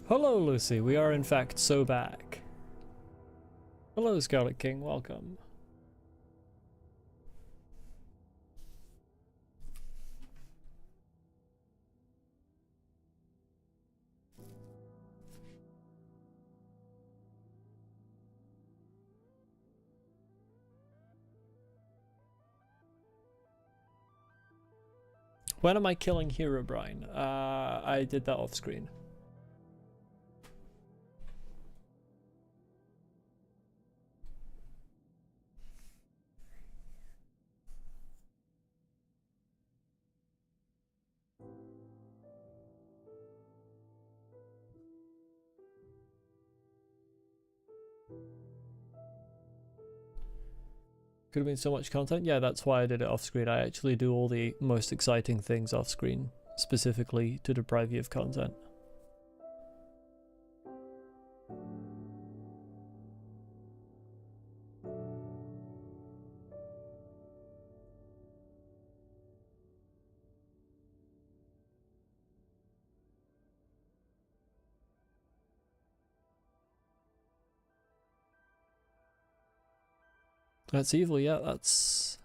Hello, Lucy. We are in fact so back. Hello, Scarlet King. Welcome. When am I killing Herobrine? I did that off screen. Could have been so much content. Yeah, that's why I did it off screen. I actually do all the most exciting things off screen, specifically to deprive you of content. That's evil, yeah, that's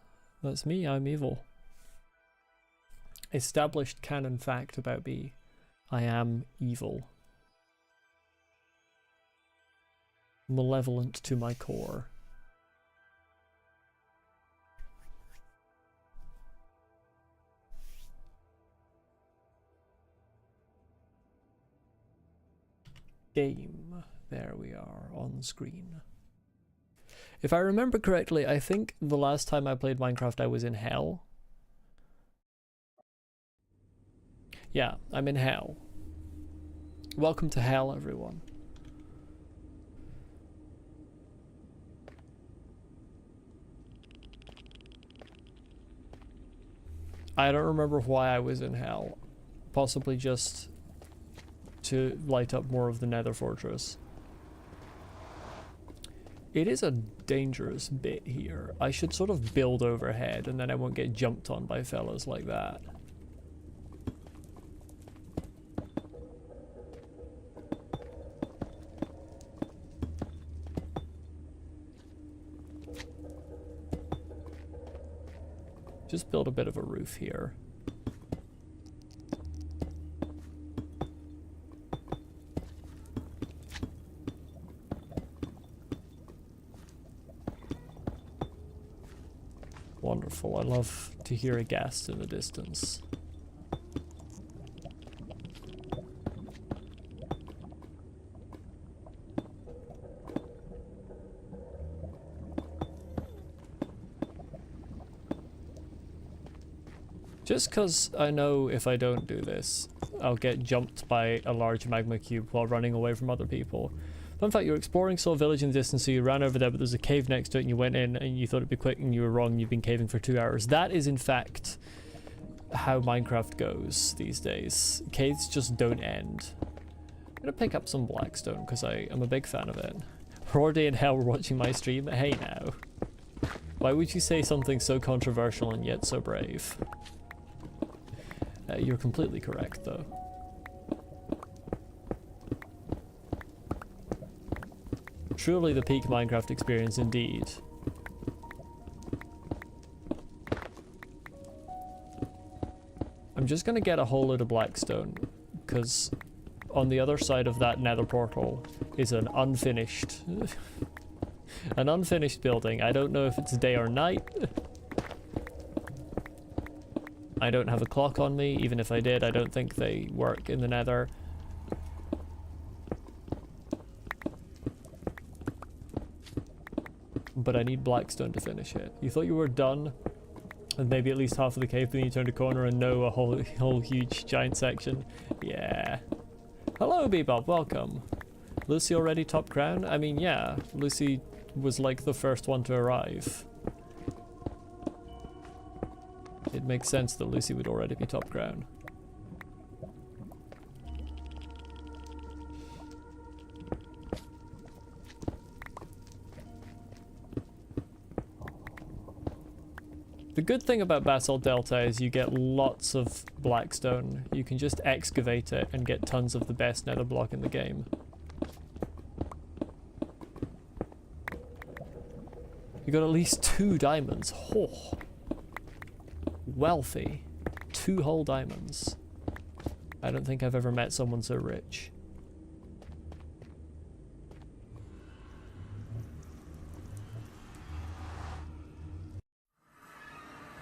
me, I'm evil. Established canon fact about me, I am evil. Malevolent to my core. Game. There we are on screen. If I remember correctly, I think the last time I played Minecraft I was in hell. Yeah, I'm in hell. Welcome to hell, everyone. I don't remember why I was in hell. Possibly just to light up more of the Nether Fortress. It is a dangerous bit here. I should sort of build overhead and then I won't get jumped on by fellas like that. Just build a bit of a roof here. Wonderful. I love to hear a ghast in the distance. Just because I know if I don't do this, I'll get jumped by a large magma cube while running away from other people. Fun fact, you were exploring Soul Village in the distance, so you ran over there, but there's a cave next to it and you went in and you thought it'd be quick and you were wrong, you've been caving for 2 hours. That is in fact how Minecraft goes these days. Caves just don't end. I'm gonna pick up some blackstone because I am a big fan of it. Raw day in hell, we're watching my stream. Hey now. Why would you say something so controversial and yet so brave? You're completely correct though. Truly the peak Minecraft experience indeed. I'm just gonna get a whole load of blackstone, because on the other side of that nether portal is an unfinished an unfinished building. I don't know if it's day or night. I don't have a clock on me. Even if I did, I don't think they work in the nether. But I need blackstone to finish it. You thought you were done with maybe at least half of the cave, but then you turned a corner and no, a whole huge giant section. Yeah. Hello, Bebop, welcome. Lucy already top crown? I mean, yeah, Lucy was like the first one to arrive. It makes sense that Lucy would already be top crown. The good thing about Basalt Delta is you get lots of blackstone. You can just excavate it and get tons of the best nether block in the game. You got at least 2 diamonds. Oh. Wealthy. 2 whole diamonds. I don't think I've ever met someone so rich.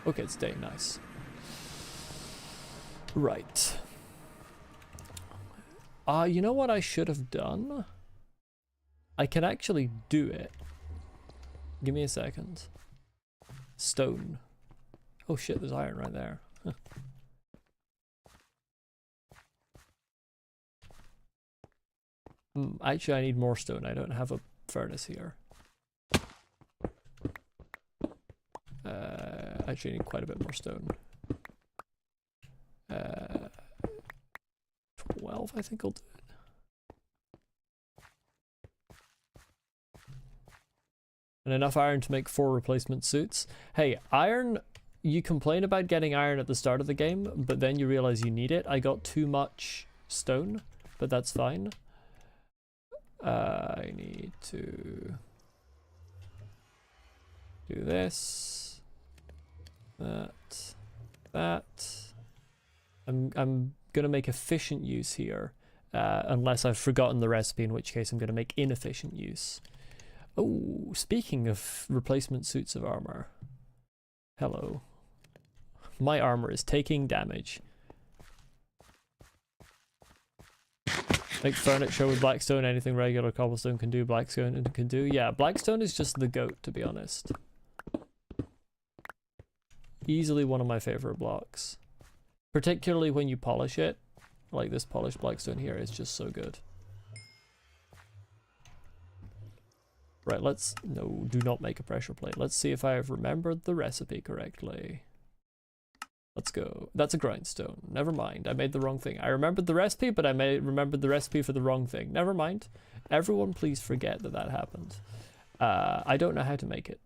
Okay, it's day. Nice. Right. You know what I should have done? I can actually do it. Give me a second. Stone. Oh shit, there's iron right there. Huh. Actually, I need more stone. I don't have a furnace here. Actually, I need quite a bit more stone. 12, I think I'll do it. And enough iron to make 4 replacement suits. Hey, iron, you complain about getting iron at the start of the game, but then you realize you need it. I got too much stone, but that's fine. I need to do this. That. I'm gonna make efficient use here, unless I've forgotten the recipe, in which case I'm gonna make inefficient use. Oh, speaking of replacement suits of armor. Hello. My armor is taking damage. Make furniture with blackstone, anything regular cobblestone can do, blackstone can do. Yeah, blackstone is just the goat, to be honest. Easily one of my favorite blocks. Particularly when you polish it. Like this polished blackstone here is just so good. Right, let's... No, do not make a pressure plate. Let's see if I have remembered the recipe correctly. Let's go. That's a grindstone. Never mind. I made the wrong thing. I remembered the recipe, but I remembered the recipe for the wrong thing. Never mind. Everyone please forget that that happened. I don't know how to make it.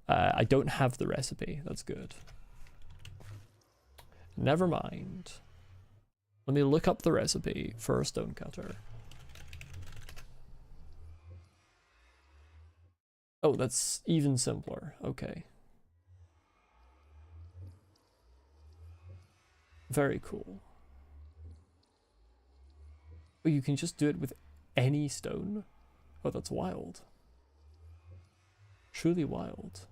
I don't have the recipe. That's good. Never mind. Let me look up the recipe for a stone cutter. Oh, that's even simpler. Okay. Very cool. Oh, you can just do it with any stone? Oh, that's wild. Truly wild.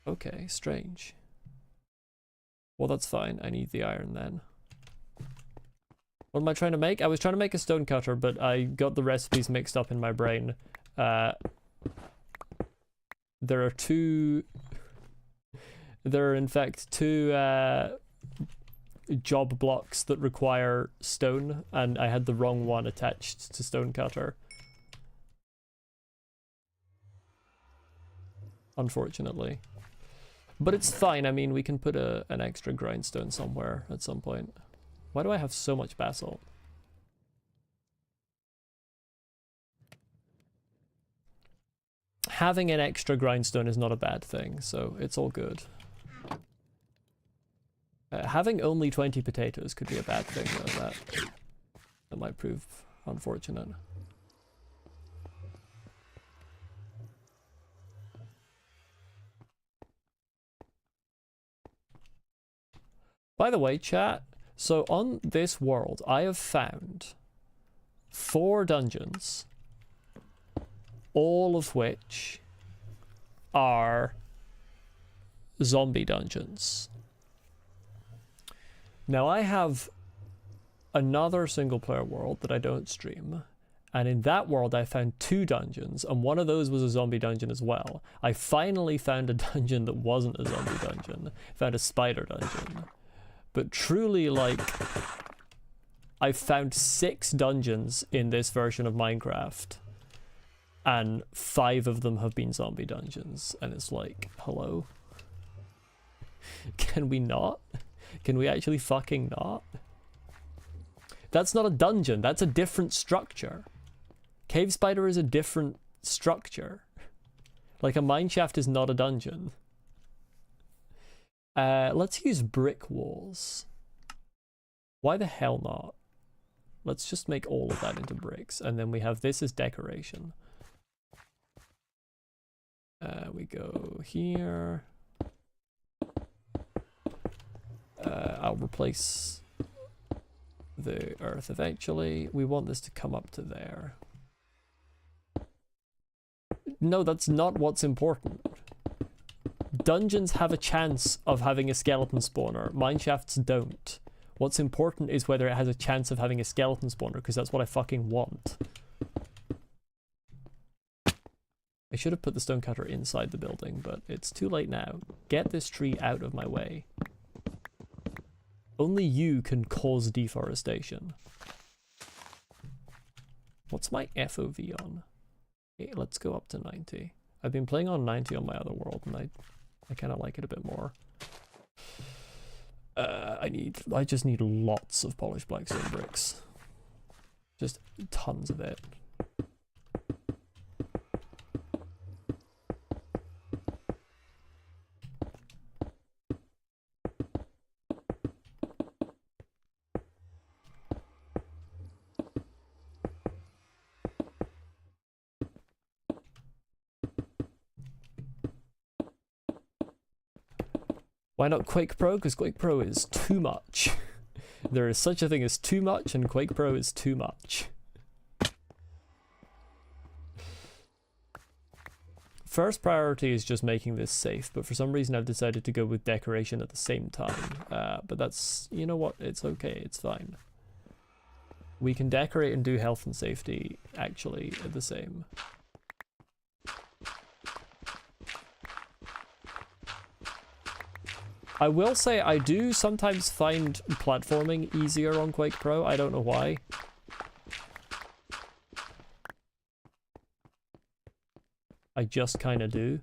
Okay, strange. Well, that's fine. I need the iron then. What am I trying to make? I was trying to make a stone cutter, but I got the recipes mixed up in my brain. There are in fact two job blocks that require stone, and I had the wrong one attached to stone cutter. Unfortunately. But it's fine. I mean, we can put an extra grindstone somewhere at some point. Why do I have so much basalt? Having an extra grindstone is not a bad thing, so it's all good. Having only 20 potatoes could be a bad thing, though. That might prove unfortunate. By the way, chat, so on this world, I have found 4 dungeons, all of which are zombie dungeons. Now, I have another single-player world that I don't stream, and in that world I found 2 dungeons, and one of those was a zombie dungeon as well. I finally found a dungeon that wasn't a zombie dungeon. Found a spider dungeon. But truly, like, I've found 6 dungeons in this version of Minecraft, and 5 of them have been zombie dungeons, and it's like, hello? Can we not? Can we actually fucking not? That's not a dungeon, that's a different structure. Cave spider is a different structure. Like, a mine shaft is not a dungeon. Let's use brick walls. Why the hell not? Let's just make all of that into bricks, and then we have this as decoration. We go here. I'll replace the earth eventually. We want this to come up to there. No, that's not what's important. Dungeons have a chance of having a skeleton spawner. Mineshafts don't. What's important is whether it has a chance of having a skeleton spawner, because that's what I fucking want. I should have put the stonecutter inside the building, but it's too late now. Get this tree out of my way. Only you can cause deforestation. What's my FOV on? Okay, let's go up to 90. I've been playing on 90 on my other world, and I kind of like it a bit more. I just need lots of polished blackstone bricks. Just tons of it. Why not Quake Pro? Because Quake Pro is too much. There is such a thing as too much, and Quake Pro is too much. First priority is just making this safe, but for some reason I've decided to go with decoration at the same time. But that's, you know what, it's okay, it's fine. We can decorate and do health and safety actually at the same. I will say I do sometimes find platforming easier on Quake Pro. I don't know why. I just kind of do.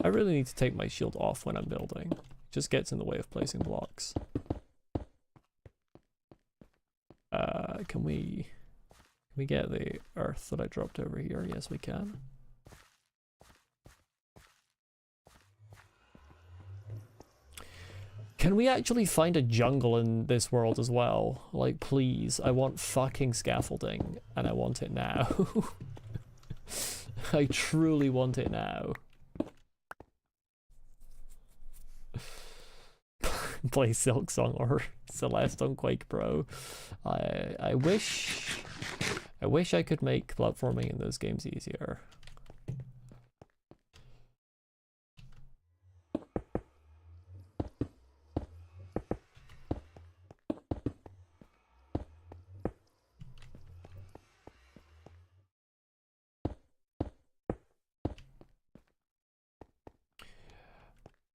I really need to take my shield off when I'm building. It just gets in the way of placing blocks. Can we get the earth that I dropped over here? Yes, we can. Can we actually find a jungle in this world as well? Like, please, I want fucking scaffolding, and I want it now. I truly want it now. Play Silksong or Celeste on Quake Pro. I wish I could make platforming in those games easier.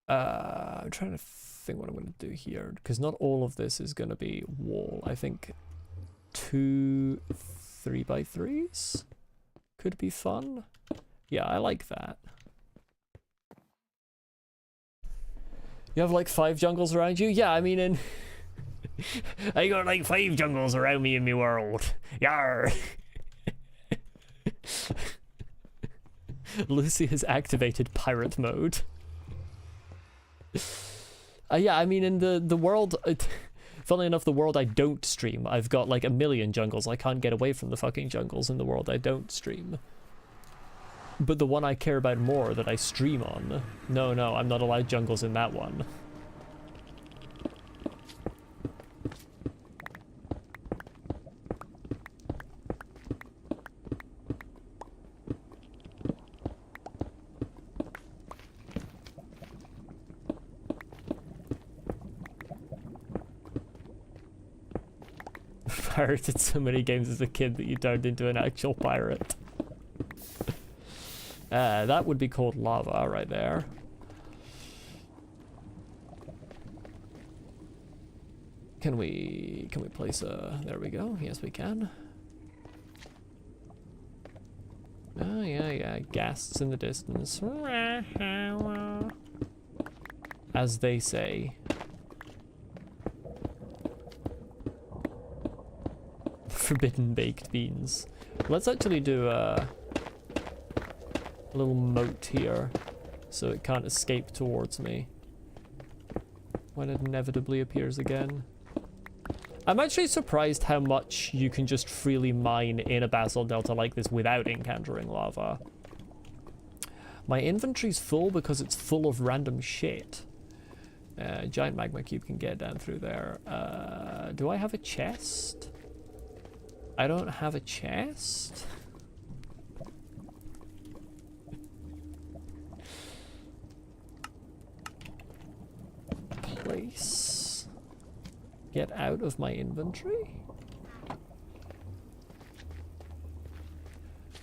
I'm trying to think what I'm going to do here, because not all of this is going to be wall. I think 2 3x3s could be fun. Yeah, I like that. You have like 5 jungles around you? Yeah, I mean, in I got like 5 jungles around me in my world. Yar. Lucy has activated pirate mode. Yeah, I mean, in the world, funnily enough, the world I don't stream, I've got like 1 million jungles. I can't get away from the fucking jungles in the world I don't stream. But the one I care about more that I stream on, no, I'm not allowed jungles in that one. Pirated so many games as a kid that you turned into an actual pirate. That would be called lava right there. Can we place a... There we go. Yes, we can. Oh, yeah. Ghasts in the distance. As they say. forbidden baked beans. Let's actually do a little moat here so it can't escape towards me when it inevitably appears again. I'm actually surprised how much you can just freely mine in a basalt delta like this without encountering lava. My inventory's full because it's full of random shit. Giant magma cube can get down through there. Do I have a chest? I don't have a chest? Place. Get out of my inventory?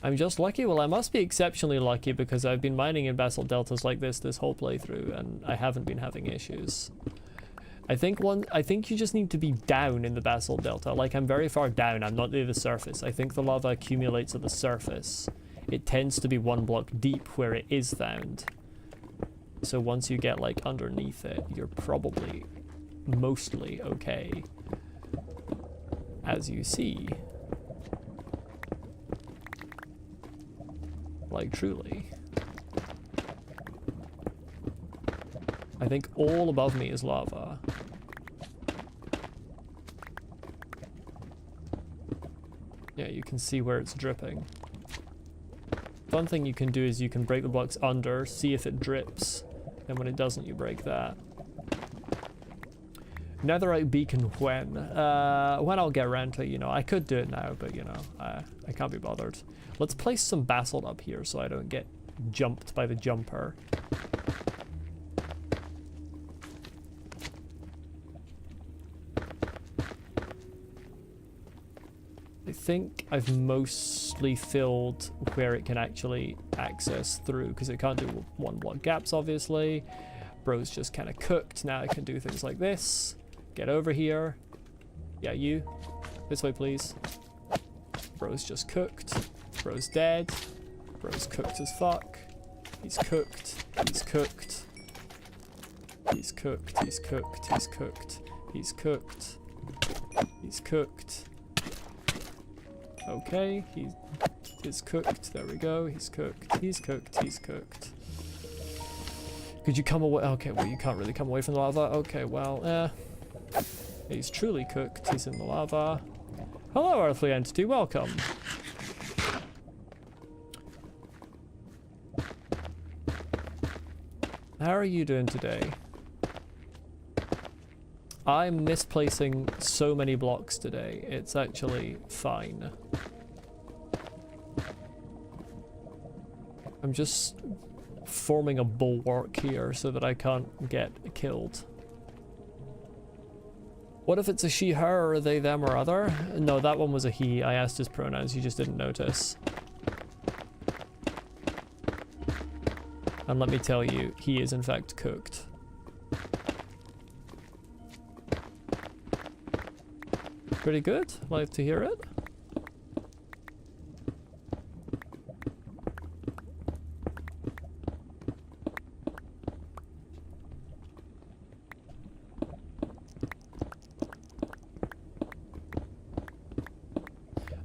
I'm just lucky? Well, I must be exceptionally lucky because I've been mining in basalt deltas like this whole playthrough and I haven't been having issues. I think you just need to be down in the basalt delta. Like, I'm very far down, I'm not near the surface. I think the lava accumulates at the surface. It tends to be 1 block deep where it is found. So once you get like underneath it, you're probably mostly okay. As you see. Like, truly. I think all above me is lava. Yeah, you can see where it's dripping. One thing you can do is you can break the blocks under, see if it drips, and when it doesn't, you break that. Netherite beacon when? When I'll get around to it, you know. I could do it now, but you know, I can't be bothered. Let's place some basalt up here so I don't get jumped by the jumper. I think I've mostly filled where it can actually access through, because it can't do 1 block gaps, obviously. Bro's just kind of cooked. Now I can do things like this. Get over here. Yeah, you. This way, please. Bro's just cooked. Bro's dead. Bro's cooked as fuck. He's cooked. He's cooked. He's cooked. He's cooked. He's cooked. He's cooked. He's cooked. Okay, he is cooked. There we go. He's cooked. He's cooked. He's cooked. Could you come away? Okay, well, you can't really come away from the lava. Okay, well, he's truly cooked. He's in the lava. Hello, earthly entity. Welcome. How are you doing today? I'm misplacing so many blocks today. It's actually fine. I'm just forming a bulwark here so that I can't get killed. What if it's a she, her, or they, them, or other? No, that one was a he. I asked his pronouns, you just didn't notice. And let me tell you, he is in fact cooked. Pretty good. Like to hear it.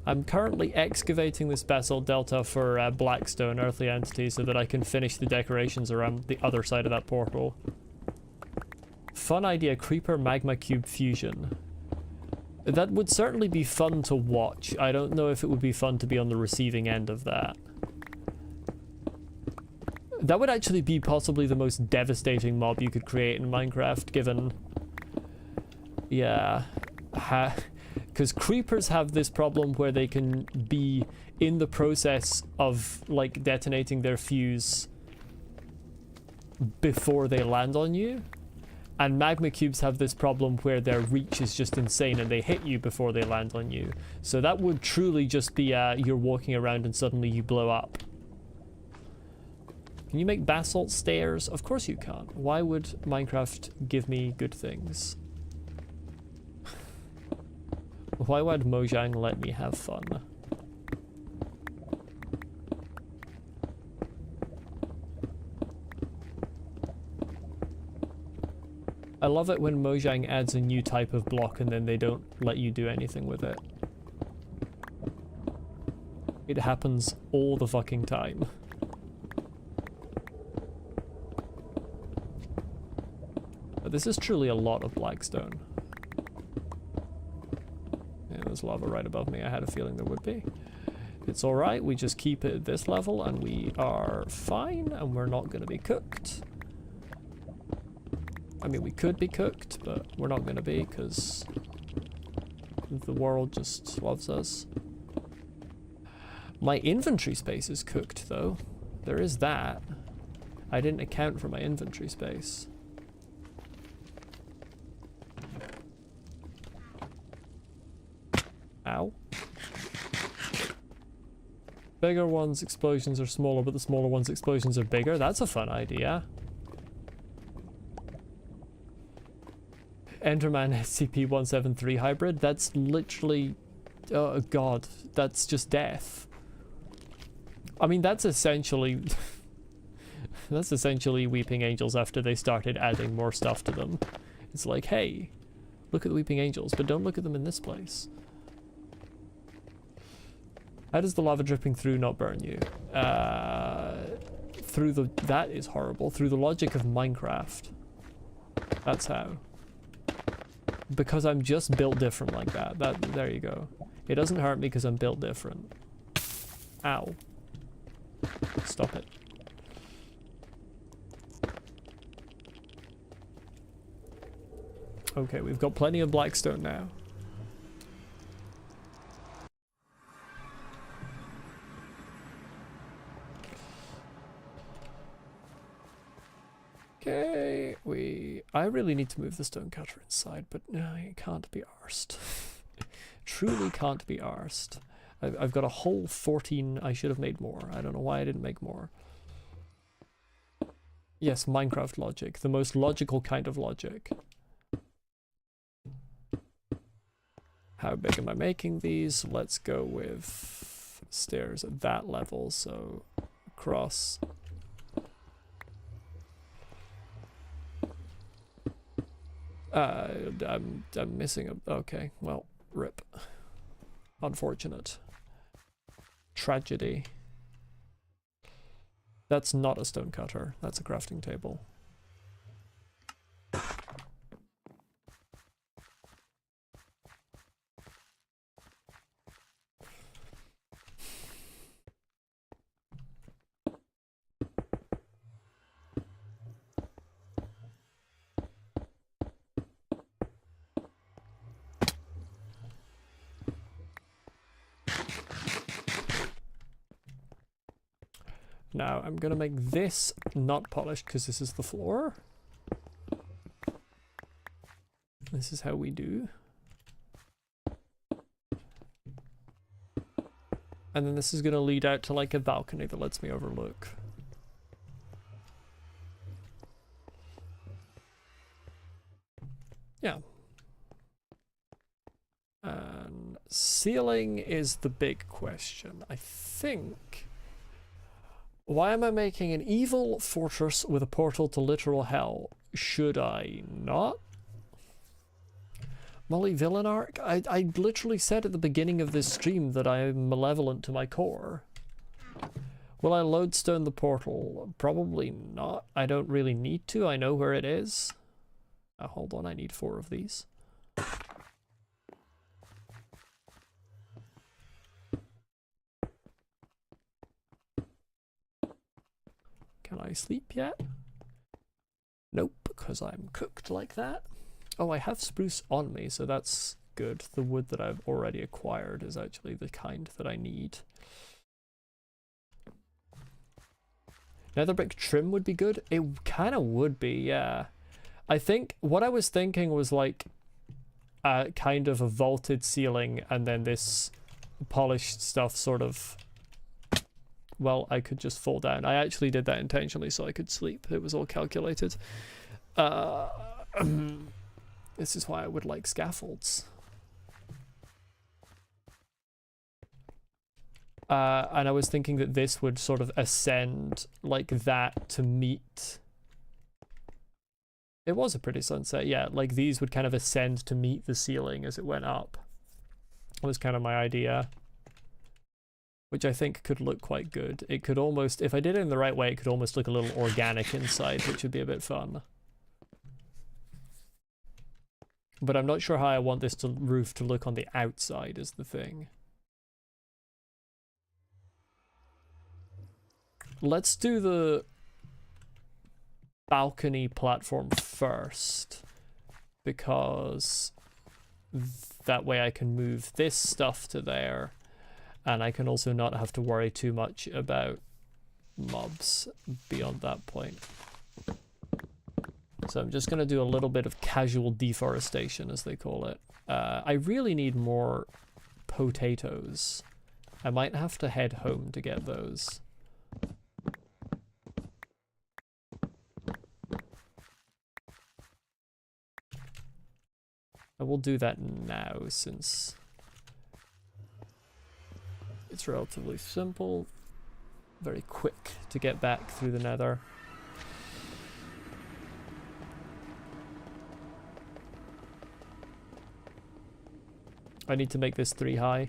I'm currently excavating this basalt delta for Blackstone, earthly entity, so that I can finish the decorations around the other side of that portal. Fun idea, creeper magma cube fusion. That would certainly be fun to watch. I don't know if it would be fun to be on the receiving end of that. That would actually be possibly the most devastating mob you could create in Minecraft, given... Yeah... Because creepers have this problem where they can be in the process of, like, detonating their fuse before they land on you. And magma cubes have this problem where their reach is just insane and they hit you before they land on you. So that would truly just be you're walking around and suddenly you blow up. Can you make basalt stairs? Of course you can't. Why would Minecraft give me good things? Why would Mojang let me have fun? I love it when Mojang adds a new type of block and then they don't let you do anything with it. It happens all the fucking time. But this is truly a lot of blackstone. Yeah, there's lava right above me. I had a feeling there would be. It's alright, we just keep it at this level and we are fine and we're not going to be cooked. I mean, we could be cooked, but we're not going to be because the world just loves us. My inventory space is cooked though. There is that. I didn't account for my inventory space. Ow. Bigger ones' explosions are smaller, but the smaller ones' explosions are bigger. That's a fun idea. Enderman SCP-173 hybrid? That's literally... oh god, that's just death. I mean, that's essentially... that's essentially Weeping Angels after they started adding more stuff to them. It's like, hey, look at the Weeping Angels, but don't look at them in this place. How does the lava dripping through not burn you? Through the... that is horrible. Through the logic of Minecraft. That's how. Because I'm just built different like that. There you go. It doesn't hurt me because I'm built different. Ow. Stop it. Okay, we've got plenty of blackstone now. Okay, I really need to move the stone cutter inside, but no, it can't be arsed. Truly can't be arsed. I've got a whole 14, I should have made more. I don't know why I didn't make more. Yes, Minecraft logic, the most logical kind of logic. How big am I making these? Let's go with stairs at that level, so across. I'm missing a... okay, well, rip. Unfortunate. Tragedy. That's not a stone cutter, that's a crafting table. Now, I'm gonna make this not polished because this is the floor. This is how we do. And then this is gonna lead out to like a balcony that lets me overlook. Yeah. And ceiling is the big question. I think... why am I making an evil fortress with a portal to literal hell? Should I not? Molly Villain arc? I literally said at the beginning of this stream that I am malevolent to my core. Will I lodestone the portal? Probably not. I don't really need to. I know where it is. Hold on, I need 4 of these. Can I sleep yet? Nope, because I'm cooked like that. Oh, I have spruce on me, so that's good. The wood that I've already acquired is actually the kind that I need. Nether brick trim would be good. It kind of would be, yeah. I think what I was thinking was like kind of a vaulted ceiling and then this polished stuff sort of... well, I could just fall down. I actually did that intentionally so I could sleep. It was all calculated. This is why I would like scaffolds. And I was thinking that this would sort of ascend like that to meet... it was a pretty sunset, yeah. Like these would kind of ascend to meet the ceiling as it went up. That was kind of my idea. which I think could look quite good. It could almost, if I did it in the right way, it could almost look a little organic inside, which would be a bit fun. But I'm not sure how I want this roof to look on the outside is the thing. Let's do the balcony platform first, because that way I can move this stuff to there, and I can also not have to worry too much about mobs beyond that point. So I'm just going to do a little bit of casual deforestation, as they call it. I really need more potatoes. I might have to head home to get those. I will do that now, since it's relatively simple, very quick to get back through the nether. I need to make this 3 high.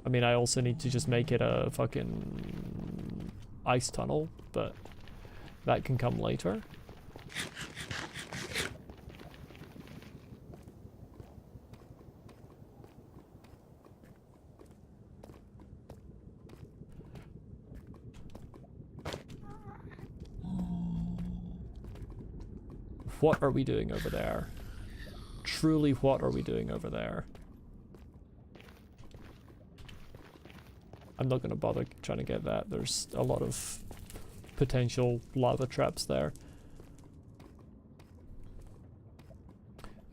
I mean, I also need to just make it a fucking ice tunnel, but that can come later. What are we doing over there? Truly, what are we doing over there? I'm not going to bother trying to get that. There's a lot of potential lava traps there.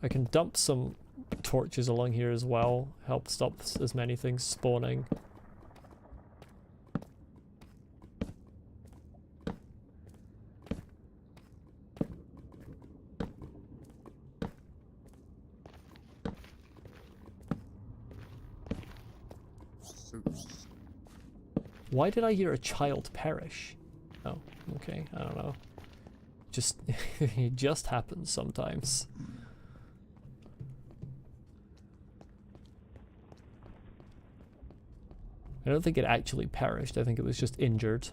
I can dump some torches along here as well. Help stop as many things spawning. Why did I hear a child perish? Oh, okay, I don't know. Just, it just happens sometimes. I don't think it actually perished, I think it was just injured.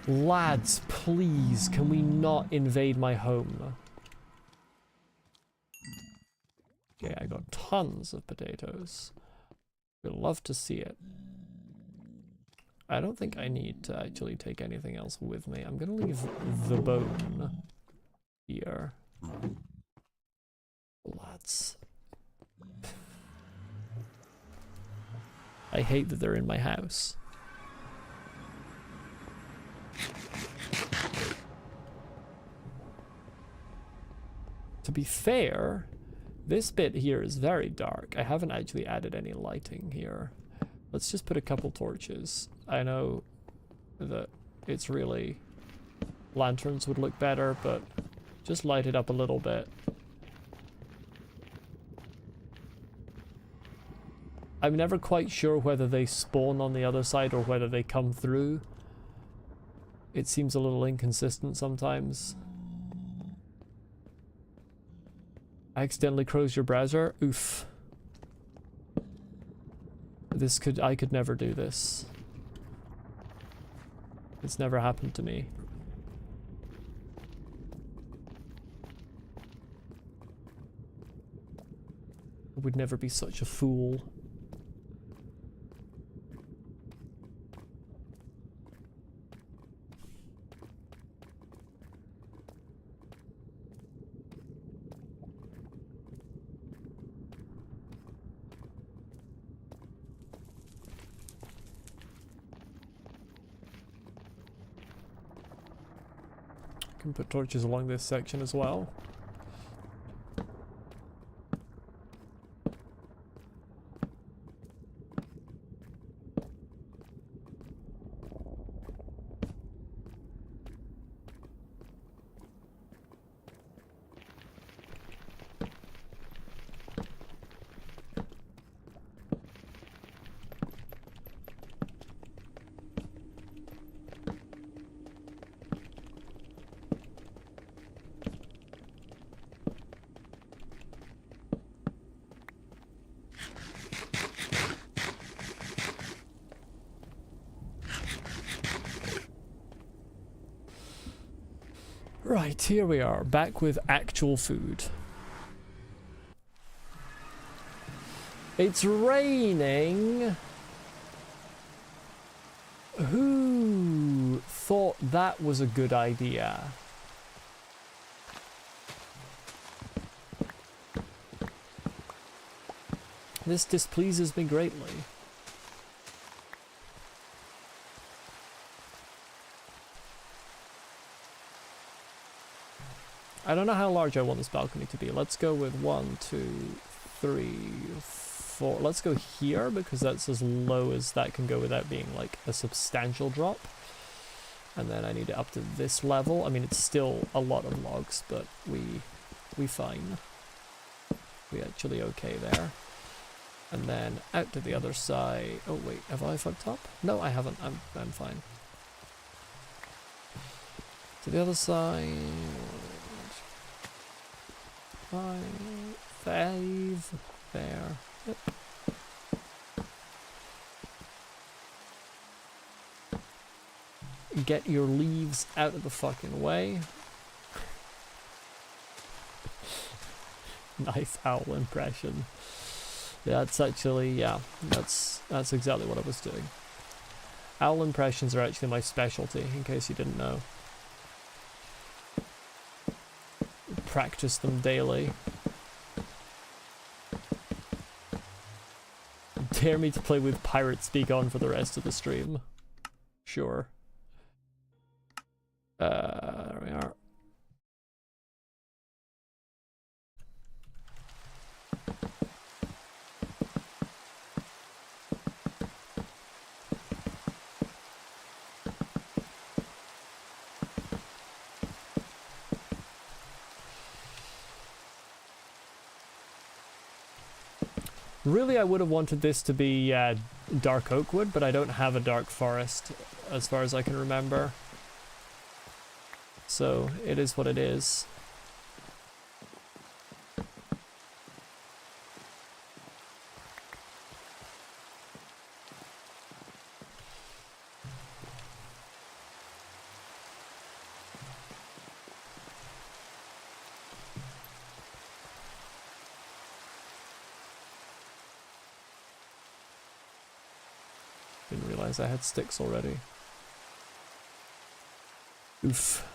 Lads, please, can we not invade my home? Okay, I got tons of potatoes. We'd love to see it. I don't think I need to actually take anything else with me. I'm gonna leave the bone here. Lads. I hate that they're in my house. To be fair, this bit here is very dark. I haven't actually added any lighting here. Let's just put a couple torches. I know that it's really... lanterns would look better, but just light it up a little bit. I'm never quite sure whether they spawn on the other side or whether they come through. It seems a little inconsistent sometimes. I accidentally closed your browser? Oof. I could never do this. It's never happened to me. I would never be such a fool. Can put torches along this section as well. Right, here we are, back with actual food. It's raining. Who thought that was a good idea? This displeases me greatly. I don't know how large I want this balcony to be. Let's go with 1, 2, 3, 4. Let's go here because that's as low as that can go without being like a substantial drop. And then I need it up to this level. I mean, it's still a lot of logs, but we fine. We actually okay there. And then out to the other side. Oh wait, have I fucked up? No, I haven't. I'm fine. To the other side. 5 there. Yep. Get your leaves out of the fucking way. Nice owl impression. Yeah, it's actually, yeah, that's exactly what I was doing. Owl impressions are actually my specialty, in case you didn't know. Practice them daily. Dare me to play with pirate speak on for the rest of the stream. Sure. There we are. Really, I would have wanted this to be dark oak wood, but I don't have a dark forest as far as I can remember. So it is what it is. Didn't realize I had sticks already. Oof.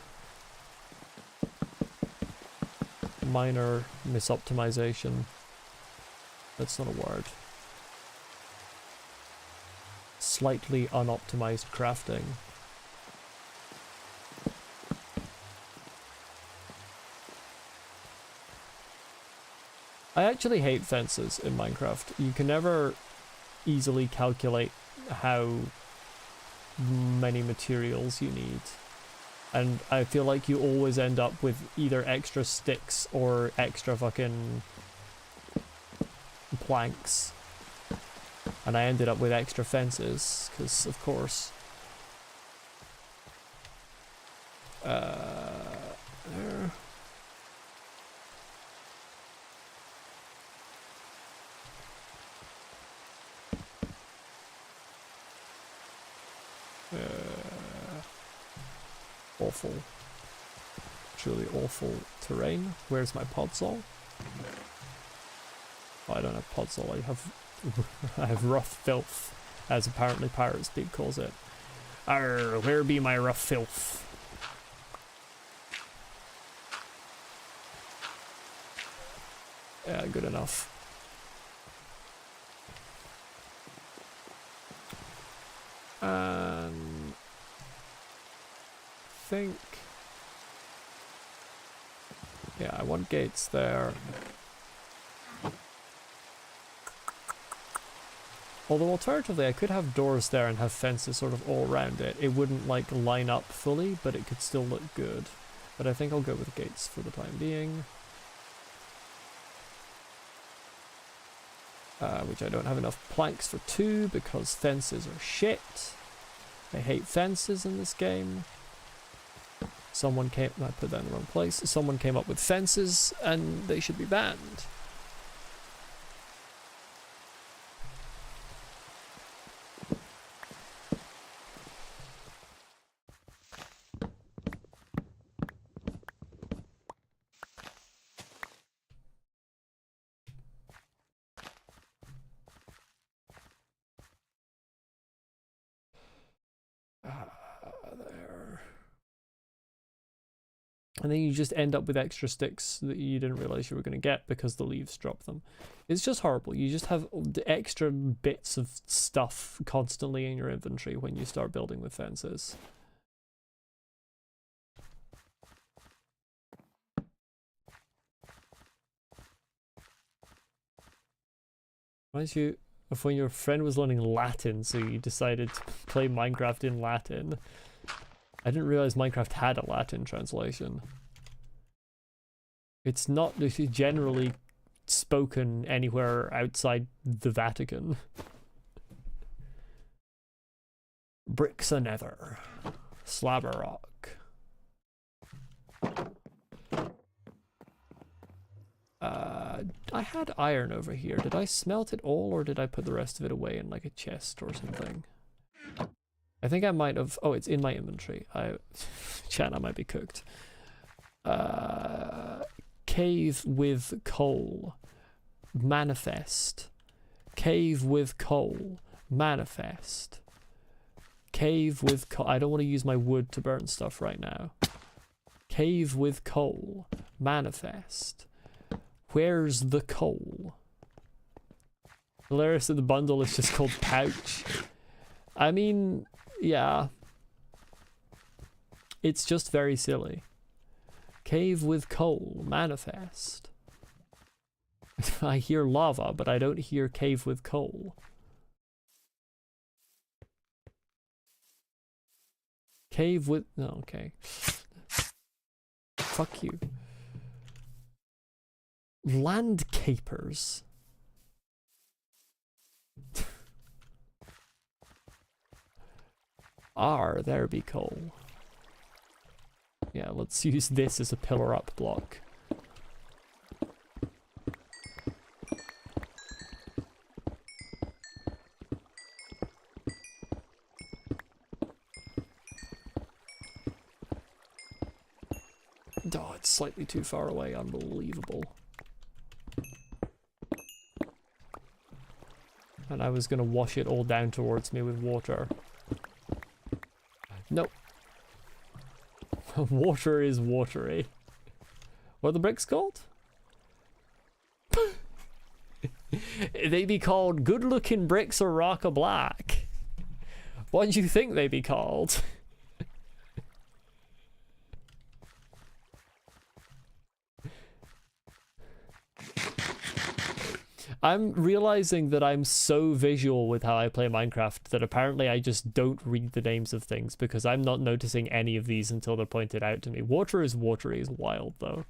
Minor misoptimization. That's not a word. Slightly unoptimized crafting. I actually hate fences in Minecraft. You can never easily calculate how many materials you need. And I feel like you always end up with either extra sticks or extra fucking planks. And I ended up with extra fences, because of course. There. Awful. Truly awful terrain. Where's my podzol? Oh, I don't have podzol, I have I have rough filth, as apparently pirate speak calls it. Arr, where be my rough filth? Yeah, good enough. And I think, yeah, I want gates there. Although alternatively I could have doors there and have fences sort of all around it. It wouldn't like line up fully, but it could still look good. But I think I'll go with gates for the time being. Which I don't have enough planks for 2 because fences are shit. I hate fences in this game. Someone came, I put that in the wrong place. Someone came up with fences and they should be banned. And then you just end up with extra sticks that you didn't realize you were going to get because the leaves drop them. It's just horrible. You just have the extra bits of stuff constantly in your inventory when you start building with fences. Reminds you of when your friend was learning Latin, so you decided to play Minecraft in Latin. I didn't realize Minecraft had a Latin translation. It's not generally spoken anywhere outside the Vatican. Bricks a nether. Slab a rock. I had iron over here. Did I smelt it all, or did I put the rest of it away in like a chest or something? I think I might have. Oh, it's in my inventory. Chat, I might be cooked. Cave with coal. Manifest. Cave with coal. Manifest. Cave with coal. I don't want to use my wood to burn stuff right now. Cave with coal. Manifest. Where's the coal? Hilarious that the bundle is just called pouch. I mean, yeah. It's just very silly. Cave with coal. Manifest. I hear lava, but I don't hear cave with coal. Cave with... No, okay. Fuck you. Land capers. There be coal. Yeah, let's use this as a pillar up block. Oh, it's slightly too far away. Unbelievable. And I was gonna wash it all down towards me with water. Nope. Water is watery. What are the bricks called? They be called good looking bricks or rock a black. What do you think they be called? I'm realizing that I'm so visual with how I play Minecraft that apparently I just don't read the names of things because I'm not noticing any of these until they're pointed out to me. Water is watery is wild though.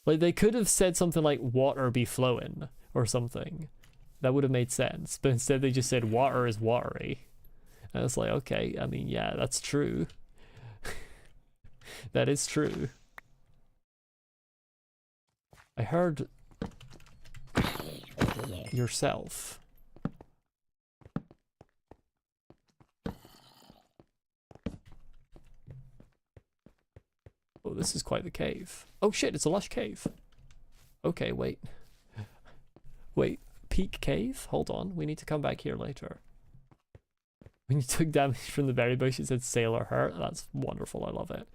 Like they could have said something like water be flowing or something. That would have made sense. But instead they just said water is watery. And it's like, okay, I mean, yeah, that's true. That is true. I heard yourself. Oh, this is quite the cave. Oh shit, it's a lush cave. Okay, wait. Wait, peak cave? Hold on, we need to come back here later. When you took damage from the berry bush, it said sailor hurt. That's wonderful, I love it.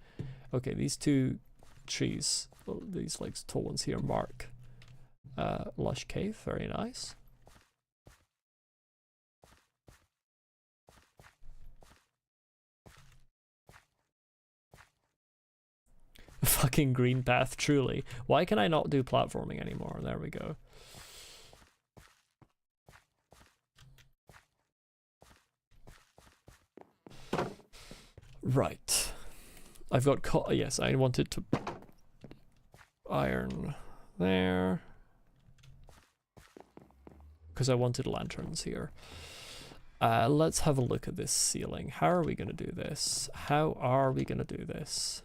Okay, these two trees, well, these like tall ones here mark lush cave. Very nice. Fucking green path, truly. Why can I not do platforming anymore? There we go. Right. I've got yes, I wanted to iron there because I wanted lanterns here. Let's have a look at this ceiling. How are we gonna do this? How are we gonna do this?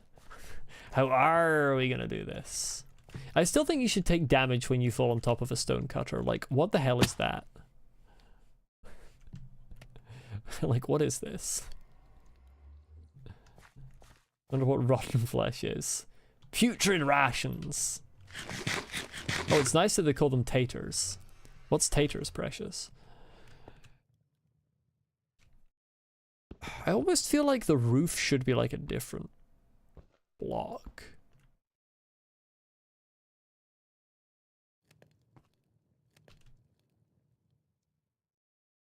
How are we gonna do this? I still think you should take damage when you fall on top of a stone cutter. Like, what the hell is that? Like, what is this? Wonder what rotten flesh is. Putrid rations. Oh, it's nice that they call them taters. What's taters, Precious? I almost feel like the roof should be like a different block.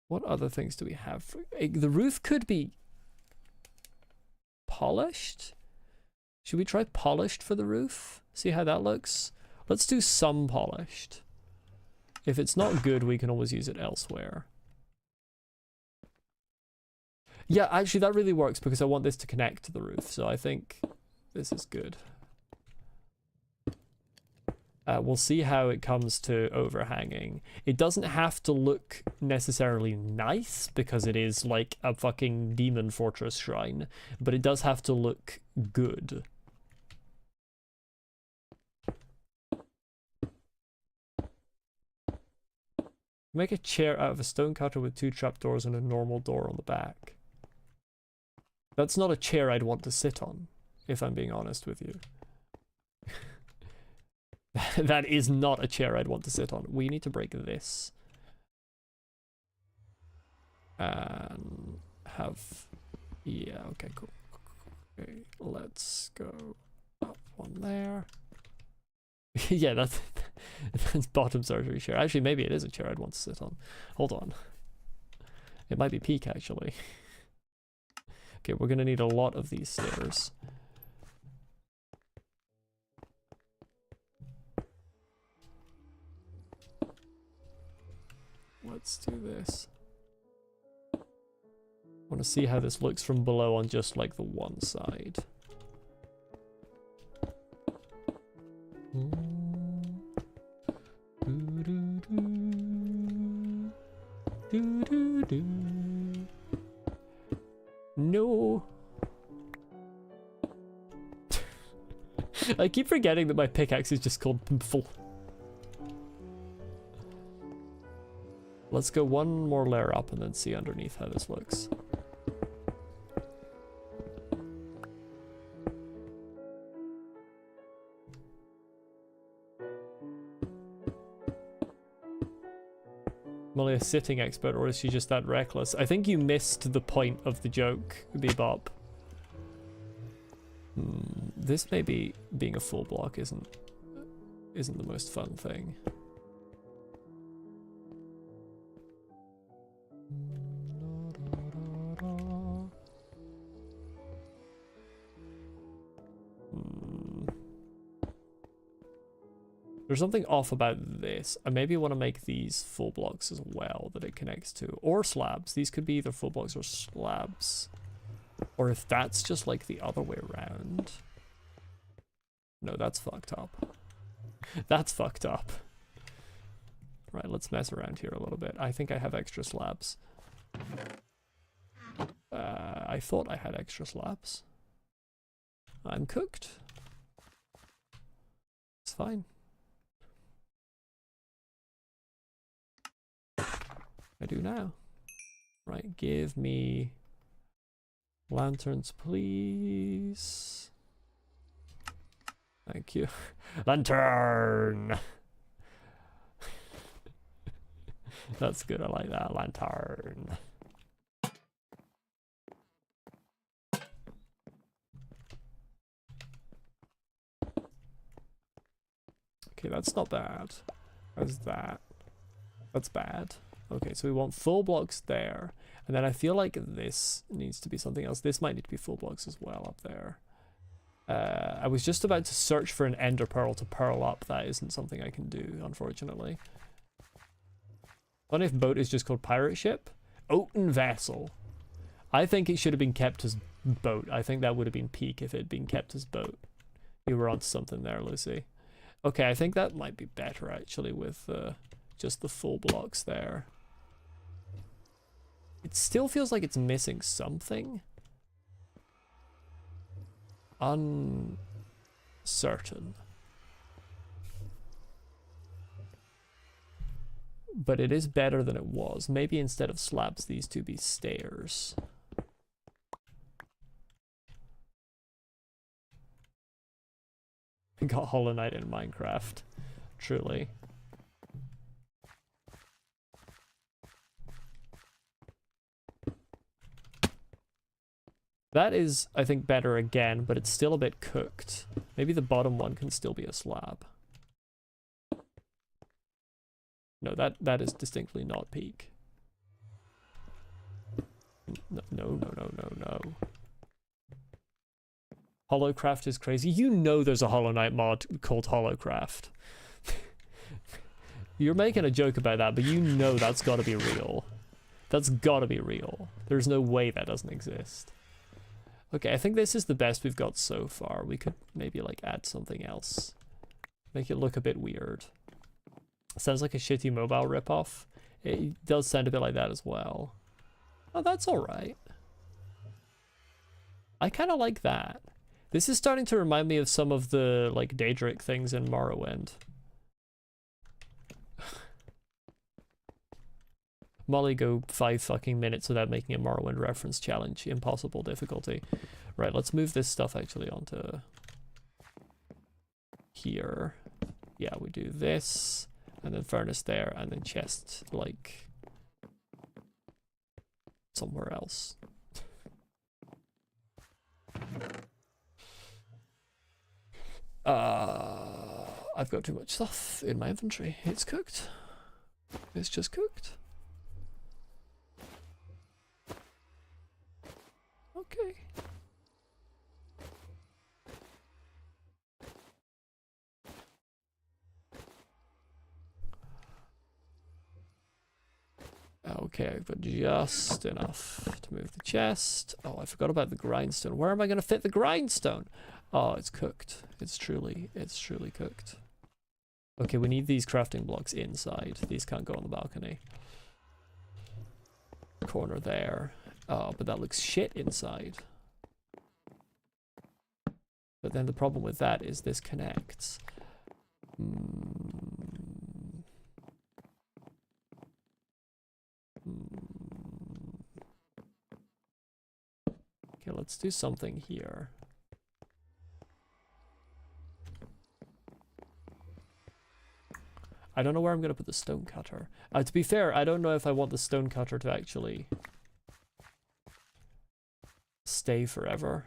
What other things do we have? The roof could be polished. Should we try polished for the roof? See how that looks? Let's do some polished. If it's not good, we can always use it elsewhere. Yeah, actually that really works because I want this to connect to the roof, so I think this is good. We'll see how it comes to overhanging. It doesn't have to look necessarily nice because it is like a fucking demon fortress shrine, but it does have to look good. Make a chair out of a stone cutter with 2 trapdoors and a normal door on the back. That's not a chair I'd want to sit on, if I'm being honest with you. That is not a chair I'd want to sit on. We need to break this. And have... Yeah, okay, cool. Okay, let's go up one there. Yeah, that's bottom surgery chair. Actually, maybe it is a chair I'd want to sit on. Hold on. It might be peak, actually. Okay, we're gonna need a lot of these stairs. Let's do this. I want to see how this looks from below on just like the one side. No. I keep forgetting that my pickaxe is just called Pimple. Let's go one more layer up and then see underneath how this looks. I'm only a sitting expert, or is she just that reckless? I think you missed the point of the joke, Bebop. This maybe being a full block isn't the most fun thing. There's something off about this. I maybe want to make these full blocks as well that it connects to. Or slabs. These could be either full blocks or slabs. Or if that's just like the other way around. No, that's fucked up. That's fucked up. Right, let's mess around here a little bit. I think I have extra slabs. I thought I had extra slabs. I'm cooked. It's fine. I do now. Right, give me lanterns, please. Thank you. Lantern! That's good, I like that. Lantern. Okay, that's not bad. How's that? That's bad. Okay, so we want full blocks there. And then I feel like this needs to be something else. This might need to be full blocks as well up there. I was just about to search for an ender pearl to pearl up. That isn't something I can do, unfortunately. What if boat is just called pirate ship? Oaten vessel. I think it should have been kept as boat. I think that would have been peak if it had been kept as boat. You were onto something there, Lucy. Okay, I think that might be better actually with just the full blocks there. It still feels like it's missing something. Uncertain. But it is better than it was. Maybe instead of slabs, these two be stairs. We got Hollow Knight in Minecraft. Truly. That is, I think, better again, but it's still a bit cooked. Maybe the bottom one can still be a slab. No, that is distinctly not peak. No, no, no, no, no, no. Hollowcraft is crazy. You know there's a Hollow Knight mod called Hollowcraft. You're making a joke about that, but you know that's gotta be real. That's gotta be real. There's no way that doesn't exist. Okay, I think this is the best we've got so far. We could maybe like add something else. Make it look a bit weird. Sounds like a shitty mobile ripoff. It does sound a bit like that as well. Oh, that's alright. I kind of like that. This is starting to remind me of some of the like Daedric things in Morrowind. Molly, go 5 fucking minutes without making a Morrowind reference challenge. Impossible difficulty. Right, let's move this stuff actually onto here. Yeah, we do this, and then furnace there, and then chest, like, somewhere else. I've got too much stuff in my inventory. It's cooked. It's just cooked. Okay. Okay, I've got just enough to move the chest. Oh, I forgot about the grindstone. Where am I going to fit the grindstone? Oh, it's cooked. It's truly cooked. Okay, we need these crafting blocks inside. These can't go on the balcony. Corner there. Oh, but that looks shit inside. But then the problem with that is this connects. Okay, let's do something here. I don't know where I'm going to put the stone cutter. To be fair, I don't know if I want the stone cutter to actually stay forever.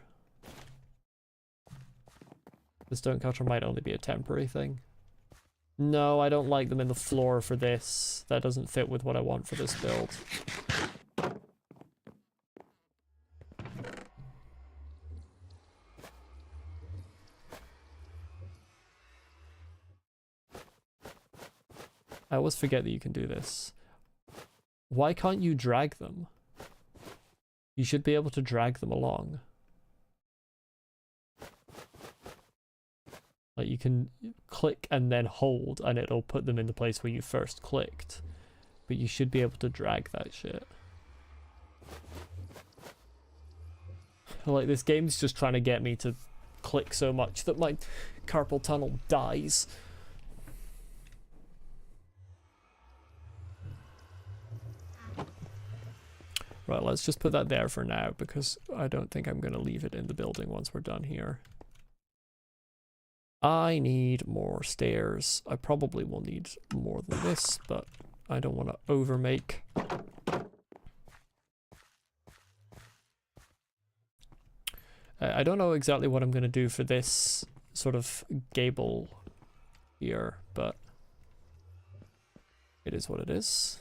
The stone cutter might only be a temporary thing. No, I don't like them in the floor for this. That doesn't fit with what I want for this build. I always forget that you can do this. Why can't you drag them? You should be able to drag them along. Like you can click and then hold and it'll put them in the place where you first clicked. But you should be able to drag that shit. Like this game's just trying to get me to click so much that my carpal tunnel dies. Right, let's just put that there for now because I don't think I'm going to leave it in the building once we're done here. I need more stairs. I probably will need more than this, but I don't want to overmake. I don't know exactly what I'm going to do for this sort of gable here, but it is what it is.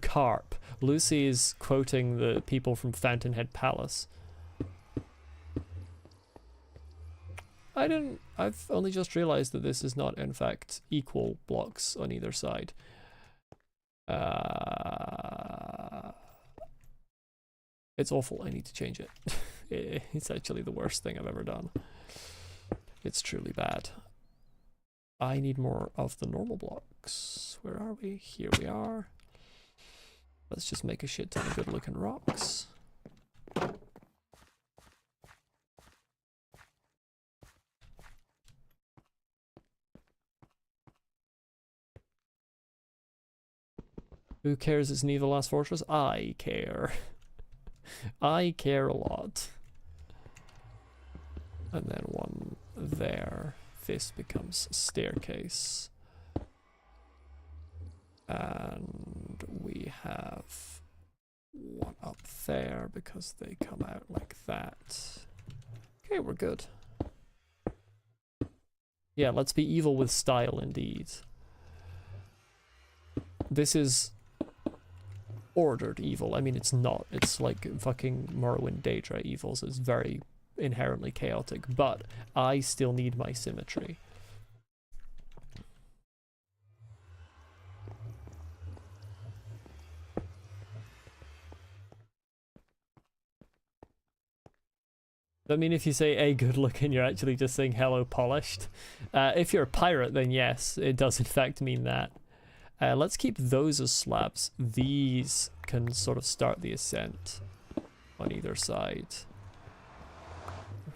Carp. Lucy is quoting the people from Fountainhead Palace. I've only just realized that this is not in fact equal blocks on either side. It's awful, I need to change it. It's actually the worst thing I've ever done. It's truly bad. I need more of the normal blocks. Where are we? Here we are. Let's just make a shit ton of good looking rocks. Who cares it's neither last fortress? I care. I care a lot. And then one there. This becomes a staircase. And we have one up there because they come out like that. Okay, we're good. Yeah, let's be evil with style indeed. This is ordered evil. I mean, it's not. It's like fucking Morrowind Daedra evil, so it's very inherently chaotic, but I still need my symmetry. I mean, if you say, hey, good looking, you're actually just saying hello polished. If you're a pirate, then yes, it does in fact mean that. Let's keep those as slabs. These can sort of start the ascent on either side.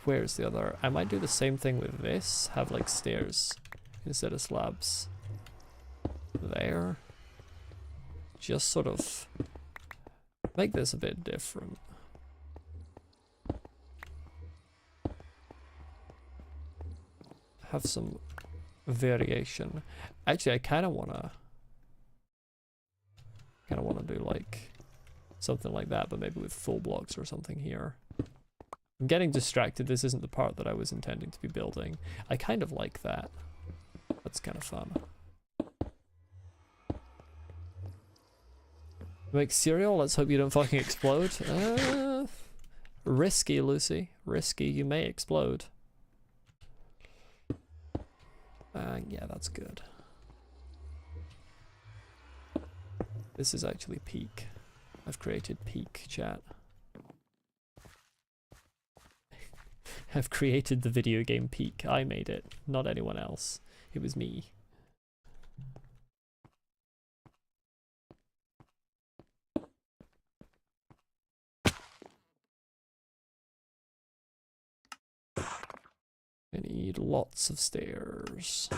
Where's the other? I might do the same thing with this. Have like stairs instead of slabs. There. Just sort of make this a bit different. Have some variation. Actually, I kind of wanna do like something like that, but maybe with full blocks or something here. I'm getting distracted. This isn't the part that I was intending to be building. I kind of like that. That's kind of fun. Make cereal? Let's hope you don't fucking explode. Risky, Lucy. Risky. You may explode. Yeah, that's good. This is actually peak. I've created peak, chat. I've created the video game peak. I made it, not anyone else. It was me. I need lots of stairs.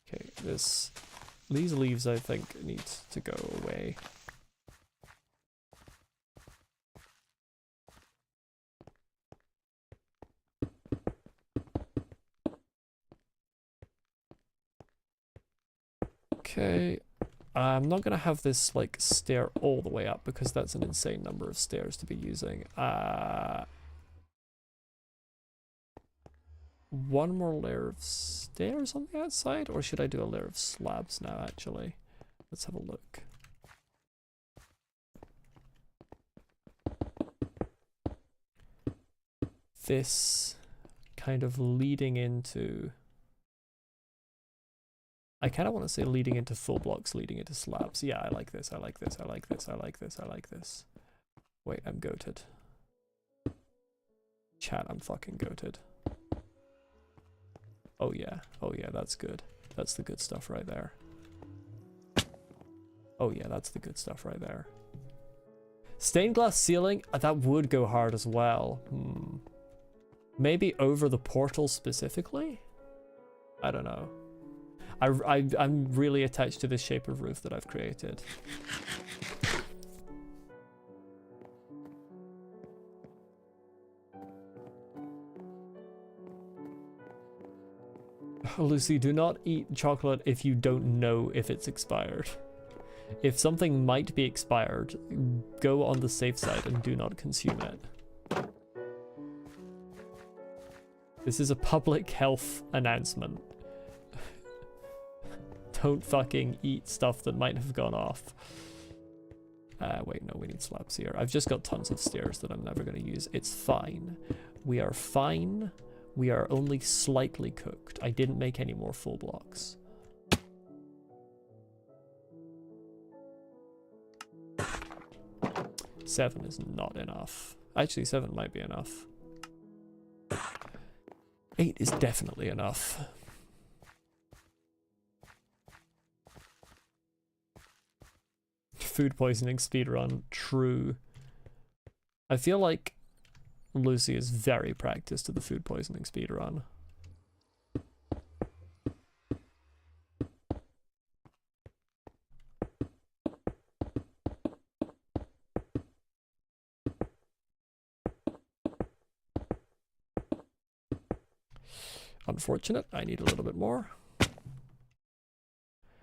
Okay, these leaves I think need to go away. Okay, I'm not gonna have this like stair all the way up because that's an insane number of stairs to be using. One more layer of stairs on the outside, or should I do a layer of slabs now actually? Let's have a look. This kind of leading into... I kind of want to say leading into full blocks, leading into slabs. Yeah, I like this, I like this, I like this, I like this, I like this. Wait, I'm goated. Chat, I'm fucking goated. Oh yeah, that's good. That's the good stuff right there. Oh yeah, that's the good stuff right there. Stained glass ceiling, that would go hard as well. Maybe over the portal specifically? I don't know. I'm really attached to this shape of roof that I've created. Lucy, do not eat chocolate if you don't know if it's expired. If something might be expired, go on the safe side and do not consume it. This is a public health announcement. Don't fucking eat stuff that might have gone off. Wait, no, we need slabs here. I've just got tons of stairs that I'm never going to use. It's fine. We are fine. We are only slightly cooked. I didn't make any more full blocks. Seven is not enough. Actually, 7 might be enough. 8 is definitely enough. Food poisoning speedrun. True. I feel like Lucy is very practiced at the food poisoning speedrun. Unfortunate, I need a little bit more.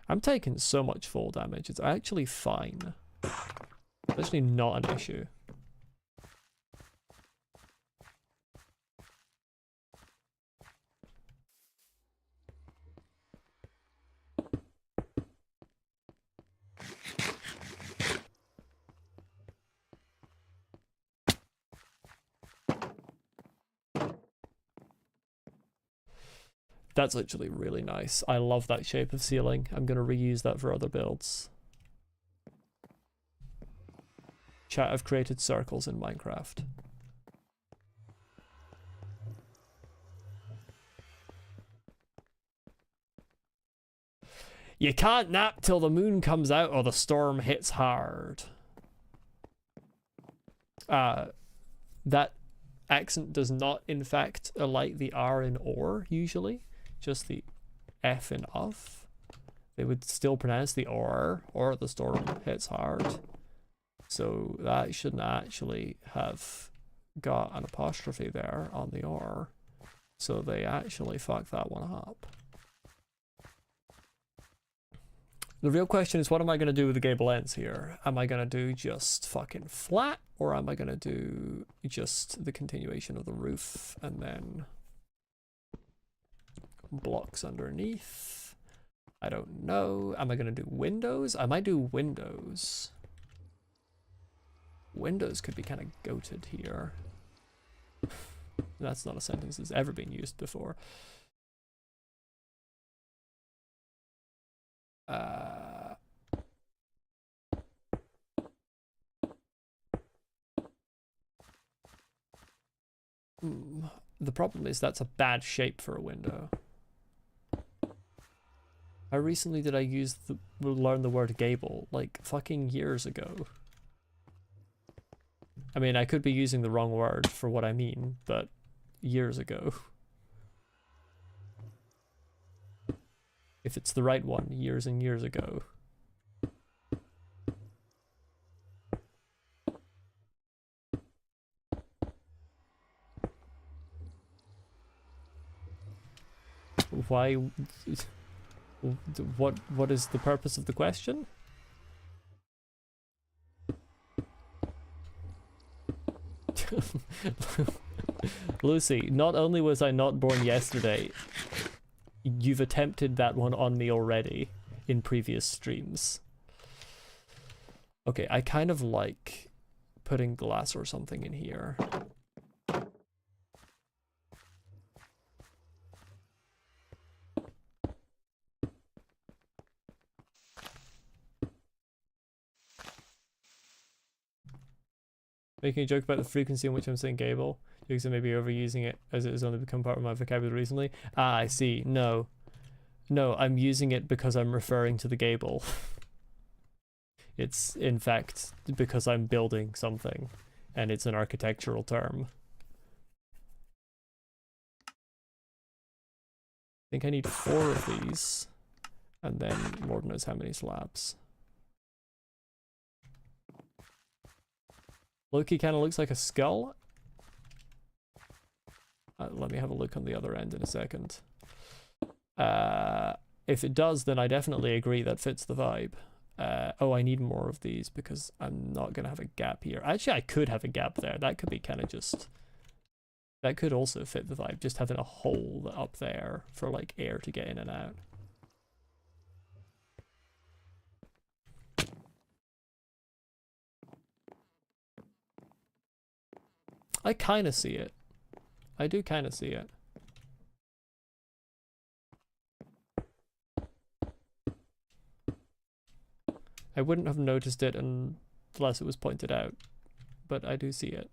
I'm taking so much fall damage. It's actually fine. It's actually not an issue. That's actually really nice. I love that shape of ceiling. I'm going to reuse that for other builds. Chat, I've created circles in Minecraft. You can't nap till the moon comes out or the storm hits hard. That accent does not, in fact, elide the R in or, usually. Just the F in of. They would still pronounce the or the storm hits hard. So that shouldn't actually have got an apostrophe there on the or. So they actually fucked that one up. The real question is, what am I going to do with the gable ends here? Am I going to do just fucking flat, or am I going to do just the continuation of the roof and then blocks underneath? I don't know. Am I going to do windows? I might do windows. Windows could be kind of goated here. That's not a sentence that's ever been used before. The problem is that's a bad shape for a window. How recently did I learn the word gable? Like fucking years ago. I mean, I could be using the wrong word for what I mean, but years ago. If it's the right one, years and years ago. Why? What is the purpose of the question? Lucy, not only was I not born yesterday, you've attempted that one on me already in previous streams. Okay, I kind of like putting glass or something in here. Making a joke about the frequency in which I'm saying gable, because I may be overusing it as it has only become part of my vocabulary recently. Ah, I see. No, I'm using it because I'm referring to the gable. It's in fact because I'm building something, and it's an architectural term. I think I need 4 of these, and then Lord knows how many slabs. Loki kind of looks like a skull. Let me have a look on the other end in a second. If it does, then I definitely agree that fits the vibe. Oh, I need more of these because I'm not going to have a gap here. Actually, I could have a gap there. That could be kind of just... That could also fit the vibe, just having a hole up there for like air to get in and out. I kind of see it. I do kind of see it. I wouldn't have noticed it unless it was pointed out, but I do see it.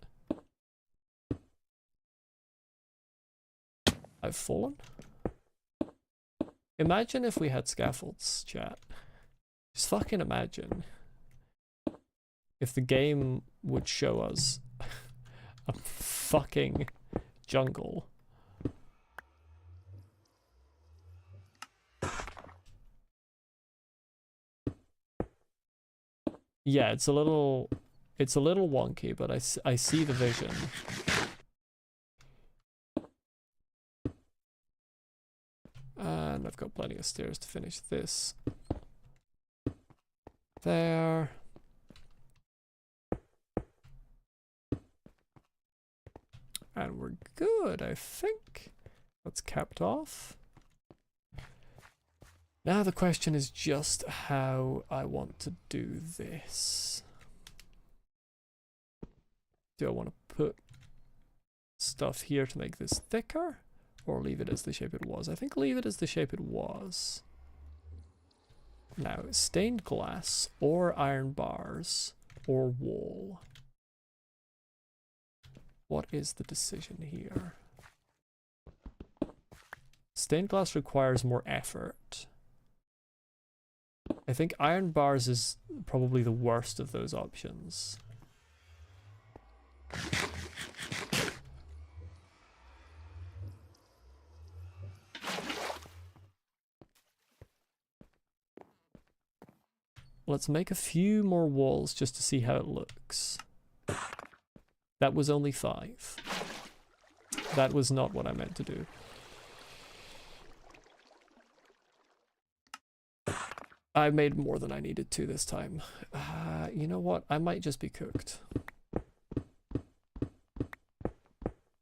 I've fallen? Imagine if we had scaffolds, chat. Just fucking imagine if the game would show us a fucking jungle. Yeah, it's a little wonky, but I see the vision. And I've got plenty of stairs to finish this. there. And we're good, I think. That's capped off. Now the question is just how I want to do this. Do I want to put stuff here to make this thicker? Or leave it as the shape it was? I think leave it as the shape it was. Now, stained glass, or iron bars, or wall. What is the decision here? Stained glass requires more effort. I think iron bars is probably the worst of those options. Let's make a few more walls just to see how it looks. That was only 5. That was not what I meant to do. I made more than I needed to this time. You know what? I might just be cooked.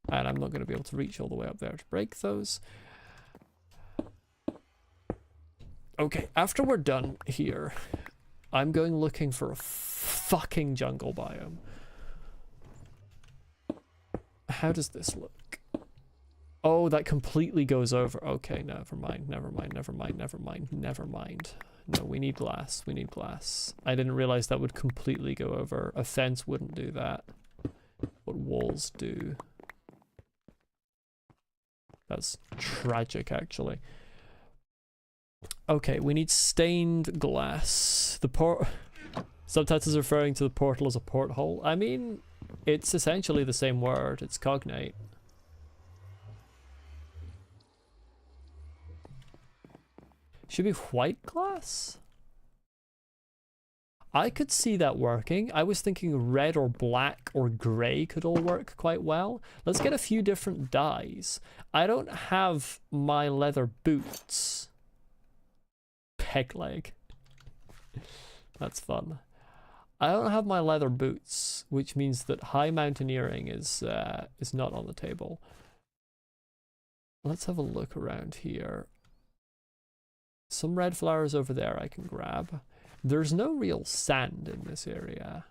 And I'm not going to be able to reach all the way up there to break those. Okay, after we're done here, I'm going looking for a fucking jungle biome. How does this look? Oh, that completely goes over. Okay, never mind, never mind, never mind, never mind, never mind. No, we need glass, we need glass. I didn't realize that would completely go over. A fence wouldn't do that. What walls do. That's tragic, actually. Okay, we need stained glass. The subtitles referring to the portal as a porthole. I mean, it's essentially the same word. It's cognate. Should be white glass? I could see that working. I was thinking red or black or grey could all work quite well. Let's get a few different dyes. I don't have my leather boots. Peg leg. That's fun. I don't have my leather boots, which means that high mountaineering is not on the table. Let's have a look around here. Some red flowers over there I can grab. There's no real sand in this area.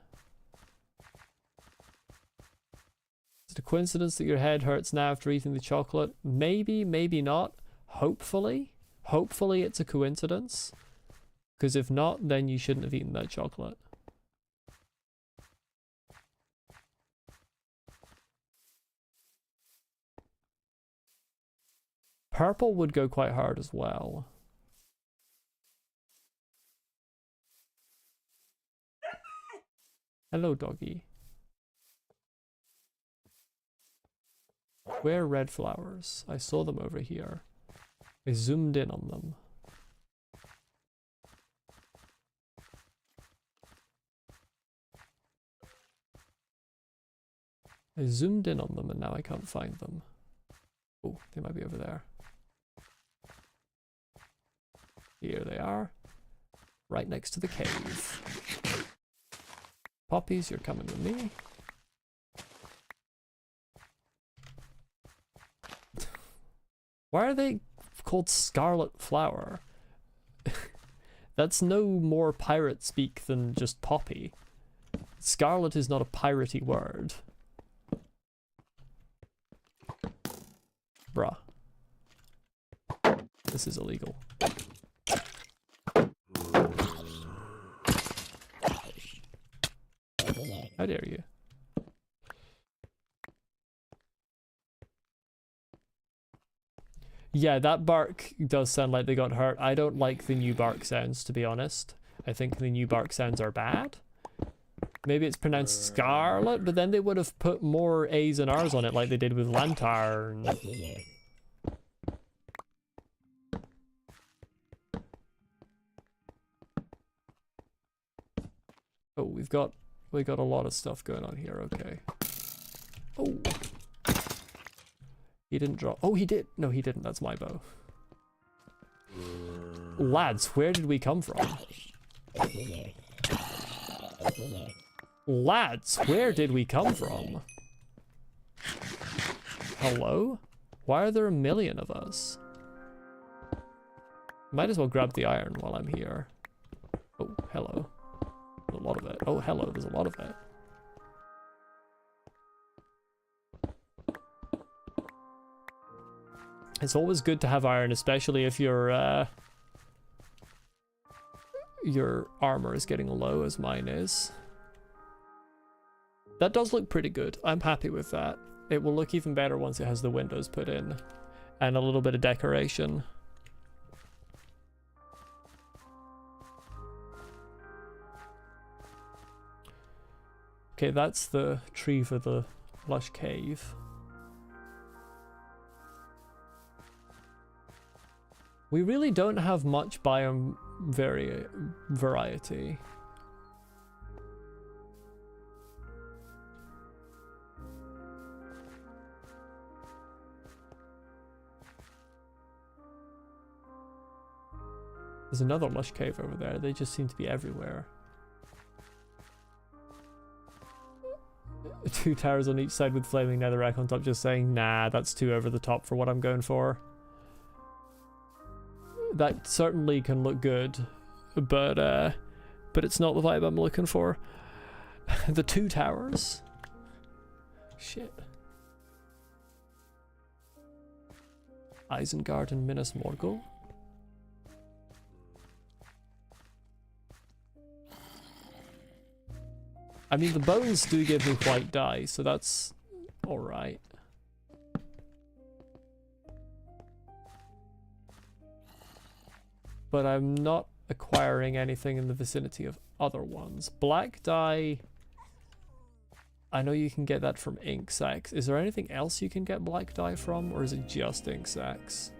Is it a coincidence that your head hurts now after eating the chocolate? Maybe, maybe not. Hopefully. Hopefully it's a coincidence. Because if not, then you shouldn't have eaten that chocolate. Purple would go quite hard as well. Hello, doggy. Where are red flowers? I saw them over here. I zoomed in on them. I zoomed in on them and now I can't find them. Oh, they might be over there. Here they are. Right next to the cave. Poppies, you're coming with me. Why are they called scarlet flower? That's no more pirate speak than just poppy. Scarlet is not a piratey word. Bruh. This is illegal. How dare you? Yeah, that bark does sound like they got hurt. I don't like the new bark sounds, to be honest. I think the new bark sounds are bad. Maybe it's pronounced scarlet, but then they would have put more A's and R's on it like they did with lantern. Oh, we got a lot of stuff going on here, okay. Oh. He didn't drop. Oh, he did. No, he didn't. That's my bow. Lads, where did we come from? Lads, where did we come from? Hello? Why are there a million of us? Might as well grab the iron while I'm here. Oh, hello. There's a lot of it. Oh, hello, there's a lot of it. It's always good to have iron, especially if your armor is getting low, as mine is. That does look pretty good. I'm happy with that. It will look even better once it has the windows put in. And a little bit of decoration. Okay, that's the tree for the lush cave. We really don't have much biome variety. There's another lush cave over there. They just seem to be everywhere. 2 towers on each side with flaming netherrack on top, just saying, nah, that's too over the top for what I'm going for. That certainly can look good, but it's not the vibe I'm looking for. The 2 towers? Shit. Isengard and Minas Morgul? I mean, the bones do give me white dye, so that's alright. But I'm not acquiring anything in the vicinity of other ones. Black dye, I know you can get that from ink sacs. Is there anything else you can get black dye from, or is it just ink sacs?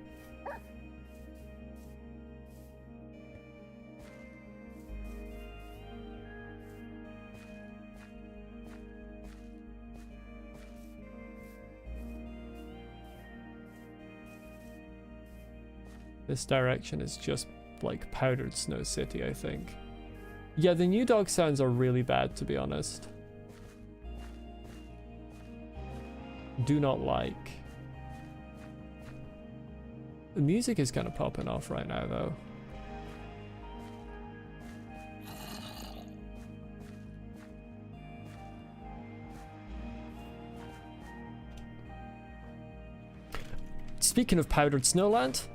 This direction is just like powdered snow city, I think. Yeah, the new dog sounds are really bad, to be honest. Do not like. The music is kind of popping off right now, though. Speaking of powdered snowland,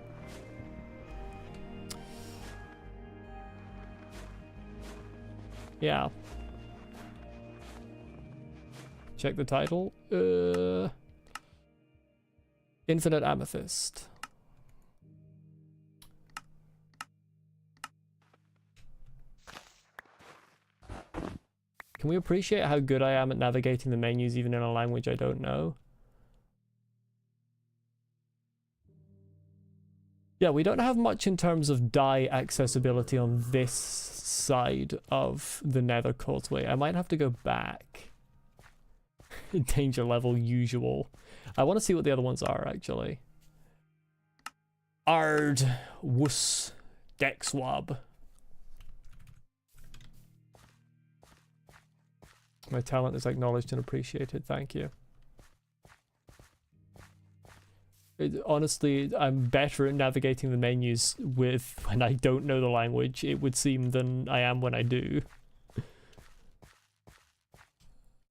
yeah. Check the title. Infinite Amethyst. Can we appreciate how good I am at navigating the menus even in a language I don't know? Yeah, we don't have much in terms of dye accessibility on this side of the Nether Causeway. I might have to go back. Danger level usual. I want to see what the other ones are, actually. Ard, Wuss, Dexwab. My talent is acknowledged and appreciated, thank you. Honestly, I'm better at navigating the menus with when I don't know the language, it would seem, than I am when I do.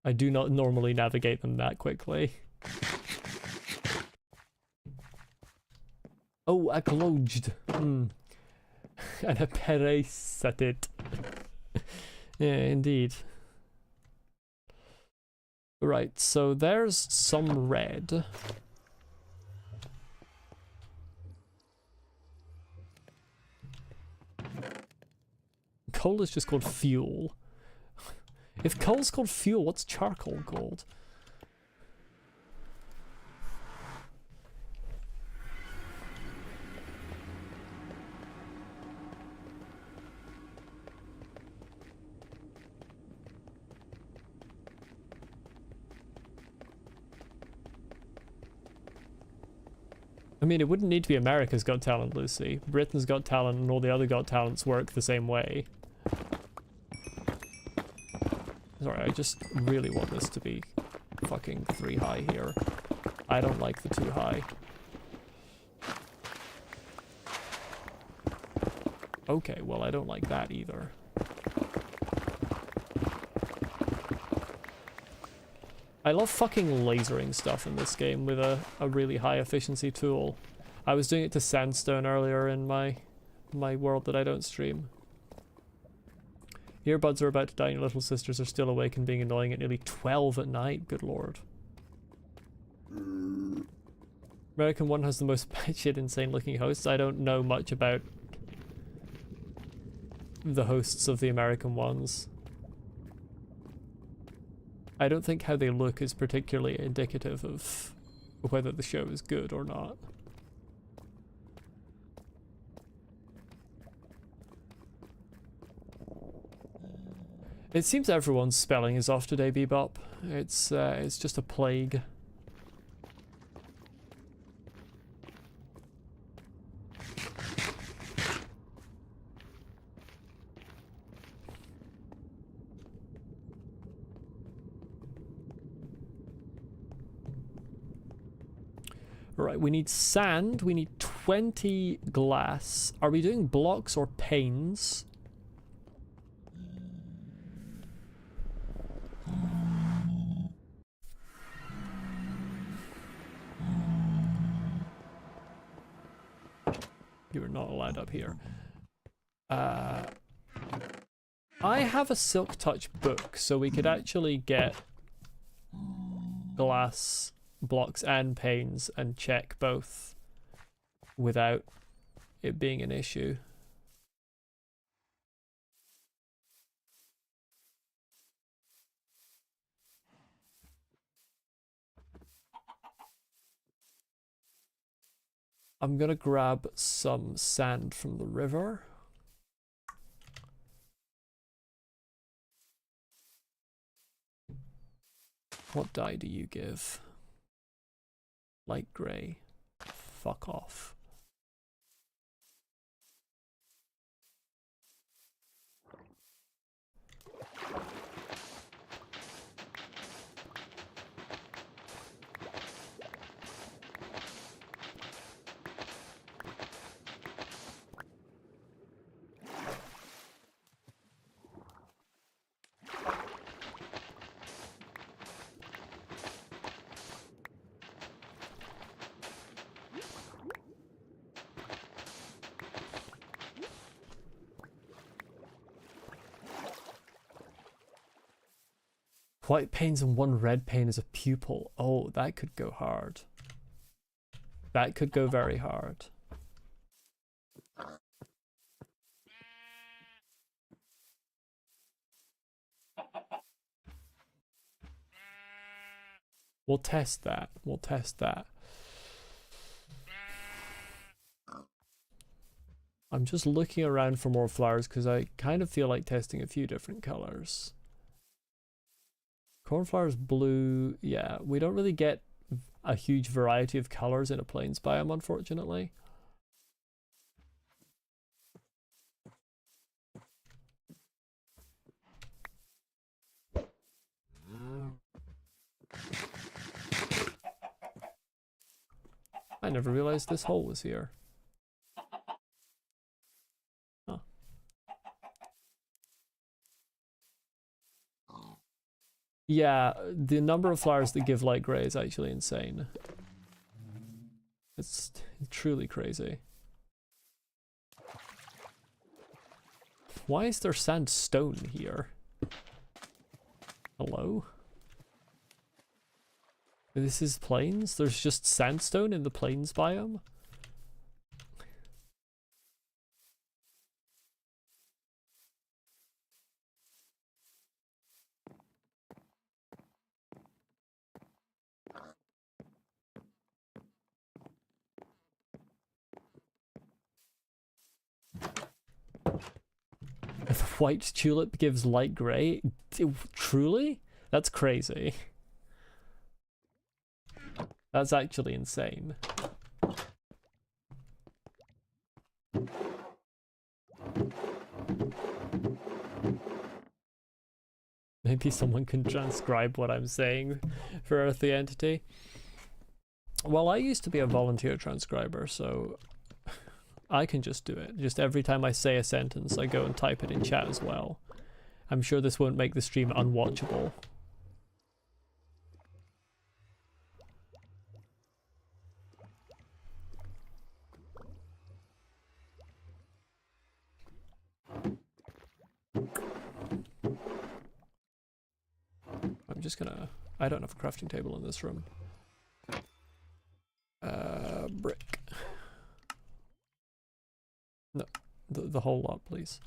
I do not normally navigate them that quickly. Oh, acknowledged. And a perez at it. Yeah, indeed. Right, so there's some red. Coal is just called fuel. If coal's called fuel, what's charcoal called? I mean, it wouldn't need to be America's Got Talent, Lucy. Britain's Got Talent and all the other Got Talents work the same way. Sorry, I just really want this to be fucking 3 high here. I don't like the 2 high. Okay, well I don't like that either. I love fucking lasering stuff in this game with a really high efficiency tool. I was doing it to sandstone earlier in my world that I don't stream. Earbuds are about to die and your little sisters are still awake and being annoying at nearly 12 at night, good lord. American one has the most batshit insane looking hosts. I don't know much about the hosts of the American ones. I don't think how they look is particularly indicative of whether the show is good or not. It seems everyone's spelling is off today, Bebop. It's just a plague. Right, we need sand, we need 20 glass. Are we doing blocks or panes? You're not allowed up here. I have a Silk Touch book, so we could actually get glass blocks and panes and check both without it being an issue. I'm gonna grab some sand from the river. What dye do you give? Light grey. Fuck off. White panes and 1 red pane as a pupil. Oh, that could go hard. That could go very hard. We'll test that. We'll test that. I'm just looking around for more flowers because I kind of feel like testing a few different colors. Cornflower's blue. Yeah, we don't really get a huge variety of colors in a plains biome, unfortunately. I never realized this hole was here. Huh. Yeah, the number of flowers that give light grey is actually insane. It's truly crazy. Why is there sandstone here? Hello? This is plains? There's just sandstone in the plains biome? The white tulip gives light grey? Truly? That's crazy. That's actually insane. Maybe someone can transcribe what I'm saying for Earthly Entity. Well, I used to be a volunteer transcriber, so I can just do it. Just every time I say a sentence, I go and type it in chat as well. I'm sure this won't make the stream unwatchable. I'm just gonna... I don't have a crafting table in this room. Brick. No, the whole lot, please.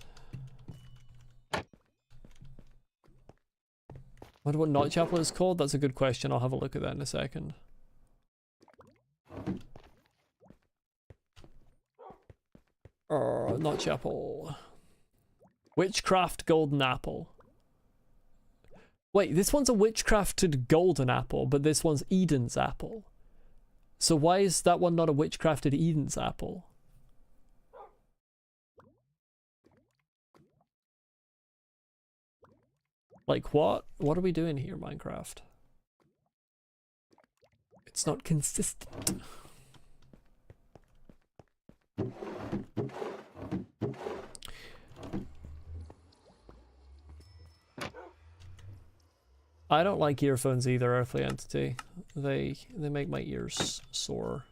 Wonder what Notch Apple is called? That's a good question. I'll have a look at that in a second. Notch Apple. Witchcraft Golden Apple. Wait, this one's a witchcrafted golden apple, but this one's Eden's apple. So why is that one not a witchcrafted Eden's apple? Like what? What are we doing here, Minecraft? It's not consistent. I don't like earphones either, Earthly Entity. They make my ears sore.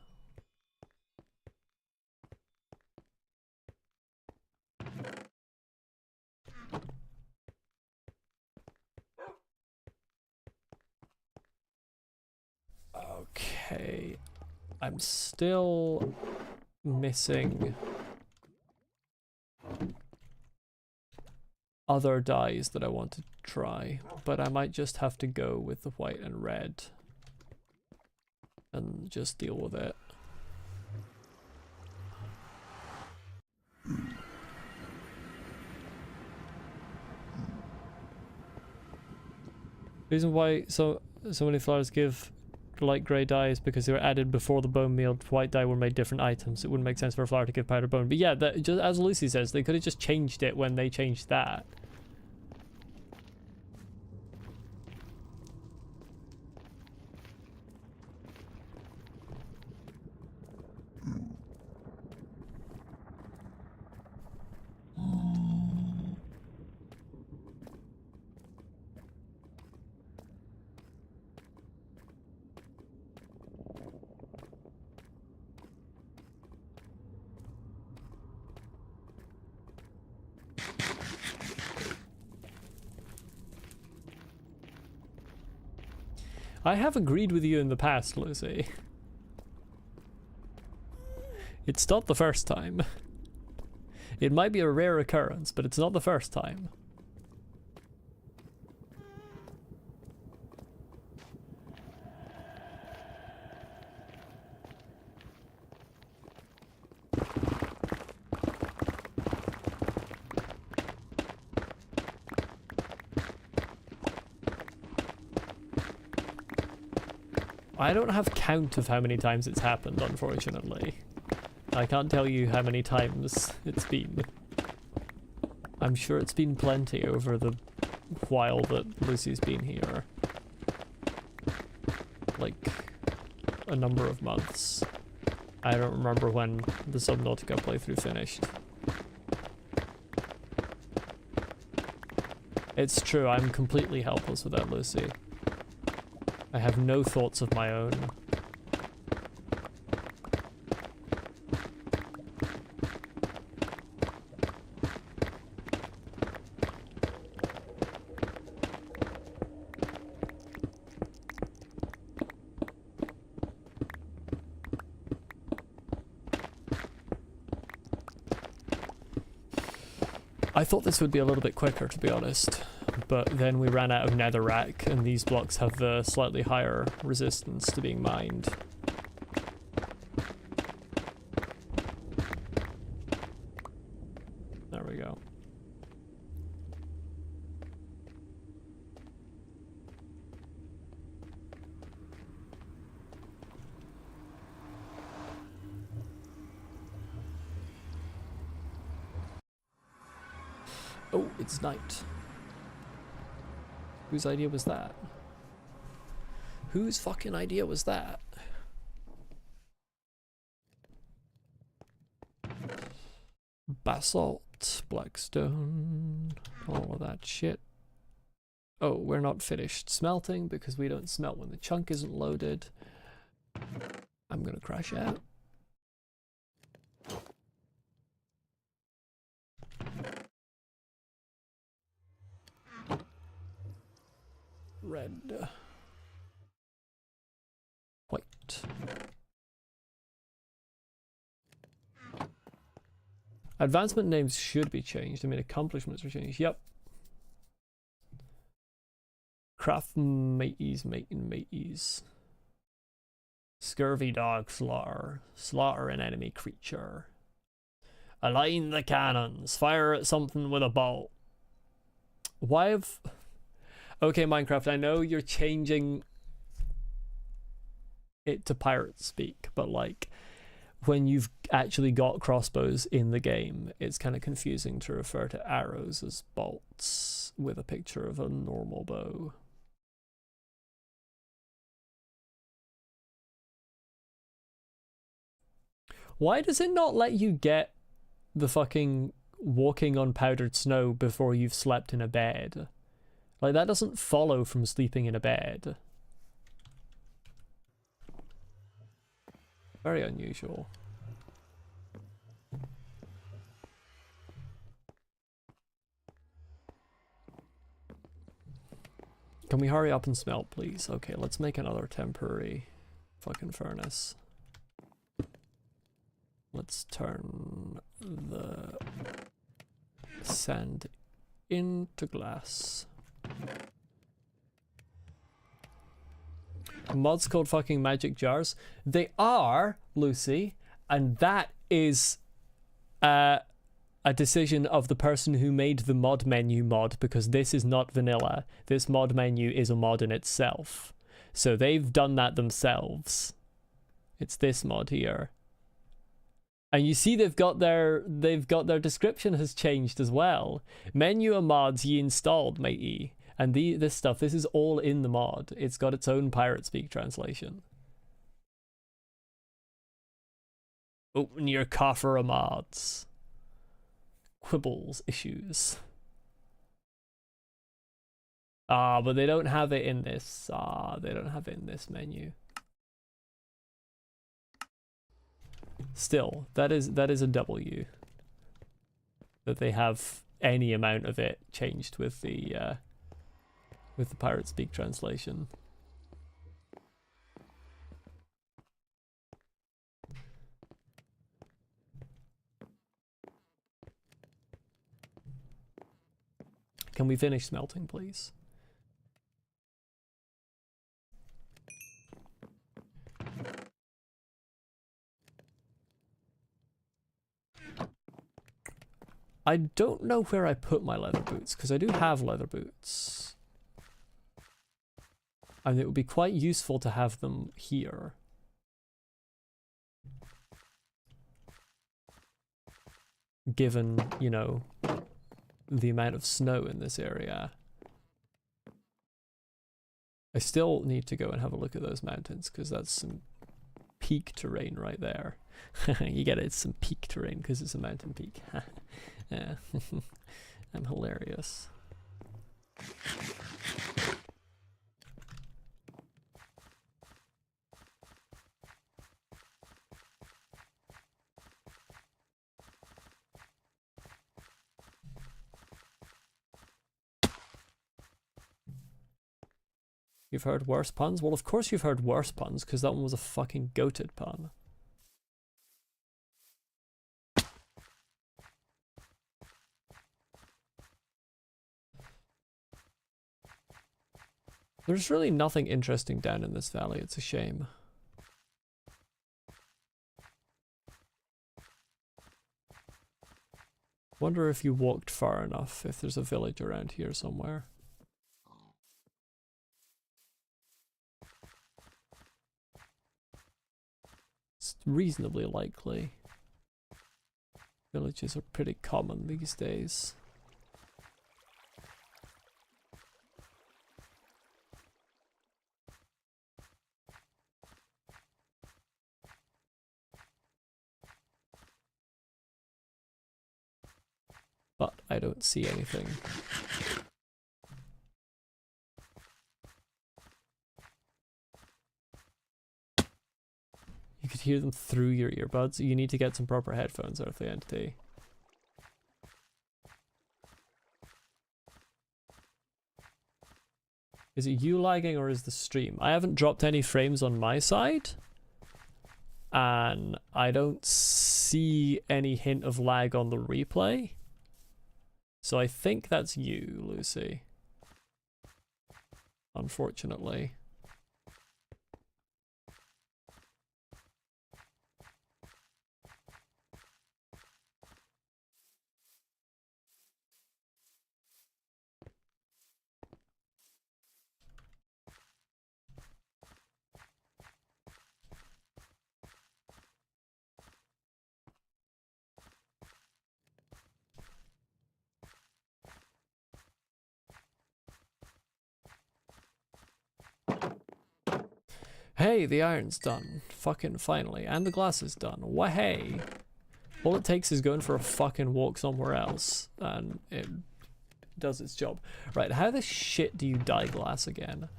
Okay, I'm still missing other dyes that I want to try, but I might just have to go with the white and red and just deal with it. Reason why so many flowers give light grey dye is because they were added before the bone meal. White dye were made different items. It wouldn't make sense for a flower to give powdered bone. But yeah, that, just as Lucy says, they could have just changed it when they changed that. I have agreed with you in the past, Lucy. It's not the first time. It might be a rare occurrence, but it's not the first time. I don't have count of how many times it's happened, unfortunately. I can't tell you how many times it's been. I'm sure it's been plenty over the while that Lucy's been here. Like, a number of months. I don't remember when the Subnautica playthrough finished. It's true, I'm completely helpless without Lucy. I have no thoughts of my own. I thought this would be a little bit quicker, to be honest. But then we ran out of netherrack, and these blocks have a slightly higher resistance to being mined. There we go. Oh, it's night. Whose idea was that? Whose fucking idea was that? Basalt, blackstone, all of that shit. Oh, we're not finished smelting because we don't smelt when the chunk isn't loaded. I'm gonna crash out. Red. White. Advancement names should be changed. I mean, accomplishments are changed. Yep. Craft mateys. Scurvy dog slaughter. Slaughter an enemy creature. Align the cannons. Fire at something with a bolt. Why have... Okay, Minecraft, I know you're changing it to pirate speak, but like, when you've actually got crossbows in the game, it's kind of confusing to refer to arrows as bolts with a picture of a normal bow. Why does it not let you get the fucking walking on powdered snow before you've slept in a bed? Like, that doesn't follow from sleeping in a bed. Very unusual. Can we hurry up and smelt, please? Okay, let's make another temporary fucking furnace. Let's turn the sand into glass. Mods called fucking magic jars. They are, Lucy, and that is a decision of the person who made the mod menu mod, because this is not vanilla. This mod menu is a mod in itself. So they've done that themselves. It's this mod here. And you see they've got their description has changed as well. Menu of mods ye installed, matey. And this stuff, this is all in the mod. It's got its own pirate speak translation. Open your coffer of mods. Quibbles issues. Ah, but they don't have it in this. Ah, they don't have it in this menu. Still, that is a W. That they have any amount of it changed with the pirate speak translation. Can we finish smelting, please? I don't know where I put my leather boots, because I do have leather boots. And it would be quite useful to have them here. Given, you know, the amount of snow in this area. I still need to go and have a look at those mountains, because that's some peak terrain right there. You get it, it's some peak terrain because it's a mountain peak. Yeah. I'm hilarious. You've heard worse puns? Well, of course you've heard worse puns, because that one was a fucking goated pun. There's really nothing interesting down in this valley, it's a shame. Wonder if you walked far enough, if there's a village around here somewhere. It's reasonably likely. Villages are pretty common these days. I don't see anything. You could hear them through your earbuds. You need to get some proper headphones, Earthly Entity. Is it you lagging or is the stream? I haven't dropped any frames on my side. And I don't see any hint of lag on the replay. So I think that's you, Lucy. Unfortunately. Hey, the iron's done. Fucking finally. And the glass is done. Wah-hey. All it takes is going for a fucking walk somewhere else. And it does its job. Right, how the shit do you dye glass again?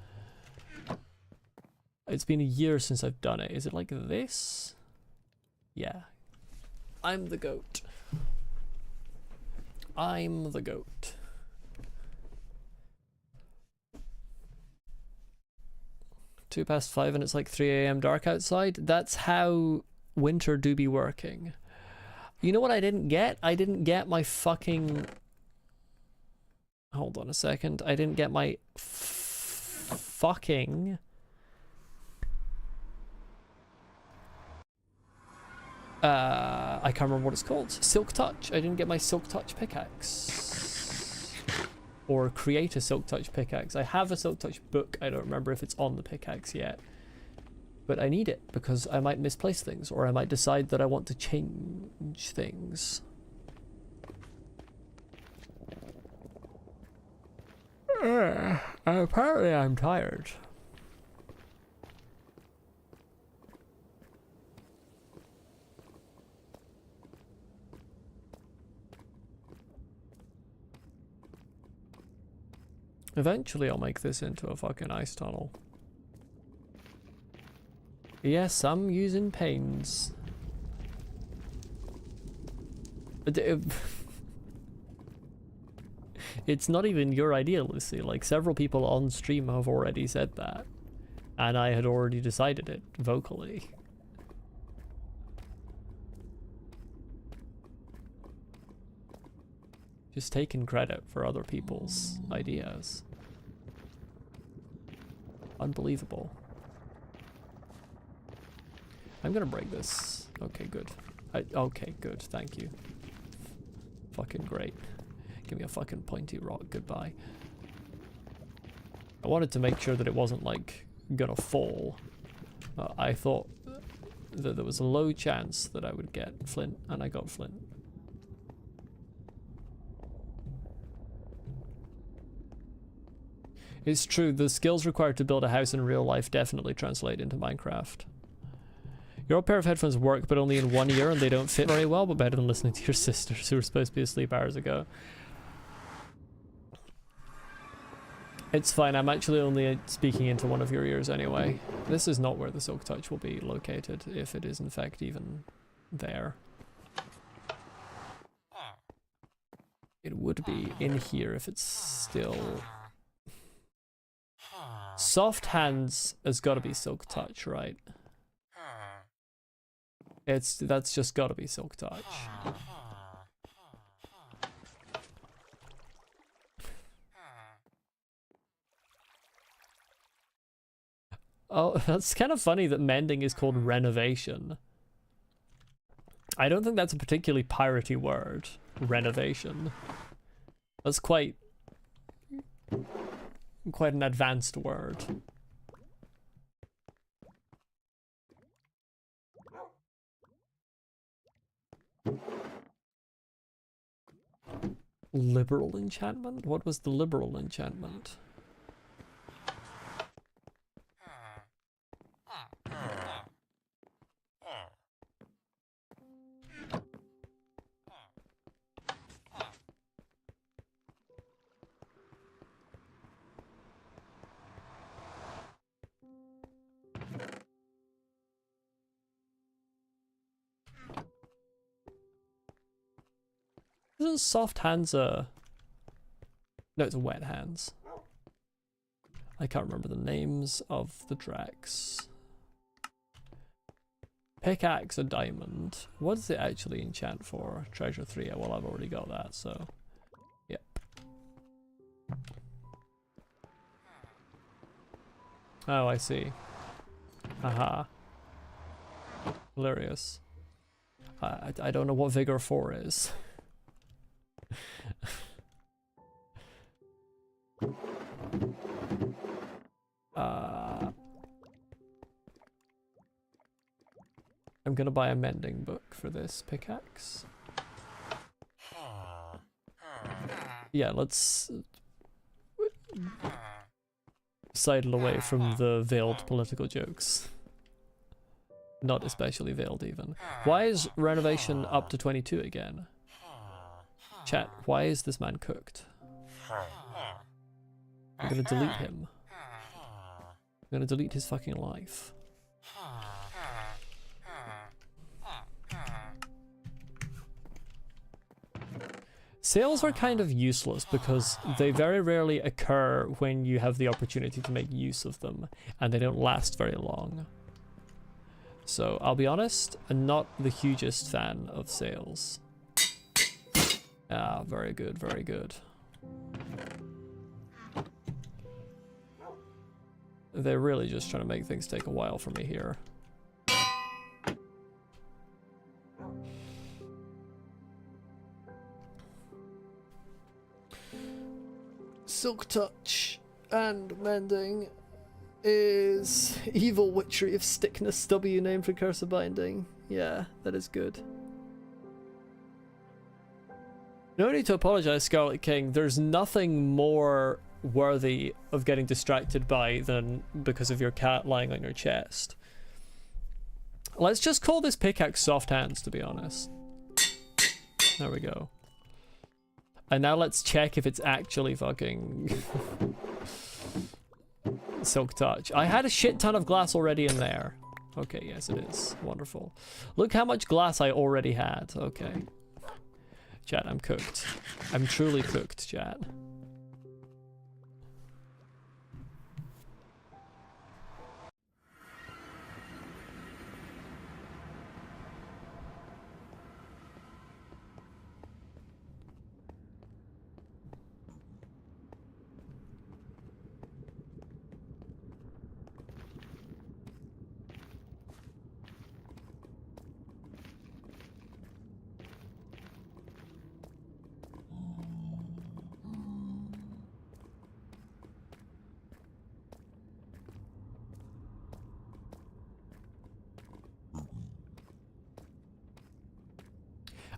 It's been a year since I've done it. Is it like this? Yeah. I'm the goat. I'm the goat. 5:02 and it's like 3 AM dark outside. That's how winter do be working. You know what I didn't get? I didn't get my fucking... Hold on a second. I didn't get my fucking... I can't remember what it's called. Silk Touch. I didn't get my Silk Touch pickaxe. Or create a Silk Touch pickaxe. I have a Silk Touch book. I don't remember if it's on the pickaxe yet. But I need it because I might misplace things, or I might decide that I want to change things. Apparently I'm tired. Eventually I'll make this into a fucking ice tunnel. Yes, I'm using pains. It's not even your idea, Lucy. Like, several people on stream have already said that. And I had already decided it vocally. Just taking credit for other people's ideas. Unbelievable. I'm gonna break this. Okay, good. Okay, good. Thank you. Fucking great. Give me a fucking pointy rock. Goodbye. I wanted to make sure that it wasn't, like, gonna fall. I thought that there was a low chance that I would get flint, and I got flint. It's true, the skills required to build a house in real life definitely translate into Minecraft. Your old pair of headphones work, but only in 1 ear, and they don't fit very well, but better than listening to your sisters who were supposed to be asleep hours ago. It's fine, I'm actually only speaking into one of your ears anyway. This is not where the Silk Touch will be located, if it is in fact even there. It would be in here if it's still... Soft Hands has got to be Silk Touch, right? That's just got to be Silk Touch. Oh, that's kind of funny that mending is called renovation. I don't think that's a particularly piratey word, renovation. That's quite an advanced word. Liberal enchantment? What was the liberal enchantment? Isn't soft hands a... No, it's wet hands. I can't remember the names of the Drax. Pickaxe a diamond. What does it actually enchant for? Treasure 3. Well, I've already got that, so... Yep. Oh, I see. Haha. Hilarious. I don't know what Vigor 4 is. I'm gonna buy a mending book for this pickaxe. Yeah, let's sidle away from the veiled political jokes. Not especially veiled even. Why is renovation up to 22 again? Chat, why is this man cooked? I'm gonna delete him. I'm gonna delete his fucking life. Sales are kind of useless because they very rarely occur when you have the opportunity to make use of them, and they don't last very long. So I'll be honest, I'm not the hugest fan of sales. Ah, very good, very good. They're really just trying to make things take a while for me here. Silk Touch and Mending is Evil Witchery of Stickness W named for Curse of Binding. Yeah, that is good. No need to apologize, Scarlet King. There's nothing more worthy of getting distracted by than because of your cat lying on your chest. Let's just call this pickaxe soft hands, to be honest. There we go. And now let's check if it's actually fucking Silk Touch. I had a shit ton of glass already in there. Okay, yes it is. Wonderful. Look how much glass I already had. Okay. Chat, I'm cooked. I'm truly cooked, chat.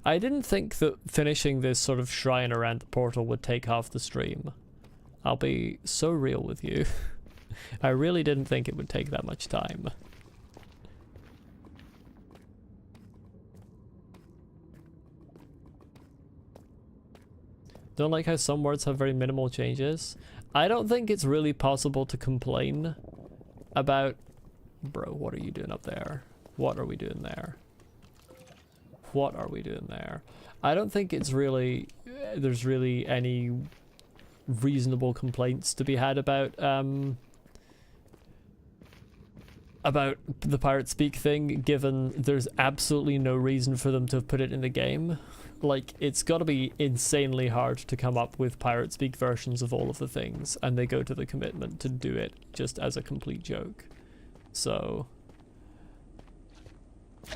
I didn't think that finishing this sort of shrine around the portal would take half the stream. I'll be so real with you. I really didn't think it would take that much time. Don't like how some words have very minimal changes. I don't think it's really possible to complain about... Bro, what are you doing up there? What are we doing there? What are we doing there? I don't think it's really... there's really any reasonable complaints to be had about the Pirate Speak thing, given there's absolutely no reason for them to have put it in the game. Like, it's gotta be insanely hard to come up with Pirate Speak versions of all of the things, and they go to the commitment to do it just as a complete joke. So...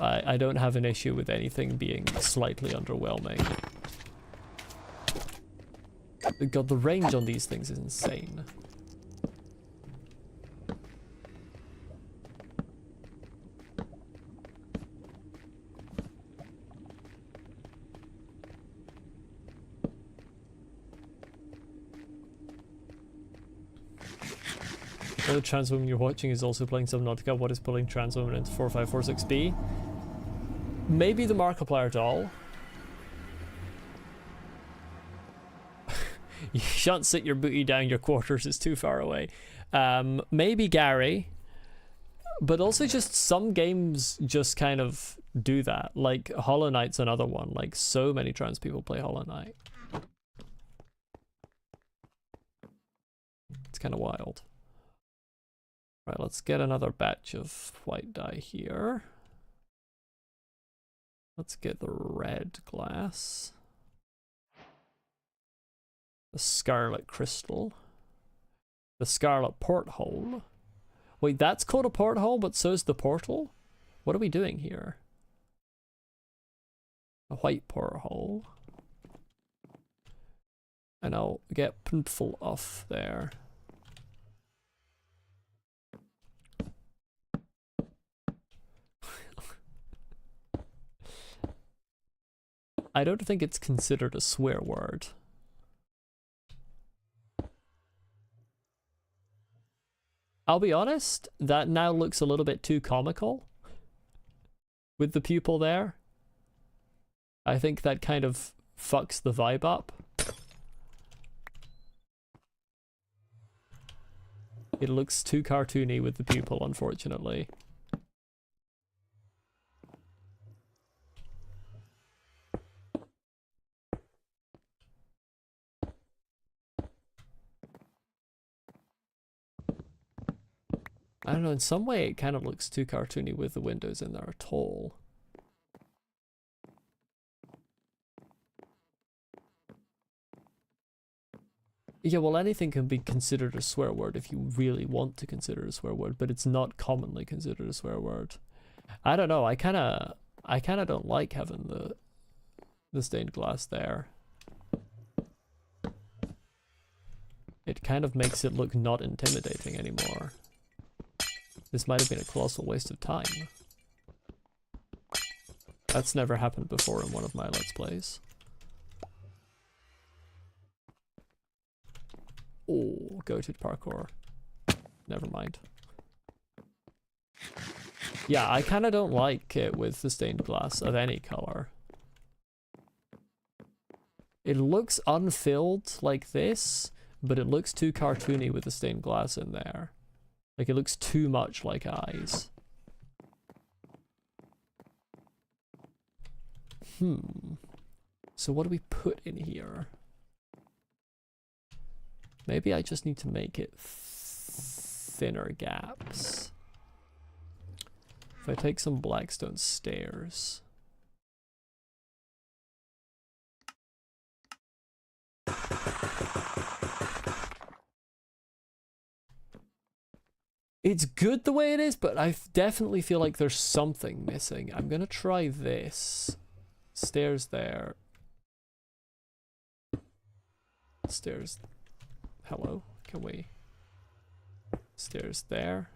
I don't have an issue with anything being slightly underwhelming. God, the range on these things is insane. The trans woman you're watching is also playing Subnautica. What is pulling trans woman into 4546B? Maybe the Markiplier doll. You shan't sit your booty down, your quarters is too far away. Maybe Gary. But also just some games just kind of do that. Like Hollow Knight's another one. Like so many trans people play Hollow Knight. It's kind of wild. Right, let's get another batch of white dye here. Let's get the red glass. The scarlet crystal. The scarlet porthole. Wait, that's called a porthole, but so's the portal? What are we doing here? A white porthole. And I'll get puntful off there. I don't think it's considered a swear word. I'll be honest, that now looks a little bit too comical with the pupil there. I think that kind of fucks the vibe up. It looks too cartoony with the pupil, unfortunately. I don't know, in some way it kind of looks too cartoony with the windows in there at all. Yeah, well, anything can be considered a swear word if you really want to consider it a swear word, but it's not commonly considered a swear word. I don't know, I kinda don't like having the stained glass there. It kind of makes it look not intimidating anymore. This might have been a colossal waste of time. That's never happened before in one of my Let's Plays. Oh, goated parkour. Never mind. Yeah, I kind of don't like it with the stained glass of any color. It looks unfilled like this, but it looks too cartoony with the stained glass in there. Like, it looks too much like eyes. So what do we put in here? Maybe I just need to make it thinner gaps. If I take some blackstone stairs. It's good the way it is, but I definitely feel like there's something missing. I'm gonna try this. Stairs there. Stairs. Hello, can we? Stairs there.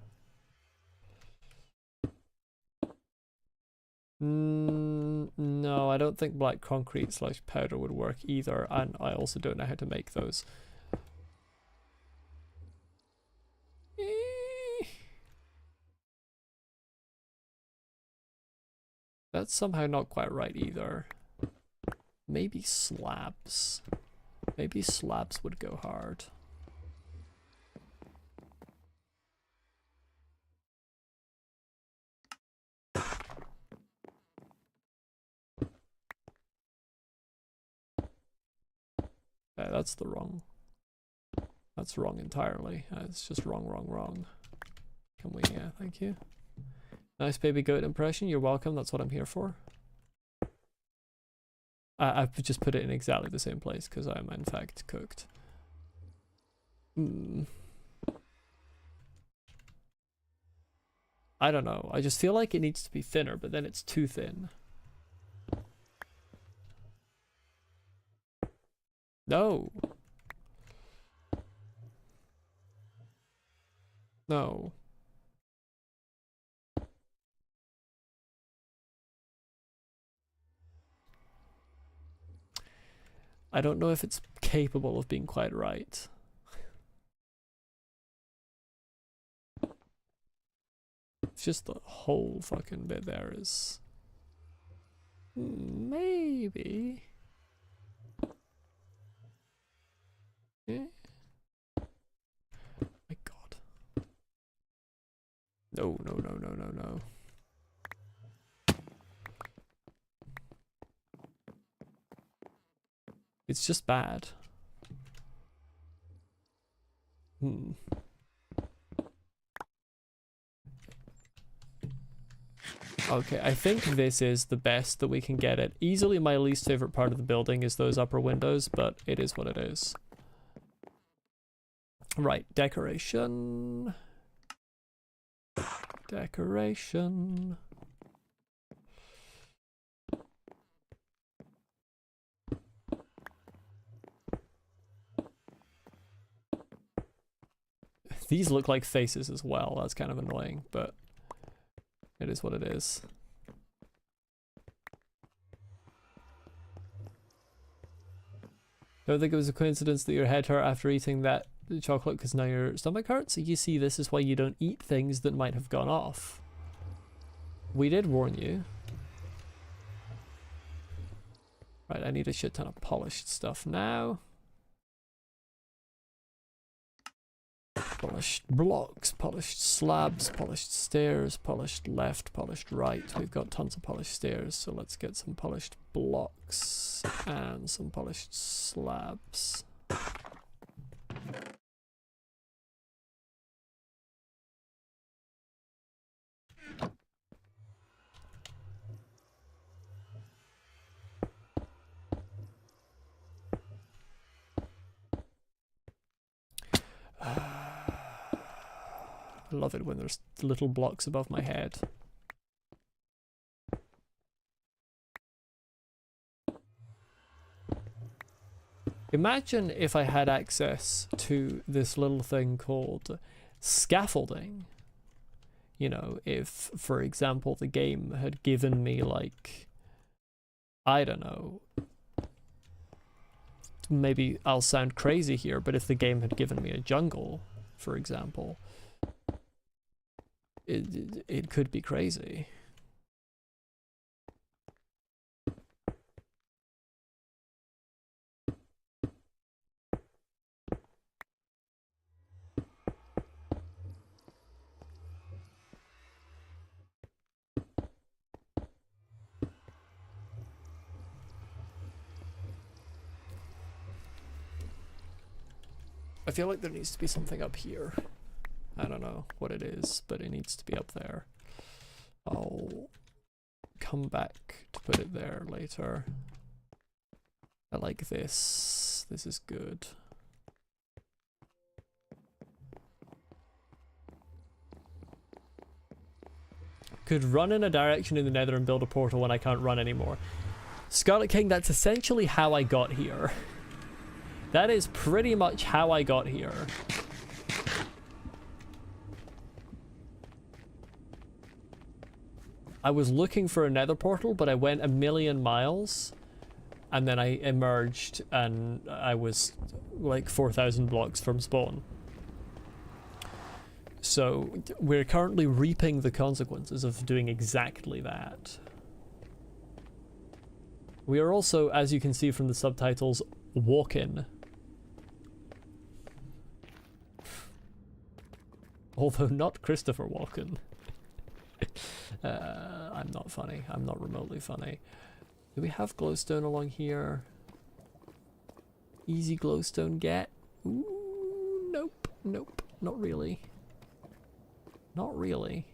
No, I don't think black concrete / powder would work either, and I also don't know how to make those. That's somehow not quite right either. Maybe slabs. Maybe slabs would go hard. That's the wrong. That's wrong entirely. It's just wrong. Can we? Yeah, thank you. Nice baby goat impression. You're welcome. That's what I'm here for. I've just put it in exactly the same place because I'm in fact cooked. I don't know. I just feel like it needs to be thinner, but then it's too thin. No. No. I don't know if it's capable of being quite right. It's just the whole fucking bit there is... Maybe... My god. No, no, no, no, no, no. It's just bad. Okay, I think this is the best that we can get it. Easily my least favorite part of the building is those upper windows, but it is what it is. Right, decoration. Decoration. These look like faces as well. That's kind of annoying, but it is what it is. Don't think it was a coincidence that your head hurt after eating that chocolate because now your stomach hurts? You see, this is why you don't eat things that might have gone off. We did warn you. Right, I need a shit ton of polished stuff now. Polished blocks, polished slabs, polished stairs, polished left, polished right. We've got tons of polished stairs, so let's get some polished blocks and some polished slabs. I love it when there's little blocks above my head. Imagine if I had access to this little thing called scaffolding. You know, if, for example, the game had given me, like, I don't know, maybe I'll sound crazy here, but if the game had given me a jungle, for example, it could be crazy. I feel like there needs to be something up here. I don't know what it is, but it needs to be up there. I'll come back to put it there later. I like this. This is good. Could run in a direction in the nether and build a portal when I can't run anymore. Scarlet King, that's essentially how I got here. That is pretty much how I got here. I was looking for a nether portal, but I went a million miles, and then I emerged, and I was like 4,000 blocks from spawn. So we're currently reaping the consequences of doing exactly that. We are also, as you can see from the subtitles, walking. Although not Christopher Walken. I'm not funny. I'm not remotely funny. Do we have glowstone along here? Easy glowstone get? Ooh, nope. Nope. Not really. Not really.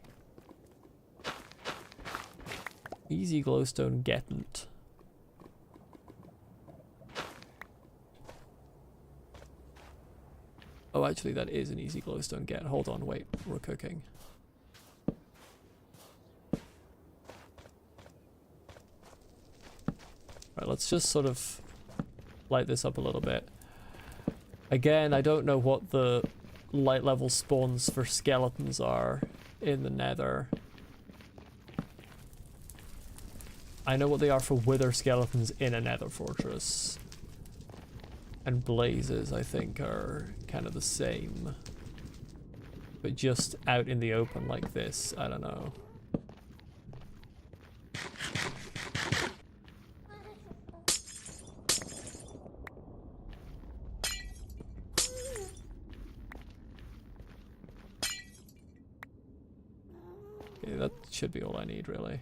Easy glowstone getn't. Oh, actually, that is an easy glowstone get. Hold on, wait. We're cooking. Right, let's just sort of light this up a little bit. Again, I don't know what the light level spawns for skeletons are in the nether. I know what they are for wither skeletons in a nether fortress. And blazes, I think, are kind of the same. But just out in the open like this, I don't know. Yeah, that should be all I need, really.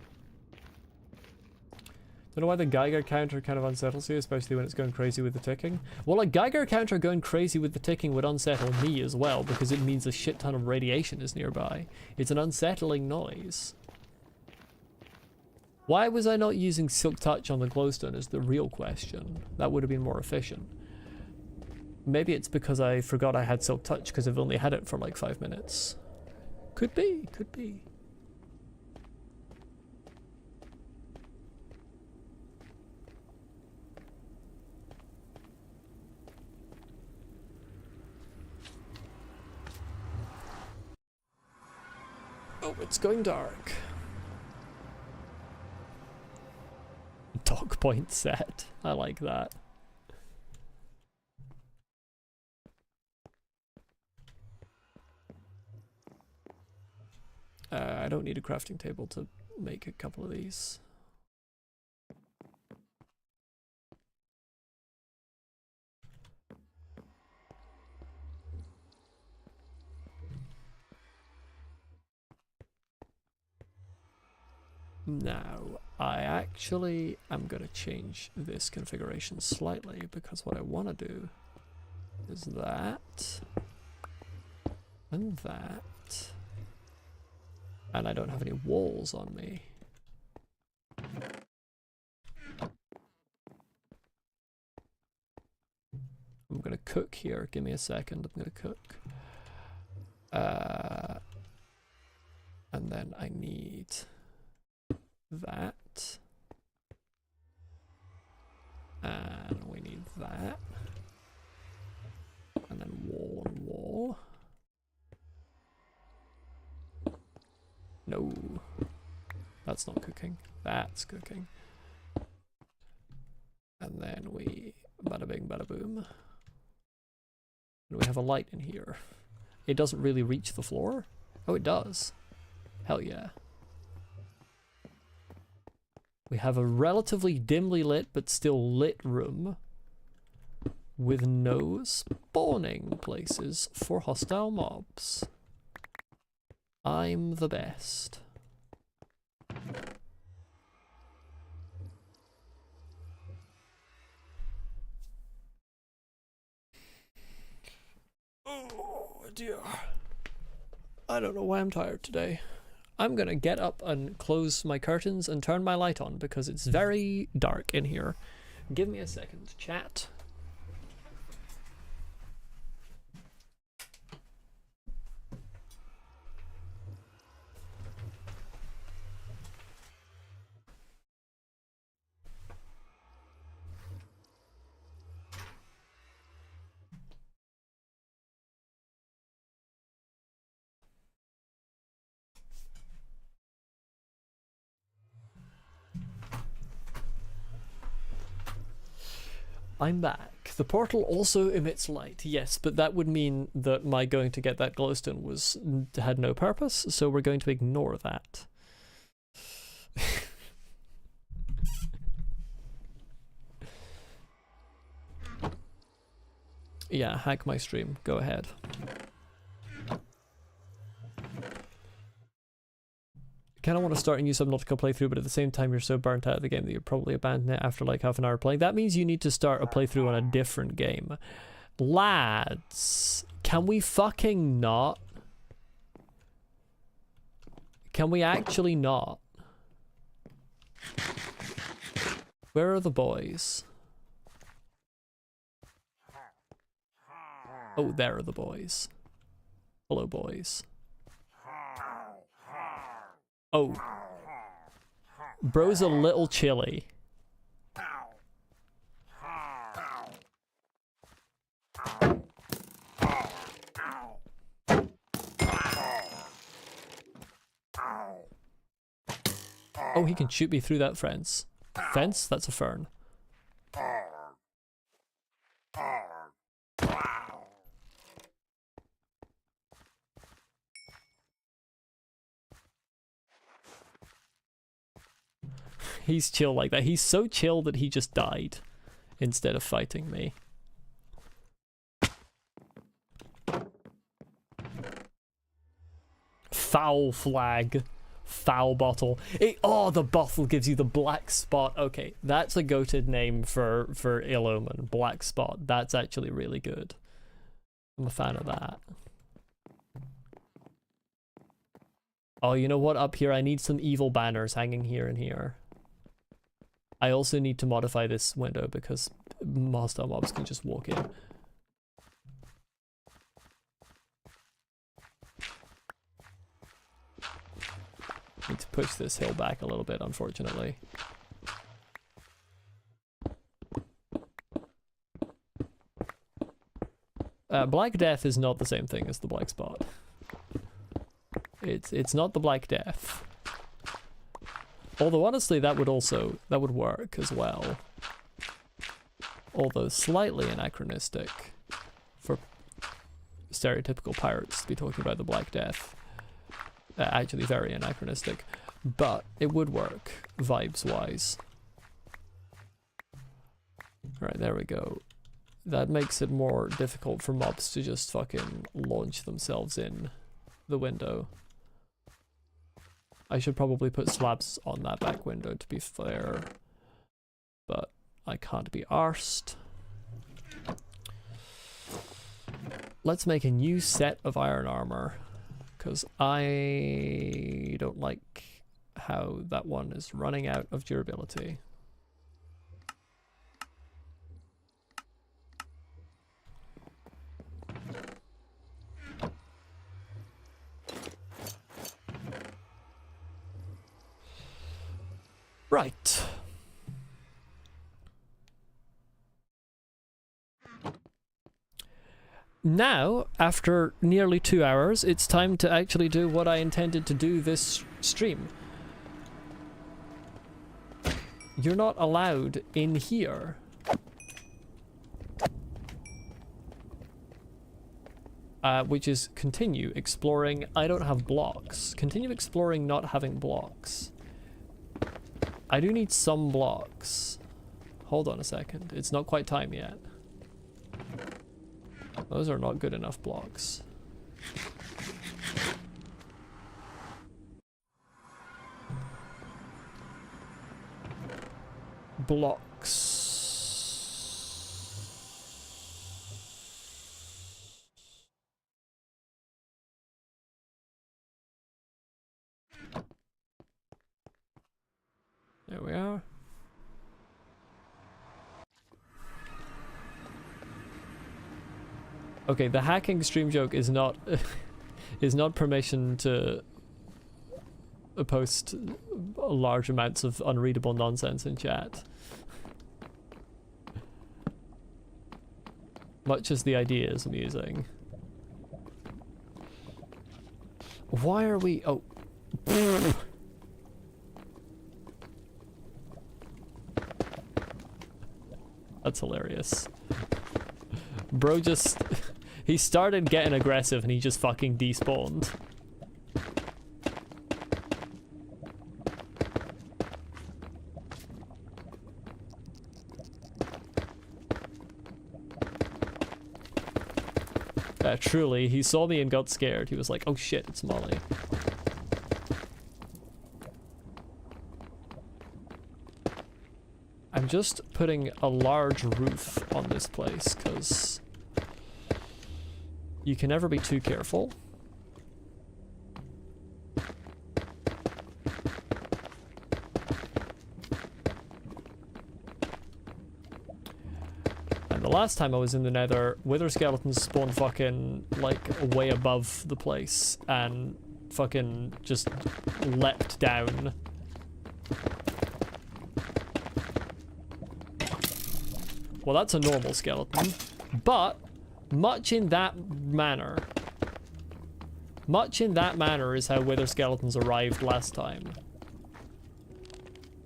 Don't know why the Geiger counter kind of unsettles you, especially when it's going crazy with the ticking. Well, a Geiger counter going crazy with the ticking would unsettle me as well, because it means a shit ton of radiation is nearby. It's an unsettling noise. Why was I not using Silk Touch on the glowstone is the real question. That would have been more efficient. Maybe it's because I forgot I had Silk Touch because I've only had it for like 5 minutes. Could be, could be. Oh, it's going dark. Dog point set. I like that. I don't need a crafting table to make a couple of these. Now, I actually am going to change this configuration slightly because what I want to do is that and that. And I don't have any walls on me. I'm going to cook here. Give me a second. I'm going to cook. And then I need that. And we need that. And then wall and wall. No. That's not cooking. That's cooking. And then we bada bing bada boom. And we have a light in here. It doesn't really reach the floor. Oh, it does. Hell yeah. We have a relatively dimly lit but still lit room with no spawning places for hostile mobs. I'm the best. Oh dear. I don't know why I'm tired today. I'm gonna get up and close my curtains and turn my light on because it's very dark in here. Give me a second, chat. I'm back. The portal also emits light, yes, but that would mean that my going to get that glowstone had no purpose, so we're going to ignore that. Yeah, hack my stream. Go ahead. Kind of want to start a new Subnautica playthrough, but at the same time you're so burnt out of the game that you'll probably abandon it after like half an hour playing. That means you need to start a playthrough on a different game. Lads, can we fucking not? Can we actually not? Where are the boys? Oh, there are the boys. Hello, boys. Oh. Bro's a little chilly. Oh, he can shoot me through that fence. Fence? That's a fern. He's chill like that. He's so chill that he just died instead of fighting me. Foul flag. Foul bottle. Oh, the bottle gives you the black spot. Okay, that's a goated name for ill omen. Black spot. That's actually really good. I'm a fan of that. Oh, you know what? Up here, I need some evil banners hanging here and here. I also need to modify this window because hostile mobs can just walk in. Need to push this hill back a little bit, unfortunately. Black Death is not the same thing as the Black Spot. It's not the Black Death. Although honestly that would work as well. Although slightly anachronistic for stereotypical pirates to be talking about the Black Death. Actually very anachronistic. But it would work, vibes-wise. Right, there we go. That makes it more difficult for mobs to just fucking launch themselves in the window. I should probably put slabs on that back window to be fair. But I can't be arsed. Let's make a new set of iron armor. Because I don't like how that one is running out of durability. Right. Now, after nearly 2 hours, it's time to actually do what I intended to do this stream. You're not allowed in here. Which is continue exploring. I don't have blocks. Continue exploring not having blocks. I do need some blocks. Hold on a second. It's not quite time yet. Those are not good enough blocks. Blocks. There we are. Okay, the hacking stream joke is not is not permission to post large amounts of unreadable nonsense in chat. Much as the idea is amusing. Why are we... Oh. That's hilarious. Bro just... He started getting aggressive and he just fucking despawned. Truly, he saw me and got scared. He was like, oh shit, it's Molly. I'm just putting a large roof on this place, because you can never be too careful. And the last time I was in the Nether, wither skeletons spawned fucking, like, way above the place, and fucking just leapt down. Well, that's a normal skeleton, but much in that manner is how wither skeletons arrived last time.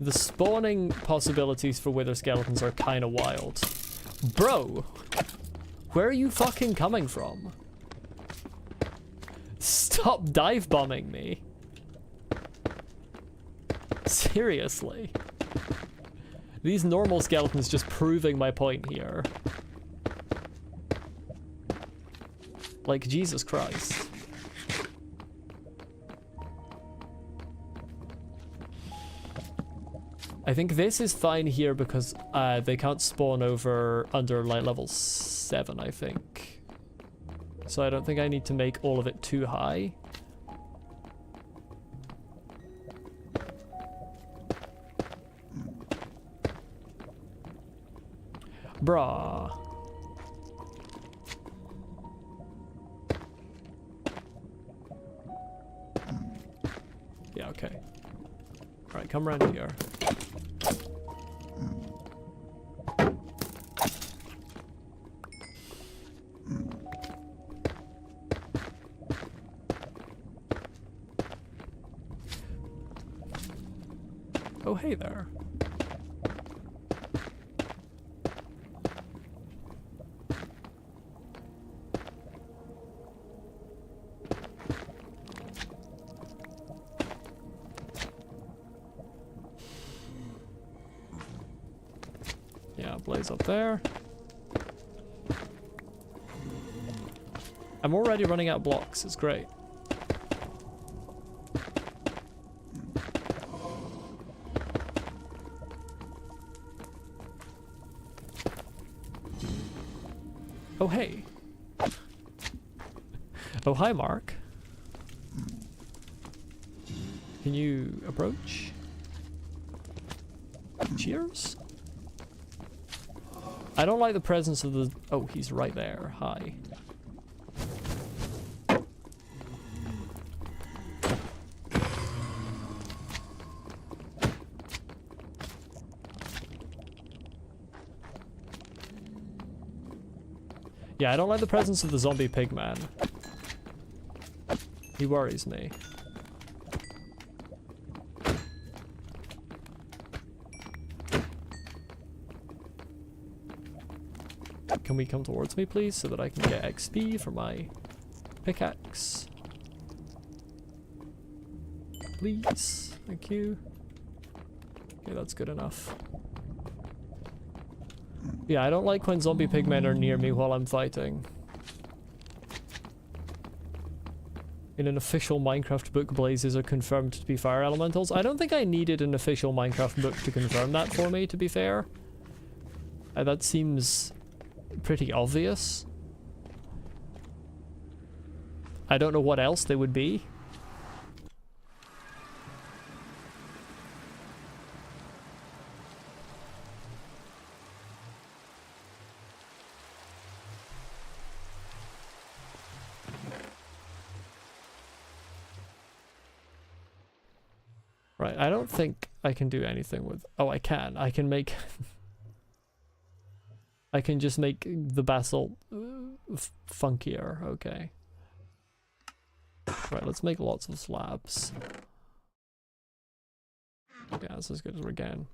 The spawning possibilities for wither skeletons are kind of wild. Bro, where are you fucking coming from? Stop dive bombing me. Seriously. These normal skeletons just proving my point here. Like, Jesus Christ. I think this is fine here because they can't spawn under like level 7, I think. So I don't think I need to make all of it too high. Bruh. Yeah, okay. Alright, come around here. Oh, hey there. Yeah, blaze up there. I'm already running out of blocks, it's great. Oh, hey. Oh, hi, Mark. Can you approach? Cheers? I don't like the presence of the... Oh, he's right there. Hi. Yeah, I don't like the presence of the zombie pigman. He worries me. Can we come towards me, please, so that I can get XP for my pickaxe? Please. Thank you. Okay, that's good enough. Yeah, I don't like when zombie pigmen are near me while I'm fighting. In an official Minecraft book, blazes are confirmed to be fire elementals. I don't think I needed an official Minecraft book to confirm that for me, to be fair. That seems pretty obvious. I don't know what else they would be. Right, I don't think I can do anything with... Oh, I can. I can make... I can just make the basalt funkier. Okay. Right, let's make lots of slabs. Yeah, that's as good as we're getting.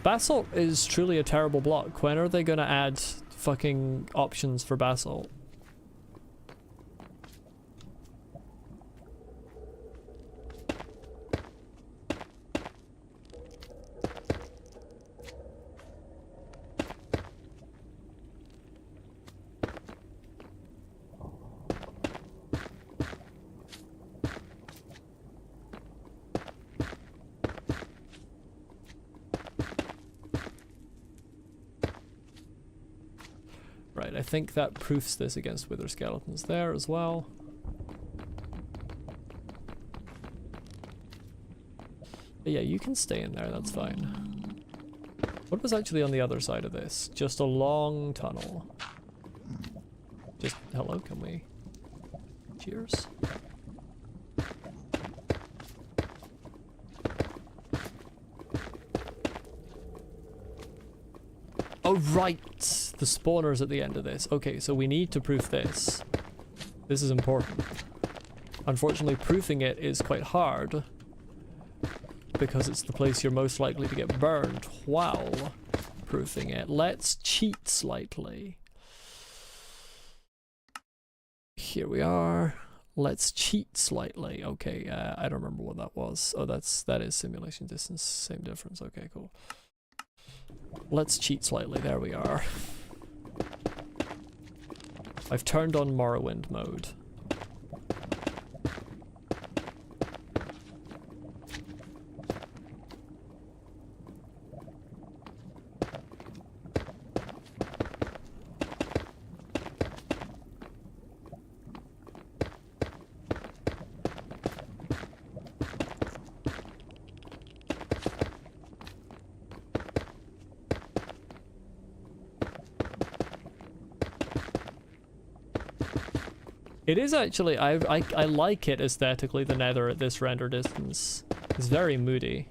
Basalt is truly a terrible block. When are they gonna add fucking options for basalt? Right, I think that proofs this against wither skeletons there as well. But yeah, you can stay in there, that's fine. What was actually on the other side of this? Just a long tunnel. Just, hello, can we? Cheers. Oh, right! The spawner's at the end of this. Okay, so we need to proof this. This is important. Unfortunately, proofing it is quite hard because it's the place you're most likely to get burned while proofing it. Let's cheat slightly. Here we are. Let's cheat slightly. Okay, I don't remember what that was. Oh, that is simulation distance. Same difference. Okay, cool. Let's cheat slightly. There we are. I've turned on Morrowind mode. It is actually, I like it aesthetically, the nether at this render distance. It's very moody.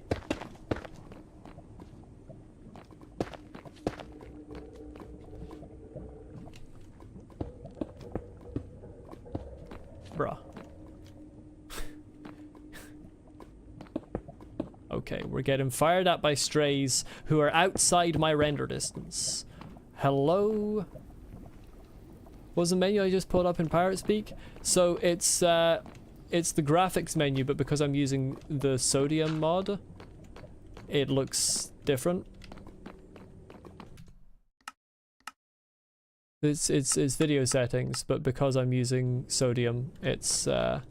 Bruh. Okay, we're getting fired at by strays who are outside my render distance. Hello? What was the menu I just pulled up in Pirate Speak? So it's the graphics menu, but because I'm using the sodium mod, it looks different. It's video settings, but because I'm using sodium, it's a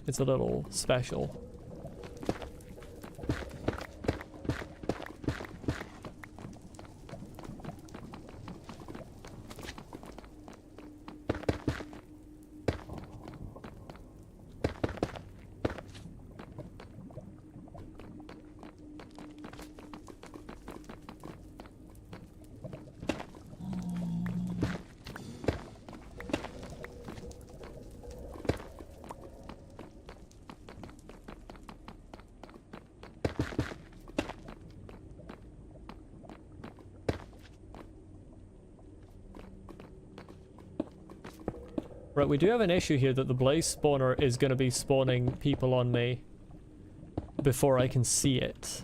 little special. Right, we do have an issue here that the blaze spawner is going to be spawning people on me before I can see it.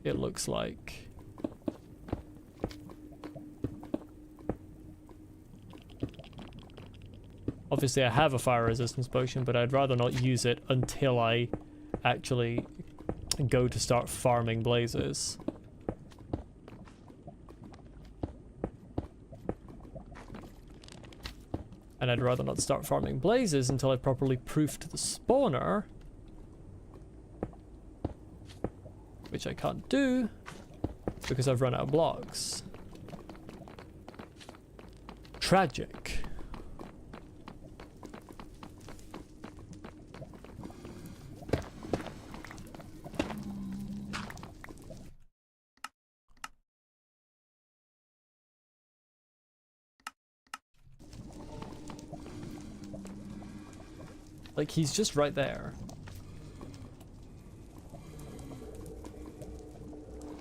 It looks like. Obviously I have a fire resistance potion, but I'd rather not use it until I actually go to start farming blazes. And I'd rather not start farming blazes until I've properly proofed the spawner. Which I can't do because I've run out of blocks. Tragic. Like, he's just right there.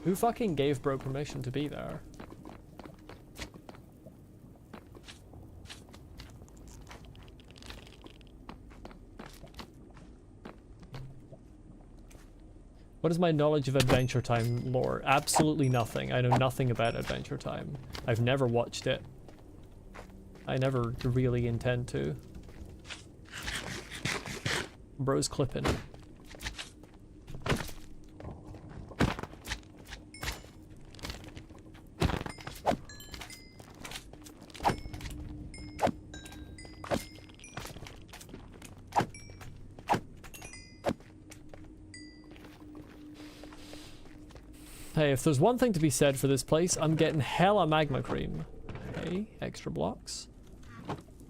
Who fucking gave bro permission to be there? What is my knowledge of Adventure Time lore? Absolutely nothing. I know nothing about Adventure Time. I've never watched it. I never really intend to. Bro's clipping. Hey, if there's one thing to be said for this place, I'm getting hella magma cream. Okay, extra blocks.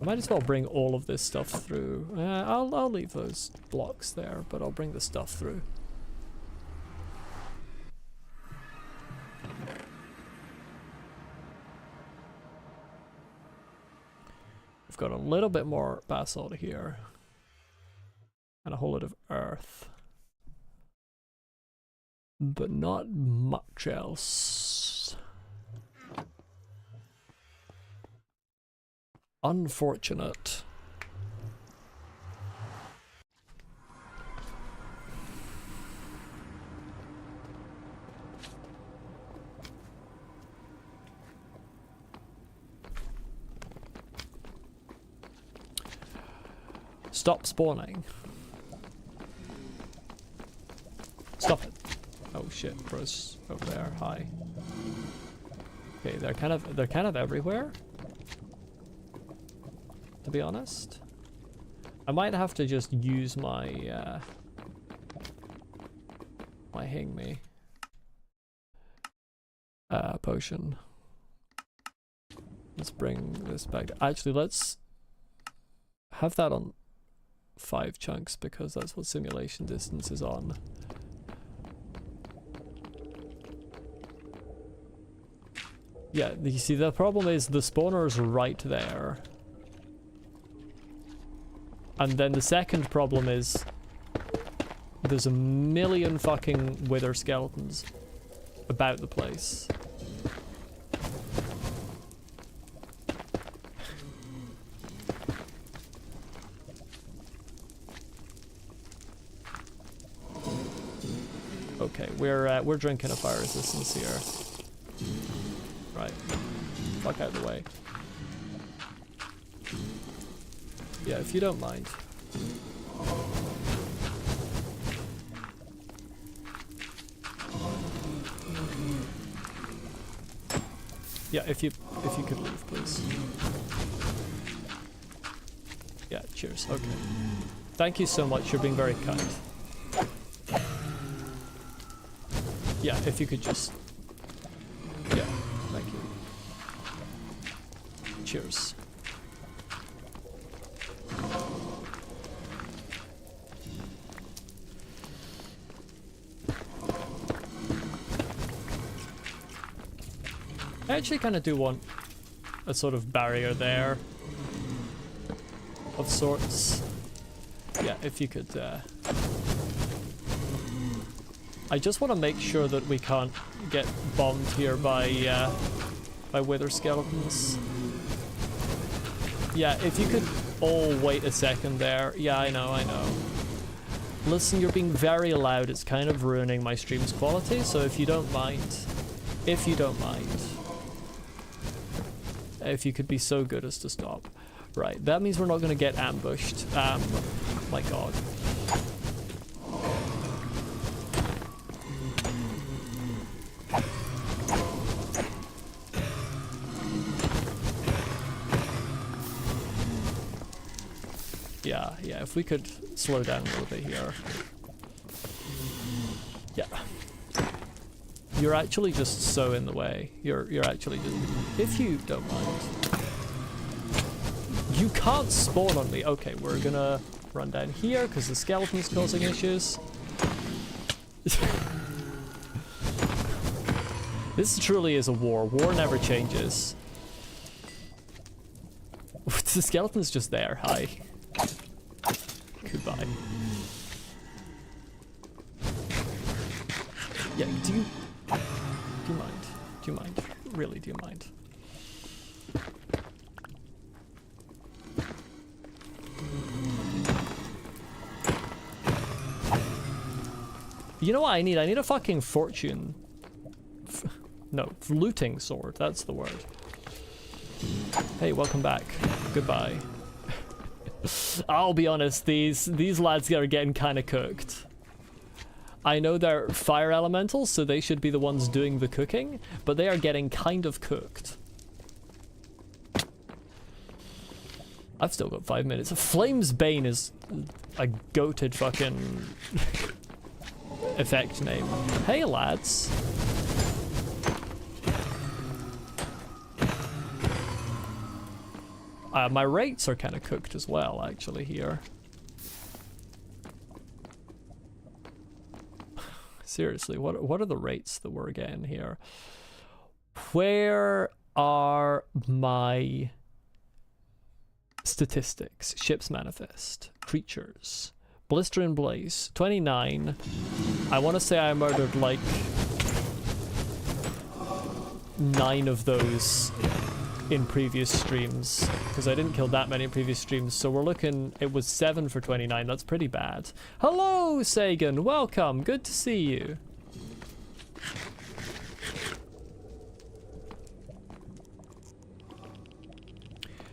I might as well bring all of this stuff through. I'll leave those blocks there, but I'll bring the stuff through. We've got a little bit more basalt here. And a whole lot of earth. But not much else. Unfortunate. Stop spawning. Stop it. Oh shit, bro's over there. Hi. Okay, they're kind of everywhere. To be honest, I might have to just use my my hang me potion. Let's bring this back. Actually, let's have that on 5 chunks because that's what simulation distance is on. Yeah, you see, the problem is the spawner is right there. And then the second problem is there's a million fucking wither skeletons about the place. Okay, we're drinking a fire resistance here. Right. Fuck out of the way. Yeah, if you don't mind. Yeah, if you could leave, please. Yeah, cheers. Okay. Thank you so much. You're being very kind. Yeah, if you could just... Yeah, thank you. Cheers. I actually kind of do want a sort of barrier there of sorts. Yeah, if you could... I just want to make sure that we can't get bombed here by wither skeletons. Yeah, if you could all wait a second there. Yeah, I know. Listen, you're being very loud. It's kind of ruining my stream's quality, so if you don't mind, if you could be so good as to stop. Right, that means we're not going to get ambushed. My god. Yeah, if we could slow down a little bit here. Yeah. You're actually just so in the way. You're actually just... If you don't mind. You can't spawn on me. Okay, we're gonna run down here because the skeleton's causing issues. This truly is a war. War never changes. The skeleton's just there. Hi. Goodbye. Yeah, do you mind? Do you mind? Really, do you mind? You know what I need? I need a fucking fortune. No, looting sword. That's the word. Hey, welcome back. Goodbye. I'll be honest, these lads are getting kind of cooked. I know they're fire elementals, so they should be the ones doing the cooking, but they are getting kind of cooked. I've still got 5 minutes. Flame's Bane is a goated fucking effect name. Hey, lads. My rates are kind of cooked as well, actually, here. Seriously, what are the rates that we're getting here? Where are my statistics? Ships manifest, creatures, blister and blaze, 29. I want to say I murdered like 9 of those in previous streams, because I didn't kill that many in previous streams, so we're looking, it was 7 for 29, that's pretty bad. Hello, Sagan, welcome, good to see you.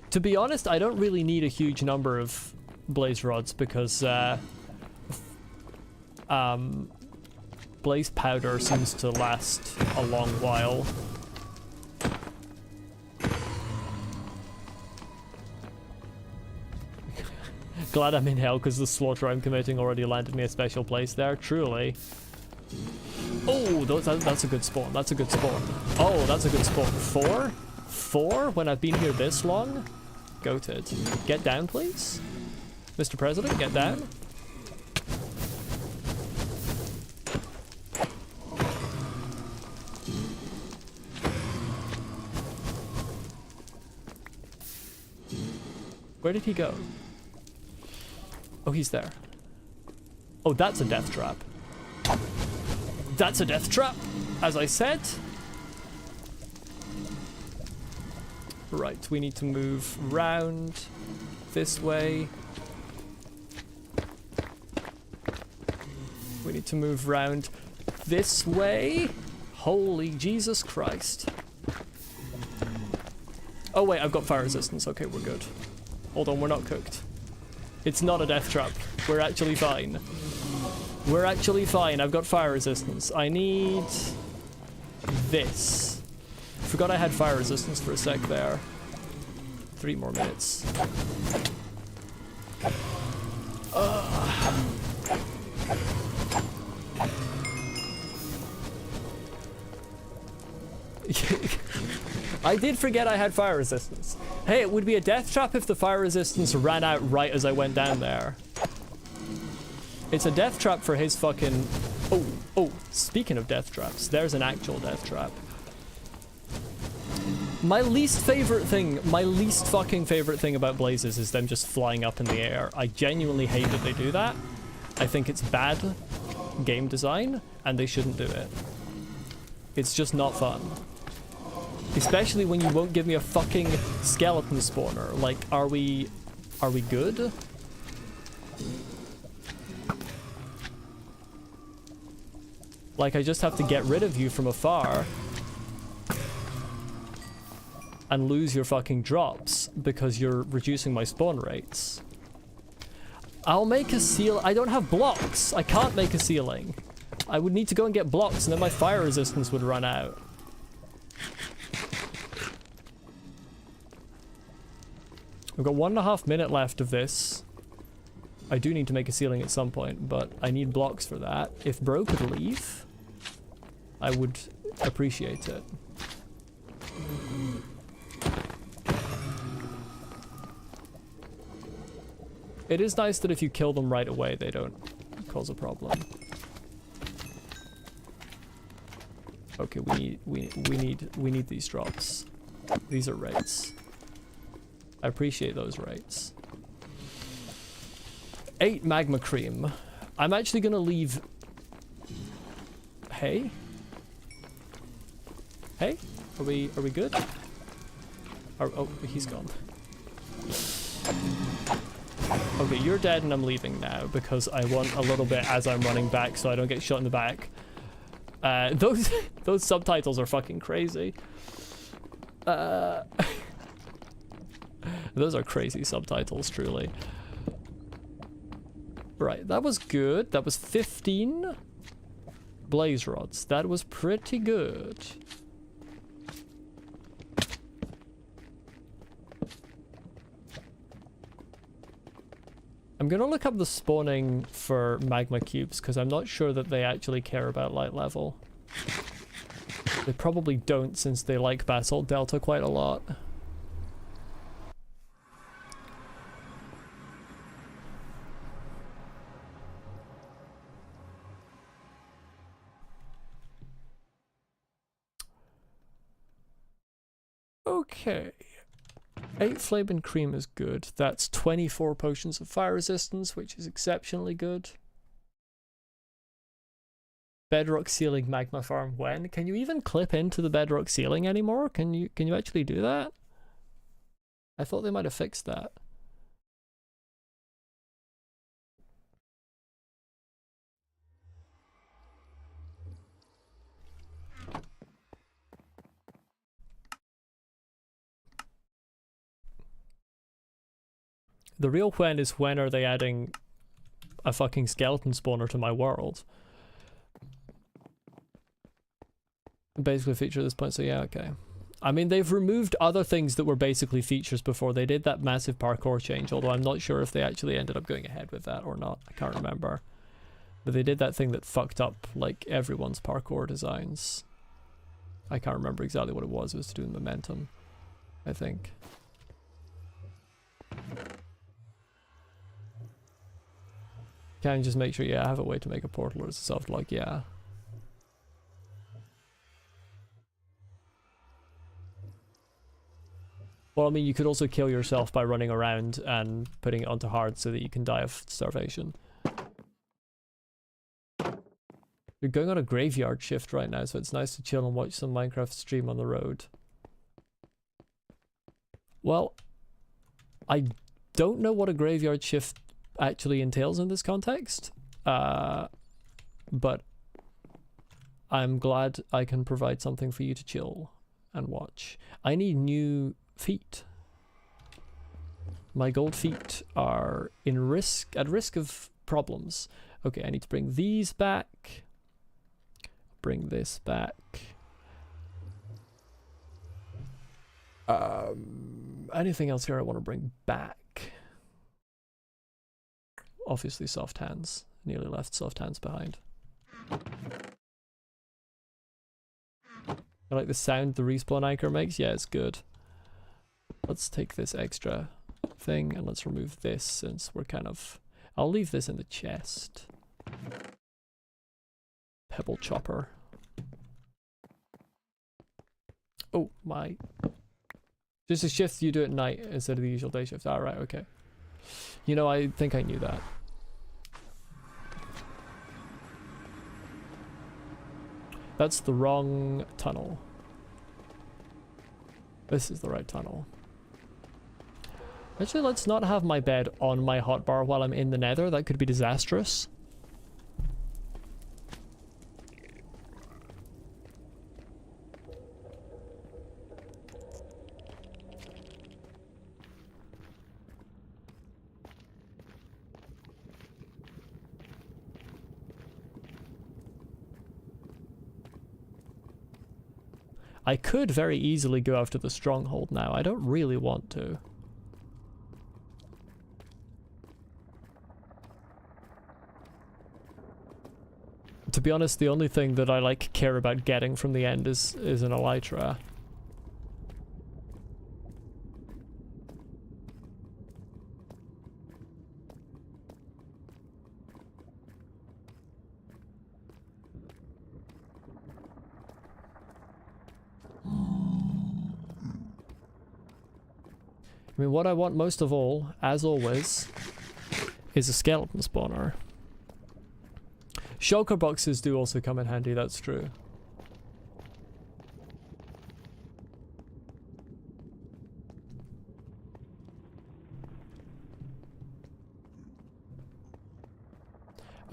To be honest, I don't really need a huge number of blaze rods, because blaze powder seems to last a long while. Glad I'm in hell because the slaughter I'm committing already landed me a special place there, truly. Oh, that's a good spawn, that's a good spawn. Oh, that's a good spawn. 4? 4 when I've been here this long? Goated. Get down, please. Mr. President, get down. Where did he go? Oh, he's there. Oh, that's a death trap. That's a death trap, as I said. Right, we need to move round this way. We need to move round this way. Holy Jesus Christ. Oh wait, I've got fire resistance. Okay, we're good. Hold on, we're not cooked. It's not a death trap. We're actually fine. We're actually fine. I've got fire resistance. I need this. Forgot I had fire resistance for a sec there. 3 more minutes. I did forget I had fire resistance. Hey, it would be a death trap if the fire resistance ran out right as I went down there. It's a death trap for his fucking... Oh, speaking of death traps, there's an actual death trap. My least fucking favorite thing about blazes is them just flying up in the air. I genuinely hate that they do that. I think it's bad game design, and they shouldn't do it. It's just not fun. Especially when you won't give me a fucking skeleton spawner. Like, are we good? Like, I just have to get rid of you from afar and lose your fucking drops because you're reducing my spawn rates. I'll make a seal. I don't have blocks. I can't make a ceiling. I would need to go and get blocks and then my fire resistance would run out. We've got 1.5 minutes left of this. I do need to make a ceiling at some point, but I need blocks for that. If Bro could leave, I would appreciate it. It is nice that if you kill them right away, they don't cause a problem. Okay, we need these drops. These are rates. I appreciate those rates. 8 magma cream. I'm actually gonna leave. Hey? Hey? Are we good? Oh, he's gone. Okay, you're dead and I'm leaving now because I want a little bit as I'm running back so I don't get shot in the back. Those subtitles are fucking crazy. Those are crazy subtitles, truly. Right, that was good. That was 15 blaze rods. That was pretty good. I'm gonna look up the spawning for magma cubes because I'm not sure that they actually care about light level. They probably don't since they like basalt delta quite a lot. Okay. 8 flame and cream is good. That's 24 potions of fire resistance, which is exceptionally good. Bedrock ceiling magma farm when? Can you even clip into the bedrock ceiling anymore? Can you actually do that? I thought they might have fixed that. The real when is when are they adding a fucking skeleton spawner to my world? Basically feature at this point, so yeah, okay. I mean, they've removed other things that were basically features before. They did that massive parkour change, although I'm not sure if they actually ended up going ahead with that or not. I can't remember. But they did that thing that fucked up, like, everyone's parkour designs. I can't remember exactly what it was. It was to do with momentum, I think. Can you just make sure, yeah, I have a way to make a portal or it's a soft lock, yeah. Well, I mean, you could also kill yourself by running around and putting it onto hard so that you can die of starvation. You're going on a graveyard shift right now, so it's nice to chill and watch some Minecraft stream on the road. Well, I don't know what a graveyard shift actually entails in this context, but I'm glad I can provide something for you to chill and watch. I need new feet. My gold feet are at risk of problems. Okay, I need to bring these back. Bring this back. Anything else here I want to bring back? Obviously soft hands. Nearly left soft hands behind. I like the sound the respawn anchor makes. Yeah, it's good. Let's take this extra thing and let's remove this since we're kind of... I'll leave this in the chest. Pebble chopper. Oh, my... Just a shift you do at night instead of the usual day shift. Alright, okay. You know, I think I knew that. That's the wrong tunnel. This is the right tunnel. Actually, let's not have my bed on my hotbar while I'm in the nether. That could be disastrous. I could very easily go after the stronghold now. I don't really want to. To be honest, the only thing that I care about getting from the end is an elytra. I mean, what I want most of all, as always, is a skeleton spawner. Shulker boxes do also come in handy, that's true.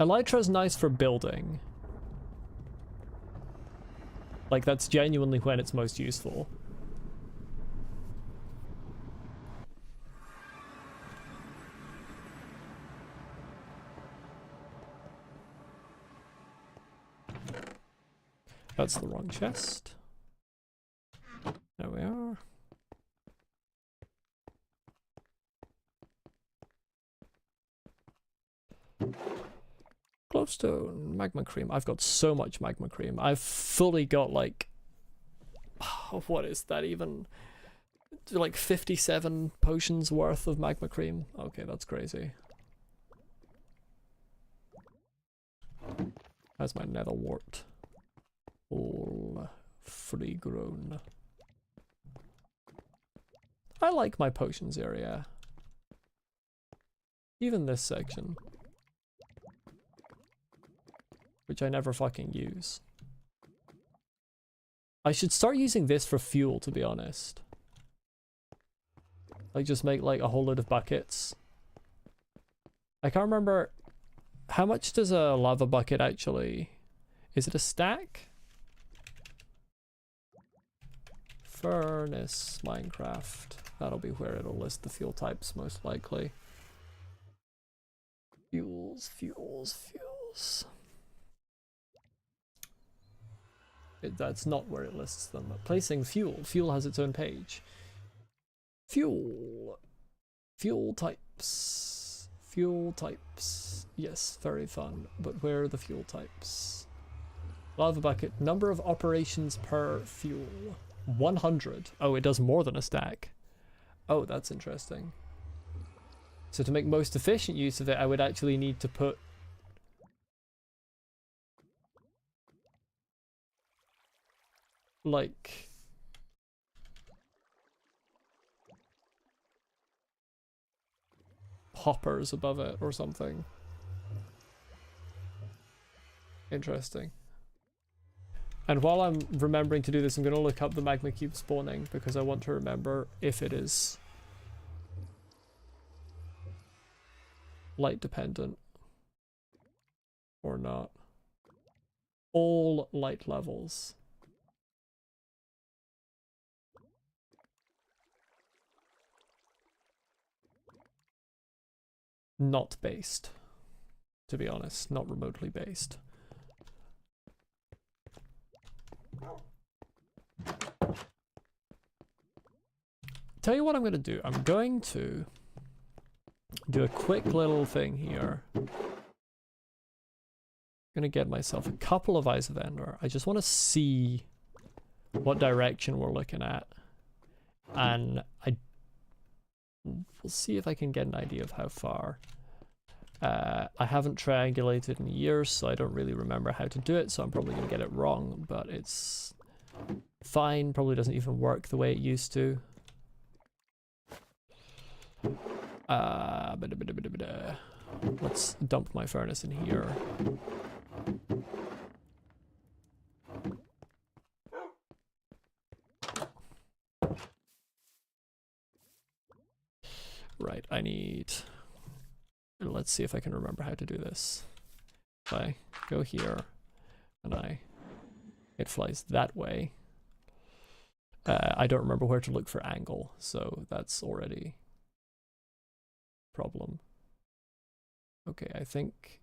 Elytra's nice for building. Like, that's genuinely when it's most useful. That's the wrong chest. There we are. Glowstone, magma cream. I've got so much magma cream. I've fully got what is that even? Like 57 potions worth of magma cream. Okay, that's crazy. How's my nether wart? All fully grown. I like my potions area. Even this section. Which I never fucking use. I should start using this for fuel, to be honest. Like, just make like a whole load of buckets. I can't remember... How much does a lava bucket actually... Is it a stack? Furnace, Minecraft. That'll be where it'll list the fuel types most likely. Fuels, fuels, fuels. That's not where it lists them. Placing fuel. Fuel has its own page. Fuel. Fuel types. Fuel types. Yes, very fun. But where are the fuel types? Lava bucket. Number of operations per fuel. 100. Oh, it does more than a stack. Oh, that's interesting. So to make most efficient use of it, I would actually need to put... like... hoppers above it or something. Interesting. And while I'm remembering to do this, I'm going to look up the magma cube spawning because I want to remember if it is light dependent or not. All light levels. Not based, to be honest, not remotely based. Tell you what I'm going to do. I'm going to do a quick little thing here. I'm going to get myself a couple of Eyes of Ender. I just want to see what direction we're looking at. And we'll see if I can get an idea of how far. I haven't triangulated in years, so I don't really remember how to do it, so I'm probably going to get it wrong, but it's fine. Probably doesn't even work the way it used to. Let's dump my furnace in here. Right, I need... Let's see if I can remember how to do this. If I go here and it flies that way. I don't remember where to look for angle, so that's already a problem. Okay, I think...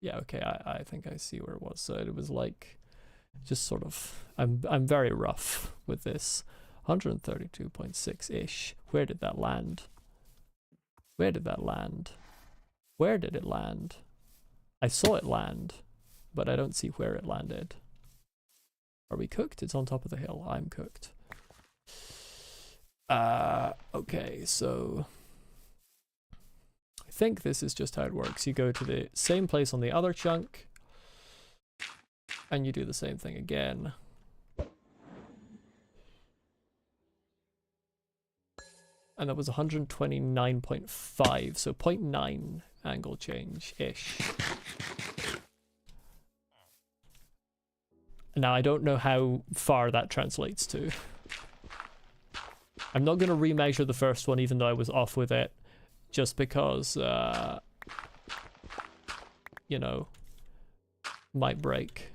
Yeah, okay, I think I see where it was. So it was like, just sort of, I'm very rough with this. 132.6-ish. Where did that land? Where did that land? Where did it land? I saw it land, but I don't see where it landed. Are we cooked? It's on top of the hill. I'm cooked. Okay, so I think this is just how it works. You go to the same place on the other chunk, and you do the same thing again. And that was 129.5, so 0.9 angle change-ish. Now, I don't know how far that translates to. I'm not going to remeasure the first one, even though I was off with it, just because, you know, might break.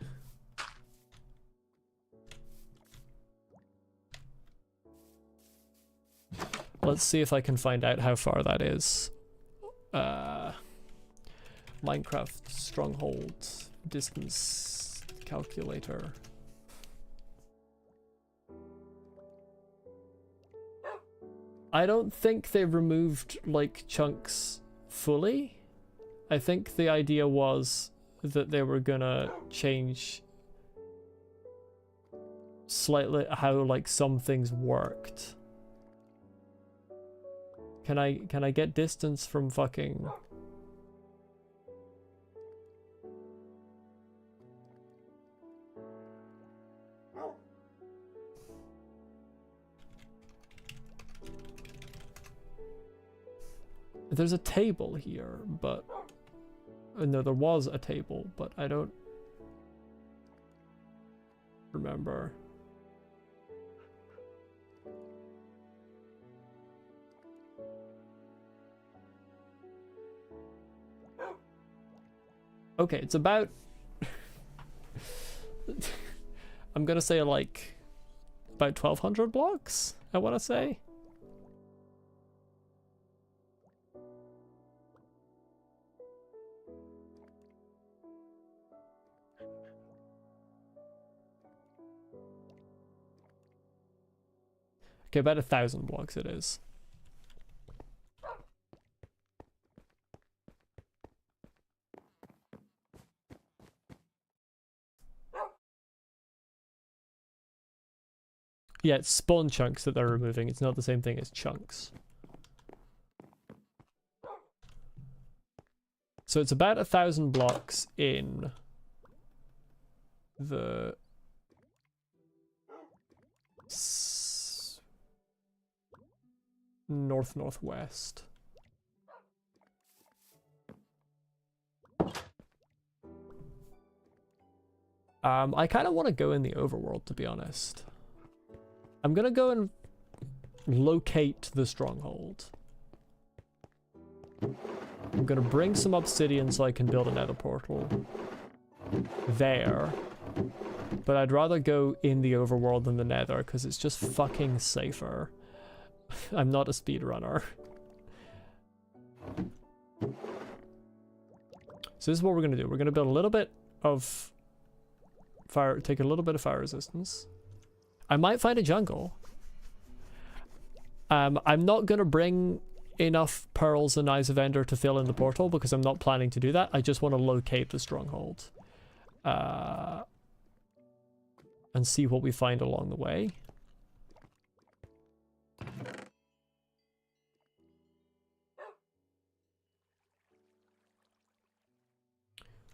Let's see if I can find out how far that is. Minecraft Stronghold distance calculator. I don't think they removed like chunks fully. I think the idea was that they were gonna change slightly how like some things worked. Can I get distance from fucking... There's a table here, but... No, there was a table, but I don't remember. Okay, it's about... I'm gonna say like about 1,200 blocks, I want to say. Okay, about 1,000 blocks it is. Yeah, it's spawn chunks that they're removing. It's not the same thing as chunks. So it's about 1,000 blocks in the... north-northwest. I kind of want to go in the overworld, to be honest. I'm gonna go and locate the stronghold. I'm gonna bring some obsidian so I can build a nether portal there. But I'd rather go in the overworld than the nether, because it's just fucking safer. I'm not a speedrunner. So this is what we're gonna do. We're gonna build a little bit of fire, take a little bit of fire resistance. I might find a jungle. I'm not gonna bring enough pearls and eyes of ender to fill in the portal because I'm not planning to do that. I just want to locate the stronghold. And see what we find along the way.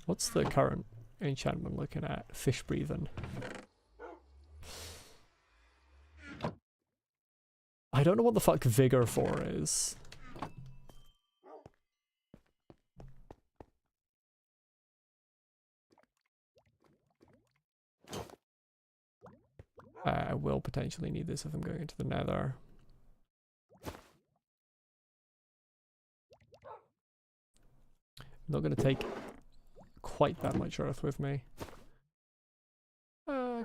What's the current enchantment looking at? Fish breathing. I don't know what the fuck Vigor 4 is. I will potentially need this if I'm going into the nether. I'm not going to take quite that much earth with me.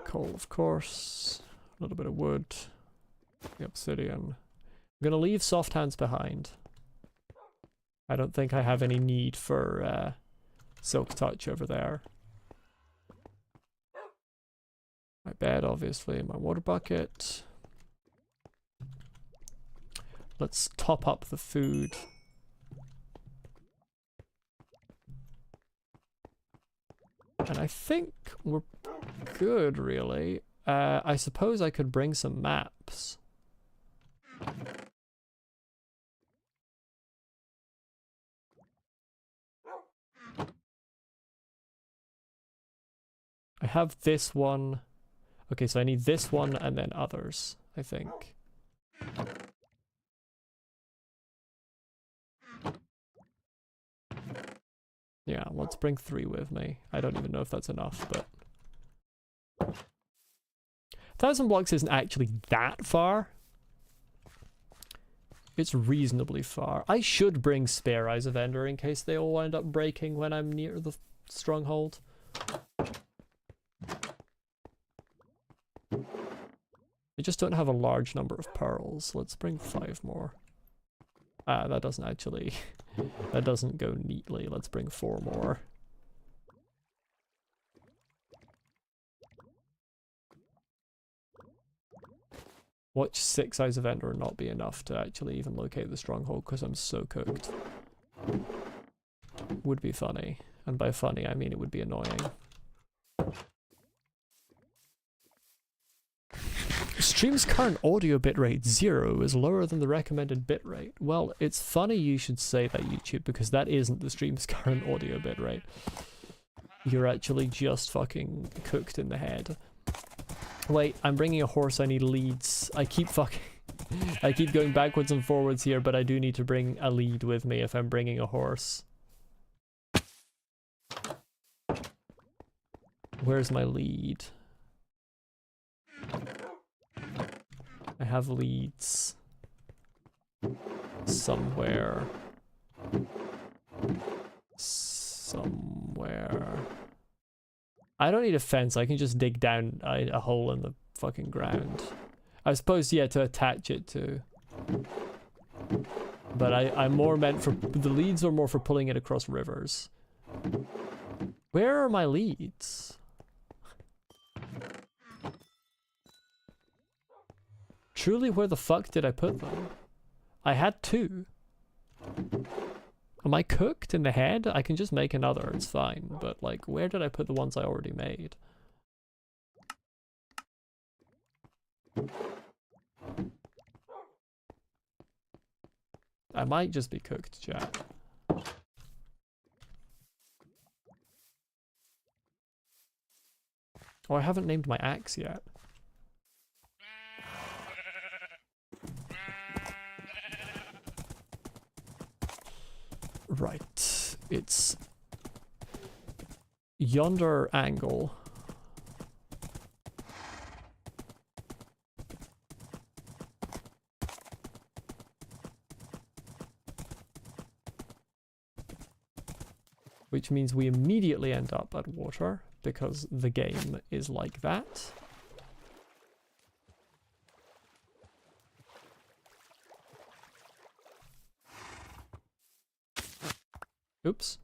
Coal, of course. A little bit of wood. The obsidian. I'm going to leave soft hands behind. I don't think I have any need for silk touch over there. My bed, obviously, my water bucket. Let's top up the food. And I think we're good, really. I suppose I could bring some maps. I have this one. Okay, so I need this one and then others, I think. Yeah, let's bring 3 with me. I don't even know if that's enough, but... 1,000 blocks isn't actually that far. It's reasonably far. I should bring spare Eyes of Ender in case they all wind up breaking when I'm near the stronghold. I just don't have a large number of pearls. Let's bring 5 more. That doesn't actually... that doesn't go neatly. Let's bring 4 more. Watch 6 Eyes of Ender not be enough to actually even locate the stronghold because I'm so cooked. Would be funny. And by funny, I mean it would be annoying. Stream's current audio bitrate 0 is lower than the recommended bitrate. Well, it's funny you should say that, YouTube, because that isn't the stream's current audio bitrate. You're actually just fucking cooked in the head. Wait, I'm bringing a horse, I need leads. I keep going backwards and forwards here, but I do need to bring a lead with me if I'm bringing a horse. Where's my lead? I have leads somewhere. I don't need a fence, I can just dig down a hole in the fucking ground. I suppose, yeah, to attach it to. But I'm more meant for, the leads are more for pulling it across rivers. Where are my leads? Truly, where the fuck did I put them? I had 2. Am I cooked in the head? I can just make another, it's fine. But, like, where did I put the ones I already made? I might just be cooked, chat. Oh, I haven't named my axe yet. it's yonder angle. Which means we immediately end up at water, because the game is like that. Oops.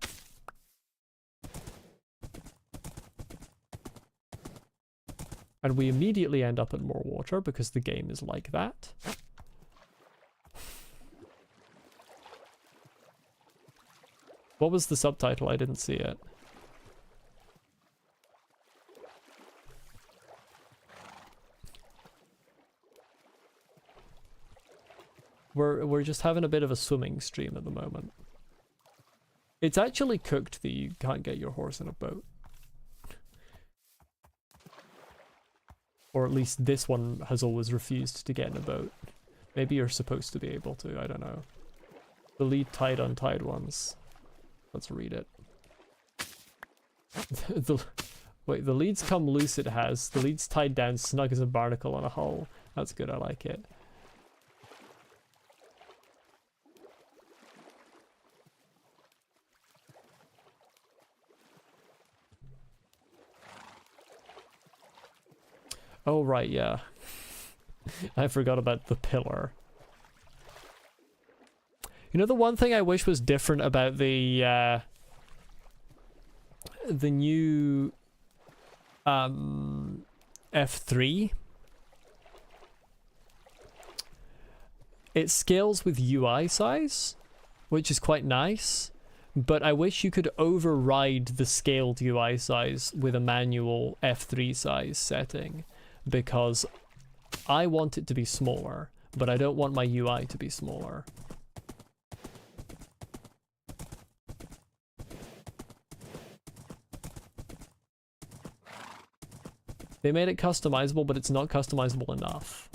And we immediately end up at more water, because the game is like that. What was the subtitle? I didn't see it. We're just having a bit of a swimming stream at the moment. It's actually cooked that you can't get your horse in a boat. Or at least this one has always refused to get in a boat. Maybe you're supposed to be able to, I don't know. The lead tied untied ones. Let's read it. Wait, the leads come loose it has. The lead's tied down snug as a barnacle on a hull. That's good, I like it. Oh, right, yeah. I forgot about the pillar. You know, the one thing I wish was different about the new F3? It scales with UI size, which is quite nice, but I wish you could override the scaled UI size with a manual F3 size setting, because I want it to be smaller, but I don't want my UI to be smaller. They made it customizable, but it's not customizable enough.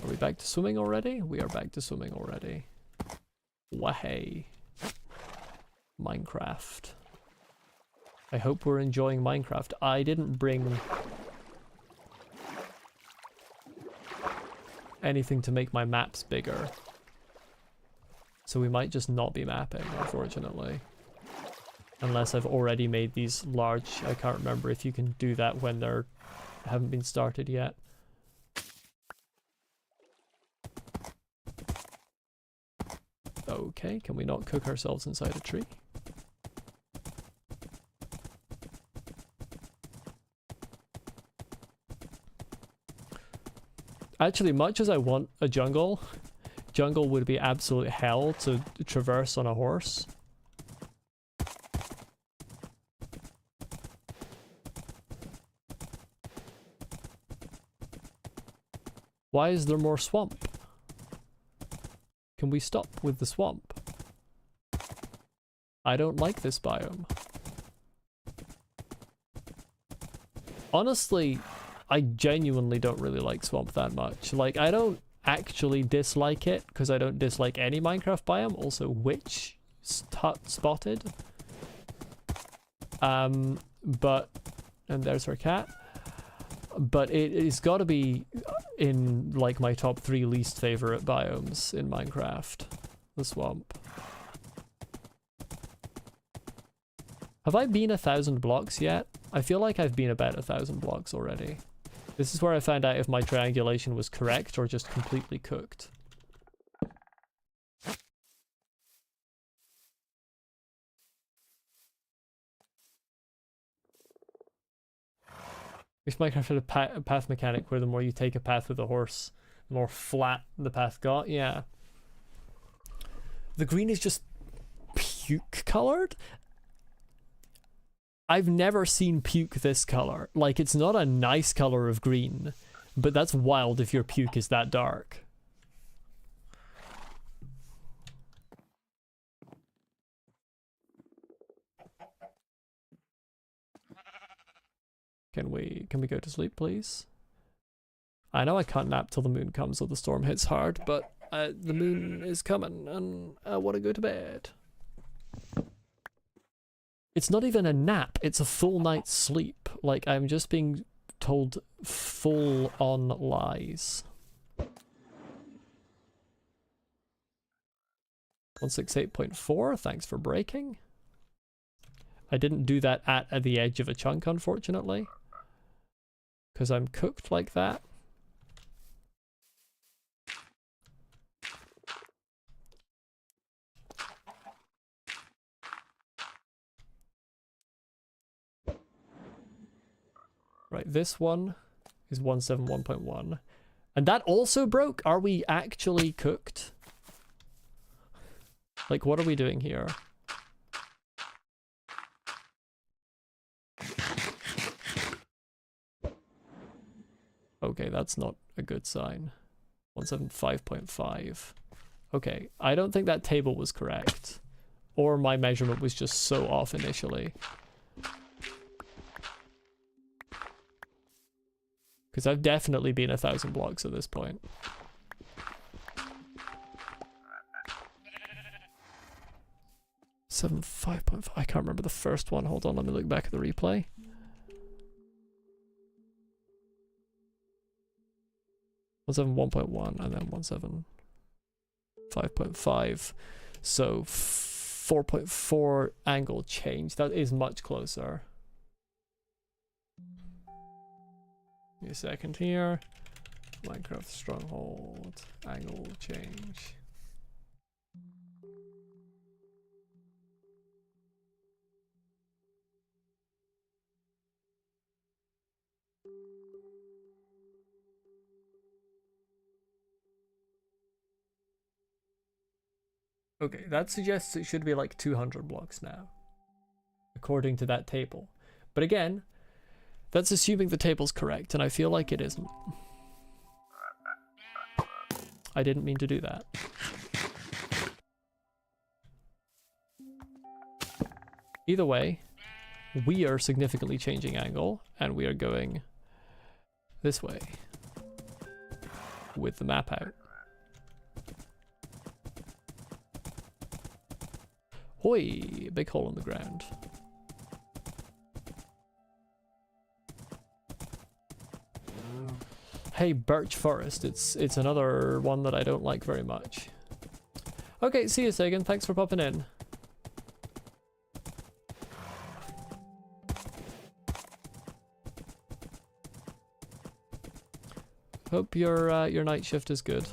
Are we back to swimming already? We are back to swimming already. Wahey. Minecraft. I hope we're enjoying Minecraft. I didn't bring anything to make my maps bigger, so we might just not be mapping, unfortunately, unless I've already made these large. I can't remember if you can do that when they're haven't been started yet. Okay, can we not cook ourselves inside a tree? Actually, much as I want a jungle, jungle would be absolute hell to traverse on a horse. Why is there more swamp? Can we stop with the swamp? I don't like this biome. Honestly, I genuinely don't really like swamp that much. Like, I don't actually dislike it, because I don't dislike any Minecraft biome. Also, witch spotted. But, and there's her cat. But it's got to be in, like, my top 3 least favorite biomes in Minecraft. The swamp. Have I been 1,000 blocks yet? I feel like I've been about 1,000 blocks already. This is where I found out if my triangulation was correct or just completely cooked. If Minecraft had a path mechanic where the more you take a path with a horse, the more flat the path got, yeah. The green is just puke colored? I've never seen puke this color. Like, it's not a nice color of green, but that's wild if your puke is that dark. Can we go to sleep, please? I know I can't nap till the moon comes or the storm hits hard, but the moon is coming and I want to go to bed. It's not even a nap, it's a full night's sleep. Like, I'm just being told full-on lies. 168.4, thanks for breaking. I didn't do that at the edge of a chunk, unfortunately. Because I'm cooked like that. Right, this one is 171.1. And that also broke? Are we actually cooked? Like, what are we doing here? Okay, that's not a good sign. 175.5. Okay, I don't think that table was correct. Or my measurement was just so off initially. Because I've definitely been 1,000 blocks at this point. Seven 5.5. I can't remember the first one. Hold on, let me look back at the replay. Was 1.1 and then 175.5. So 4.4 angle change. That is much closer. Give me a second here. Minecraft stronghold angle change. Okay, that suggests it should be like 200 blocks now, according to that table. But again, that's assuming the table's correct, and I feel like it isn't. I didn't mean to do that. Either way, we are significantly changing angle, and we are going this way with the map out. Hoi! Big hole in the ground. Hey, birch forest. It's another one that I don't like very much. Okay, see you, Sagan. Thanks for popping in. Hope your night shift is good.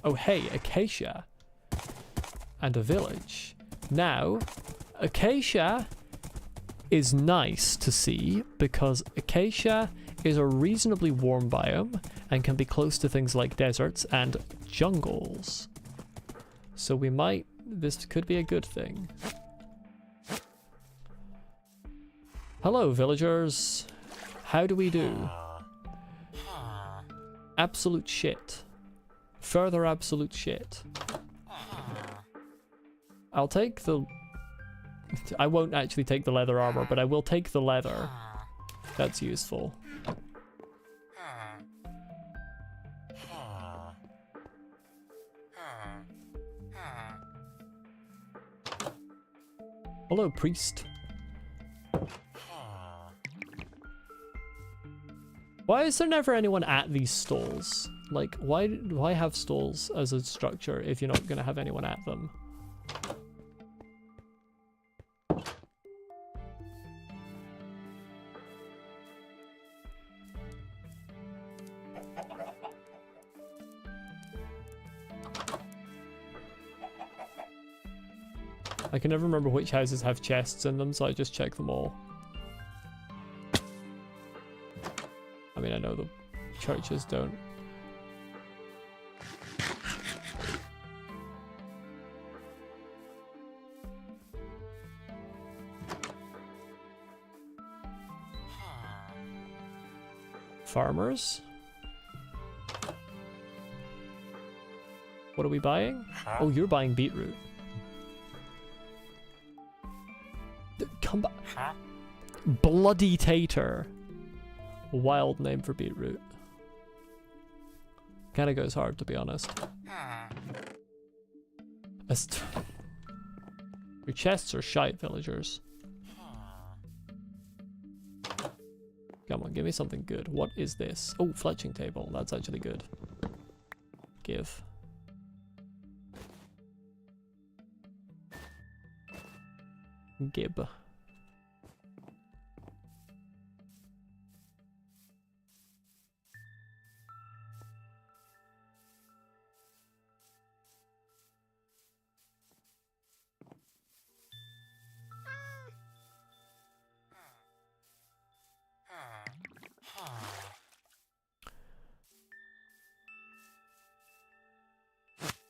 Oh hey, acacia and a village. Now, acacia is nice to see because acacia is a reasonably warm biome and can be close to things like deserts and jungles. So this could be a good thing. Hello, villagers. How do we do? Absolute shit. Further absolute shit. I'll take the... I won't actually take the leather armor, but I will take the leather. That's useful. Hello, priest. Why is there never anyone at these stalls? Like, why have stalls as a structure if you're not going to have anyone at them? I can never remember which houses have chests in them, so I just check them all. I mean, I know the churches don't. Farmers? What are we buying? Oh, you're buying beetroot. Come back. Bloody tater. Wild name for beetroot. Kinda goes hard, to be honest. Your chests are shite, villagers. Come on, give me something good. What is this? Oh, fletching table. That's actually good. Give. Gib.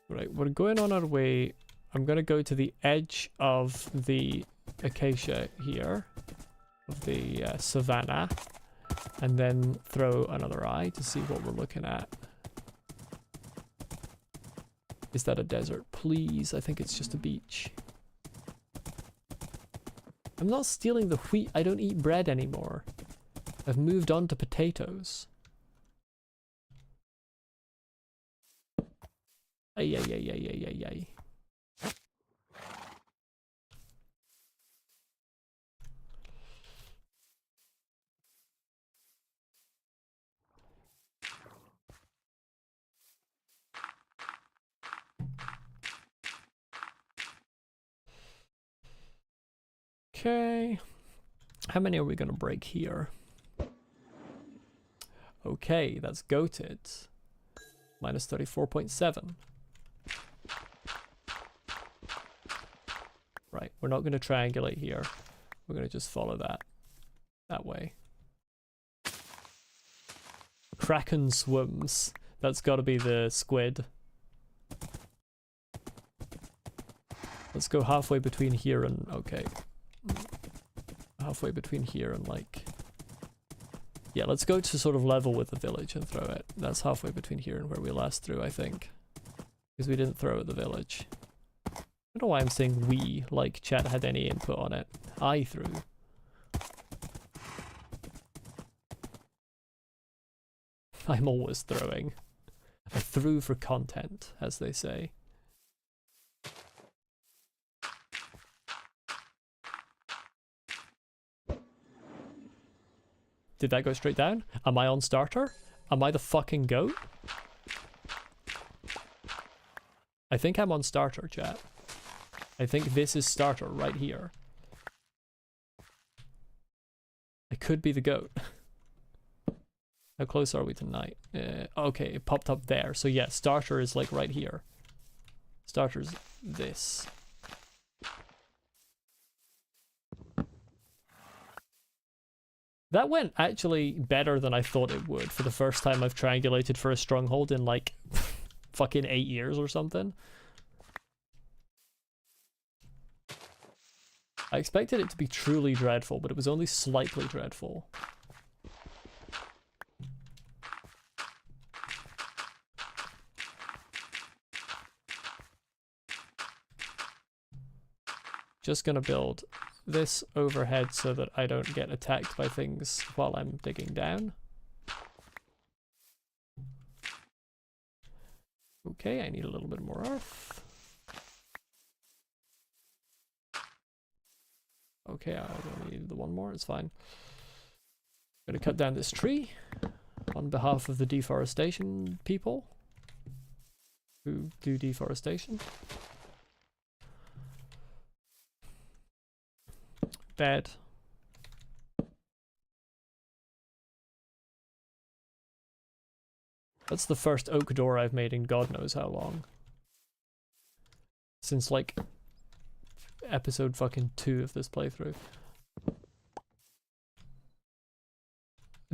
Right, we're going on our way. I'm gonna go to the edge of the acacia here, of the savanna, and then throw another eye to see what we're looking at. Is that a desert? Please, I think it's just a beach. I'm not stealing the wheat. I don't eat bread anymore. I've moved on to potatoes. Ay, ay, ay, ay, ay, ay, ay. Okay. How many are we going to break here? Okay, that's goated. Minus 34.7. Right, we're not going to triangulate here. We're going to just follow that way. Kraken swims. That's got to be the squid. Let's go halfway between here and... okay. Halfway between here and like... yeah, let's go to sort of level with the village and throw it. That's halfway between here and where we last threw, I think. Because we didn't throw at the village. I don't know why I'm saying we, like chat had any input on it. I threw. I'm always throwing. I threw for content, as they say. Did that go straight down? Am I on starter? Am I the fucking goat? I think I'm on starter, chat. I think this is starter right here. I could be the goat. How close are we tonight? Okay, it popped up there. So yeah, starter is like right here. Starter's this. That went actually better than I thought it would for the first time I've triangulated for a stronghold in like fucking 8 years or something. I expected it to be truly dreadful, but it was only slightly dreadful. Just gonna build this overhead so that I don't get attacked by things while I'm digging down. Okay, I need a little bit more earth. Okay, I only need the one more, it's fine. I'm gonna cut down this tree on behalf of the deforestation people who do deforestation. Bed. That's the first oak door I've made in God knows how long. Since like episode fucking 2 of this playthrough.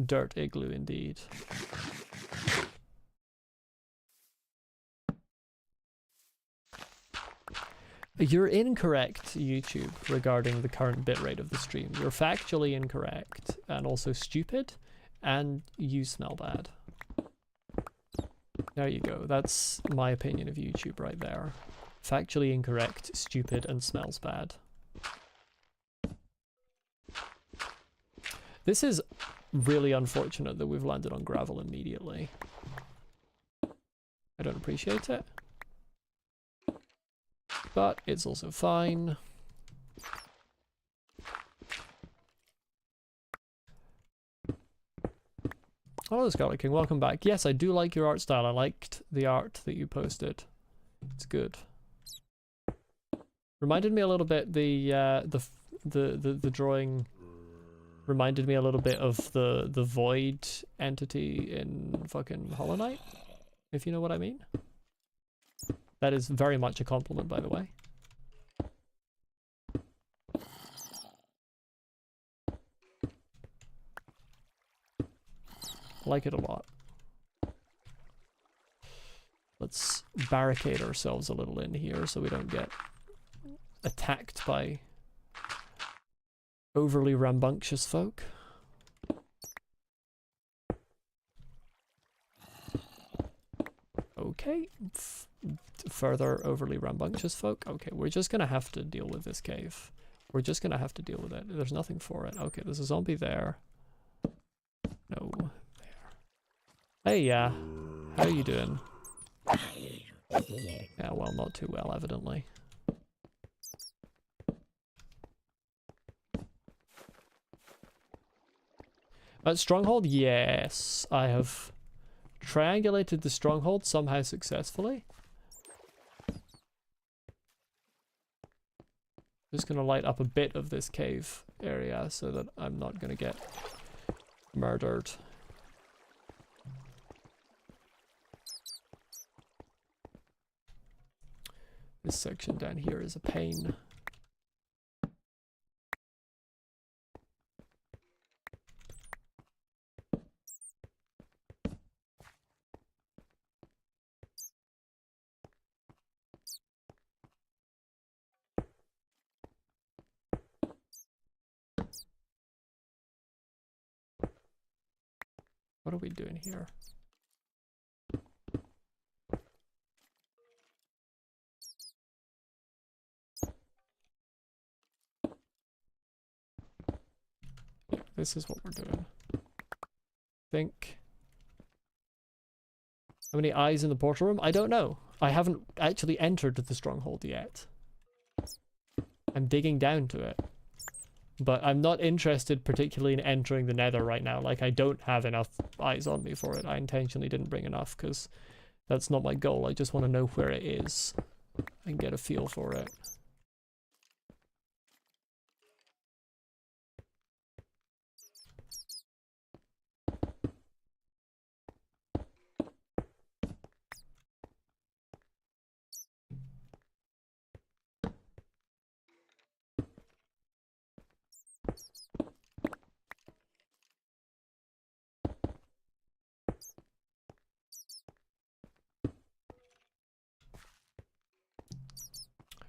Dirt igloo indeed. You're incorrect, YouTube, regarding the current bitrate of the stream. You're factually incorrect, and also stupid, and you smell bad. There you go. That's my opinion of YouTube right there. Factually incorrect, stupid, and smells bad. This is really unfortunate that we've landed on gravel immediately. I don't appreciate it. But it's also fine. Hello, Scarlet King. Welcome back. Yes, I do like your art style. I liked the art that you posted. It's good. Reminded me a little bit the drawing reminded me a little bit of the void entity in fucking Hollow Knight, if you know what I mean. That is very much a compliment, by the way. Like it a lot. Let's barricade ourselves a little in here so we don't get attacked by overly rambunctious folk. Okay. Further overly rambunctious folk. Okay, we're just gonna have to deal with this cave. We're just gonna have to deal with it. There's nothing for it. Okay, there's a zombie there. No. Hey, yeah. How are you doing? Yeah, well, not too well, evidently. Stronghold? Yes. I have triangulated the stronghold somehow successfully. Just gonna light up a bit of this cave area so that I'm not gonna get murdered. This section down here is a pain. What are we doing here? Yeah, this is what we're doing. Think. How many eyes in the portal room? I don't know. I haven't actually entered the stronghold yet. I'm digging down to it. But I'm not interested particularly in entering the nether right now. Like, I don't have enough eyes on me for it. I intentionally didn't bring enough because that's not my goal. I just want to know where it is and get a feel for it.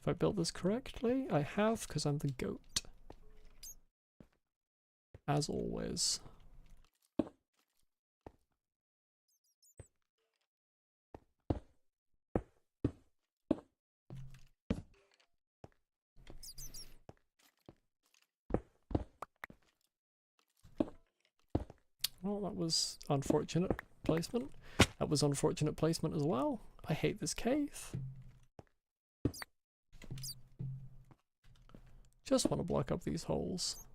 Have I built this correctly? I have, because I'm the goat. As always. Well, that was unfortunate placement. That was unfortunate placement as well. I hate this cave. Just want to block up these holes.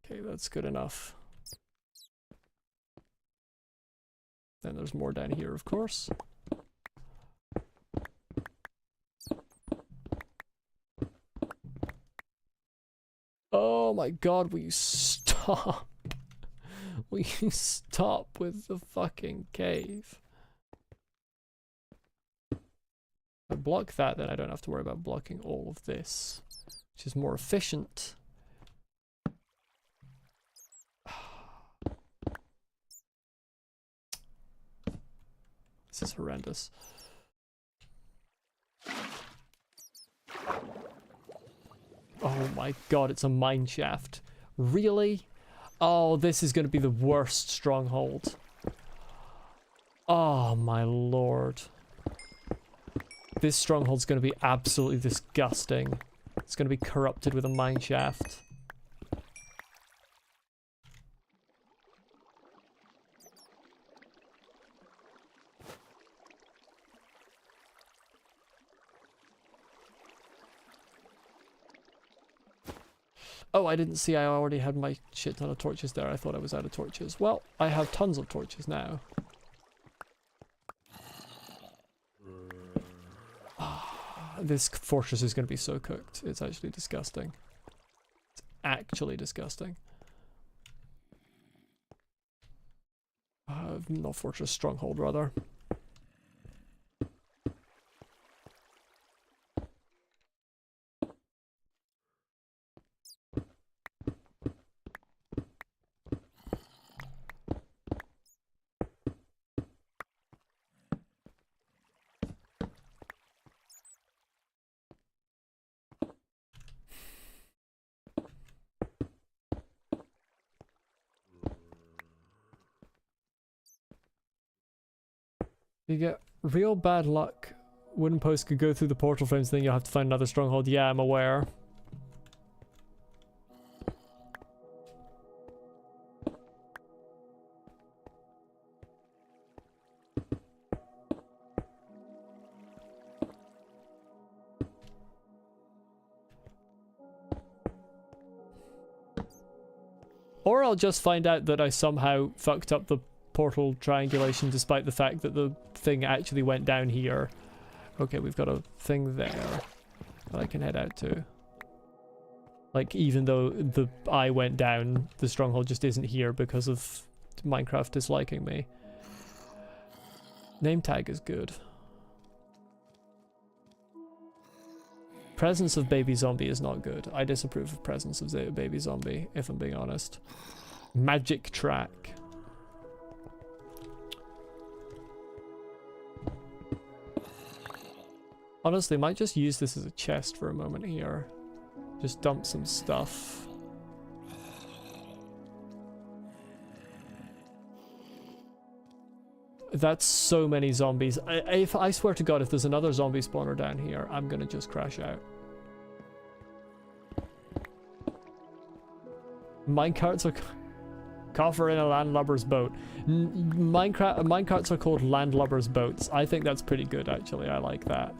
Okay, that's good enough. Then there's more down here, of course. Oh my god, will you stop? Will you stop with the fucking cave? If I block that, then I don't have to worry about blocking all of this, which is more efficient. This is horrendous. Oh Oh my god, it's a mine shaft. Really? Oh, this is going to be the worst stronghold. Oh my lord. This stronghold's going to be absolutely disgusting. It's going to be corrupted with a mine shaft. Oh, I didn't see I already had my shit ton of torches there. I thought I was out of torches. Well, I have tons of torches now. This fortress is going to be so cooked. It's actually disgusting. It's actually disgusting. Not fortress, stronghold rather. You get real bad luck. Wooden posts could go through the portal frames, then you'll have to find another stronghold. Yeah, I'm aware. Or I'll just find out that I somehow fucked up the portal triangulation despite the fact that the thing actually went down here. Okay, we've got a thing there that I can head out to. Like, even though the eye went down, the stronghold just isn't here because of Minecraft disliking me. Name tag is good. Presence of baby zombie is not good. I disapprove of presence of baby zombie, if I'm being honest. Magic track. Honestly, might just use this as a chest for a moment here. Just dump some stuff. That's so many zombies. I swear to God, if there's another zombie spawner down here, I'm gonna just crash out. Minecarts are... Coffer in a landlubber's boat. Minecarts are called landlubber's boats. I think that's pretty good, actually. I like that.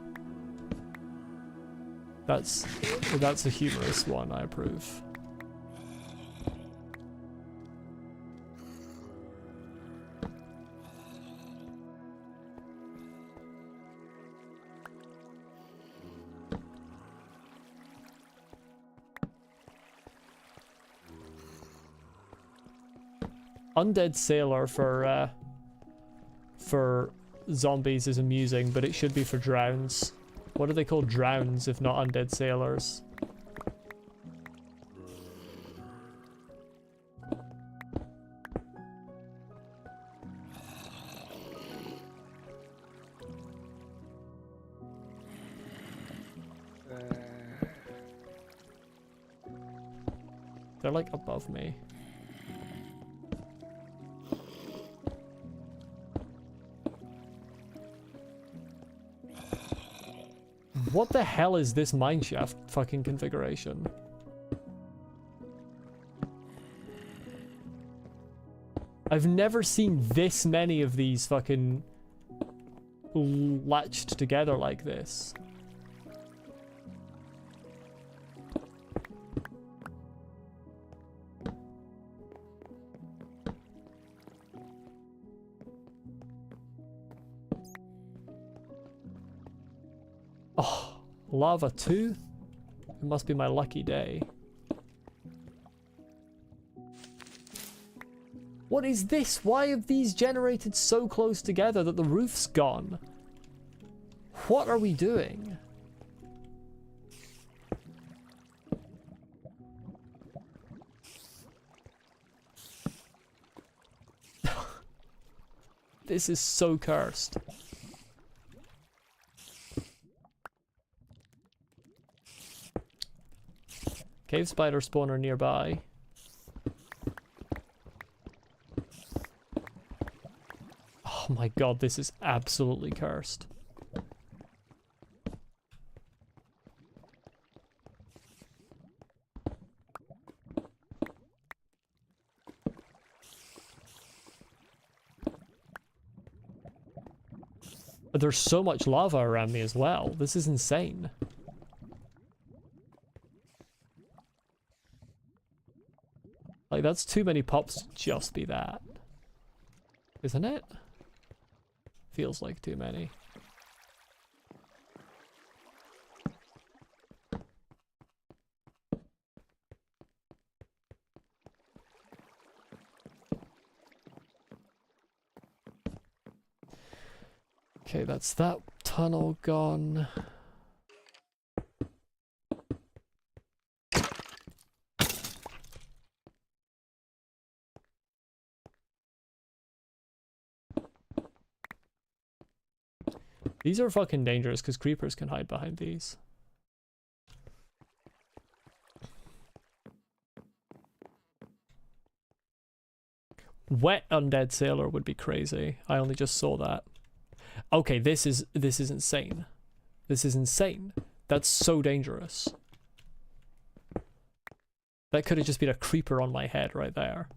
That's a humorous one. I approve. Undead sailor for zombies is amusing, but it should be for drowns. What are they called, drowns, if not undead sailors? They're like above me. What the hell is this mineshaft fucking configuration? I've never seen this many of these fucking latched together like this. Oh, lava too? It must be my lucky day. What is this? Why have these generated so close together that the roof's gone? What are we doing? This is so cursed. cave spider spawner nearby. Oh my god, this is absolutely cursed. There's so much lava around me as well. This is insane. Like, that's too many pops to just be that. Isn't it? Feels like too many. Okay, that's that tunnel gone. These are fucking dangerous because creepers can hide behind these. Wet undead sailor would be crazy. I only just saw that. Okay, this is insane. This is insane. That's so dangerous. That could have just been a creeper on my head right there.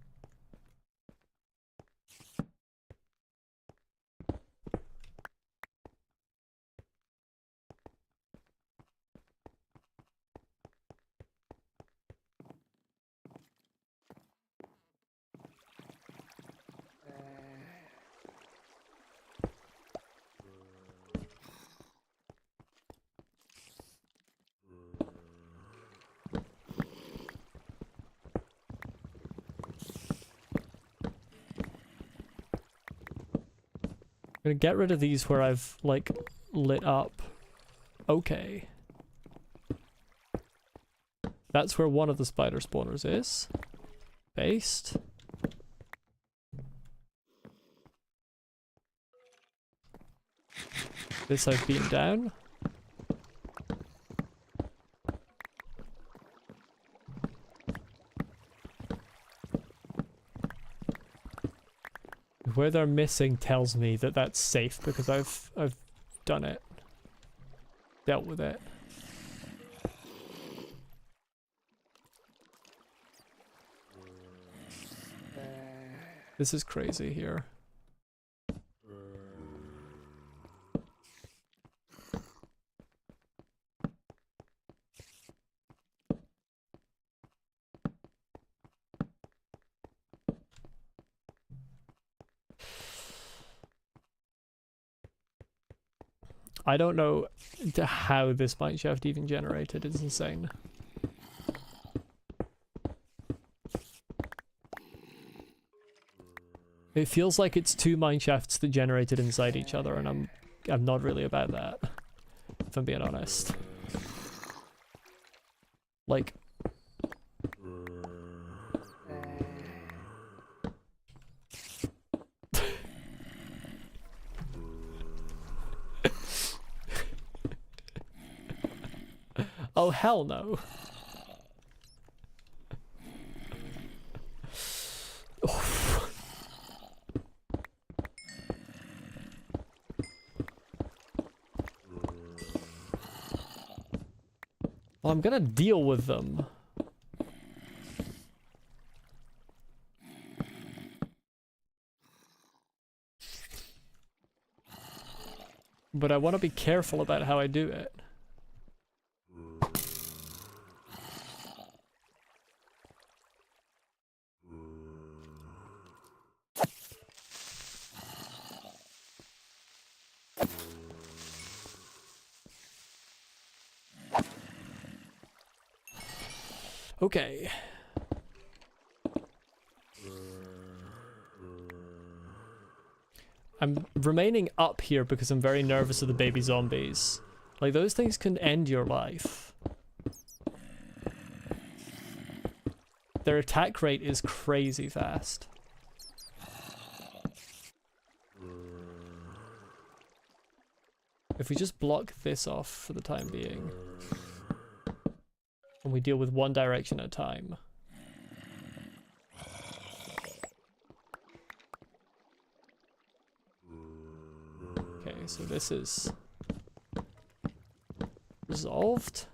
I'm gonna get rid of these where I've, like, lit up. Okay. That's where one of the spider spawners is. Based. This I've beaten down. Where they're missing tells me that that's safe because I've done it. Dealt with it. This is crazy here. I don't know how this mineshaft even generated. It's insane. It feels like it's two mineshafts that generated inside each other, and I'm not really about that, if I'm being honest. Like, oh hell no. Well, I'm gonna deal with them. But I want to be careful about how I do it. Okay. I'm remaining up here because I'm very nervous of the baby zombies. Like, those things can end your life. Their attack rate is crazy fast. If we just block this off for the time being. and we deal with one direction at a time. Okay, so this is resolved.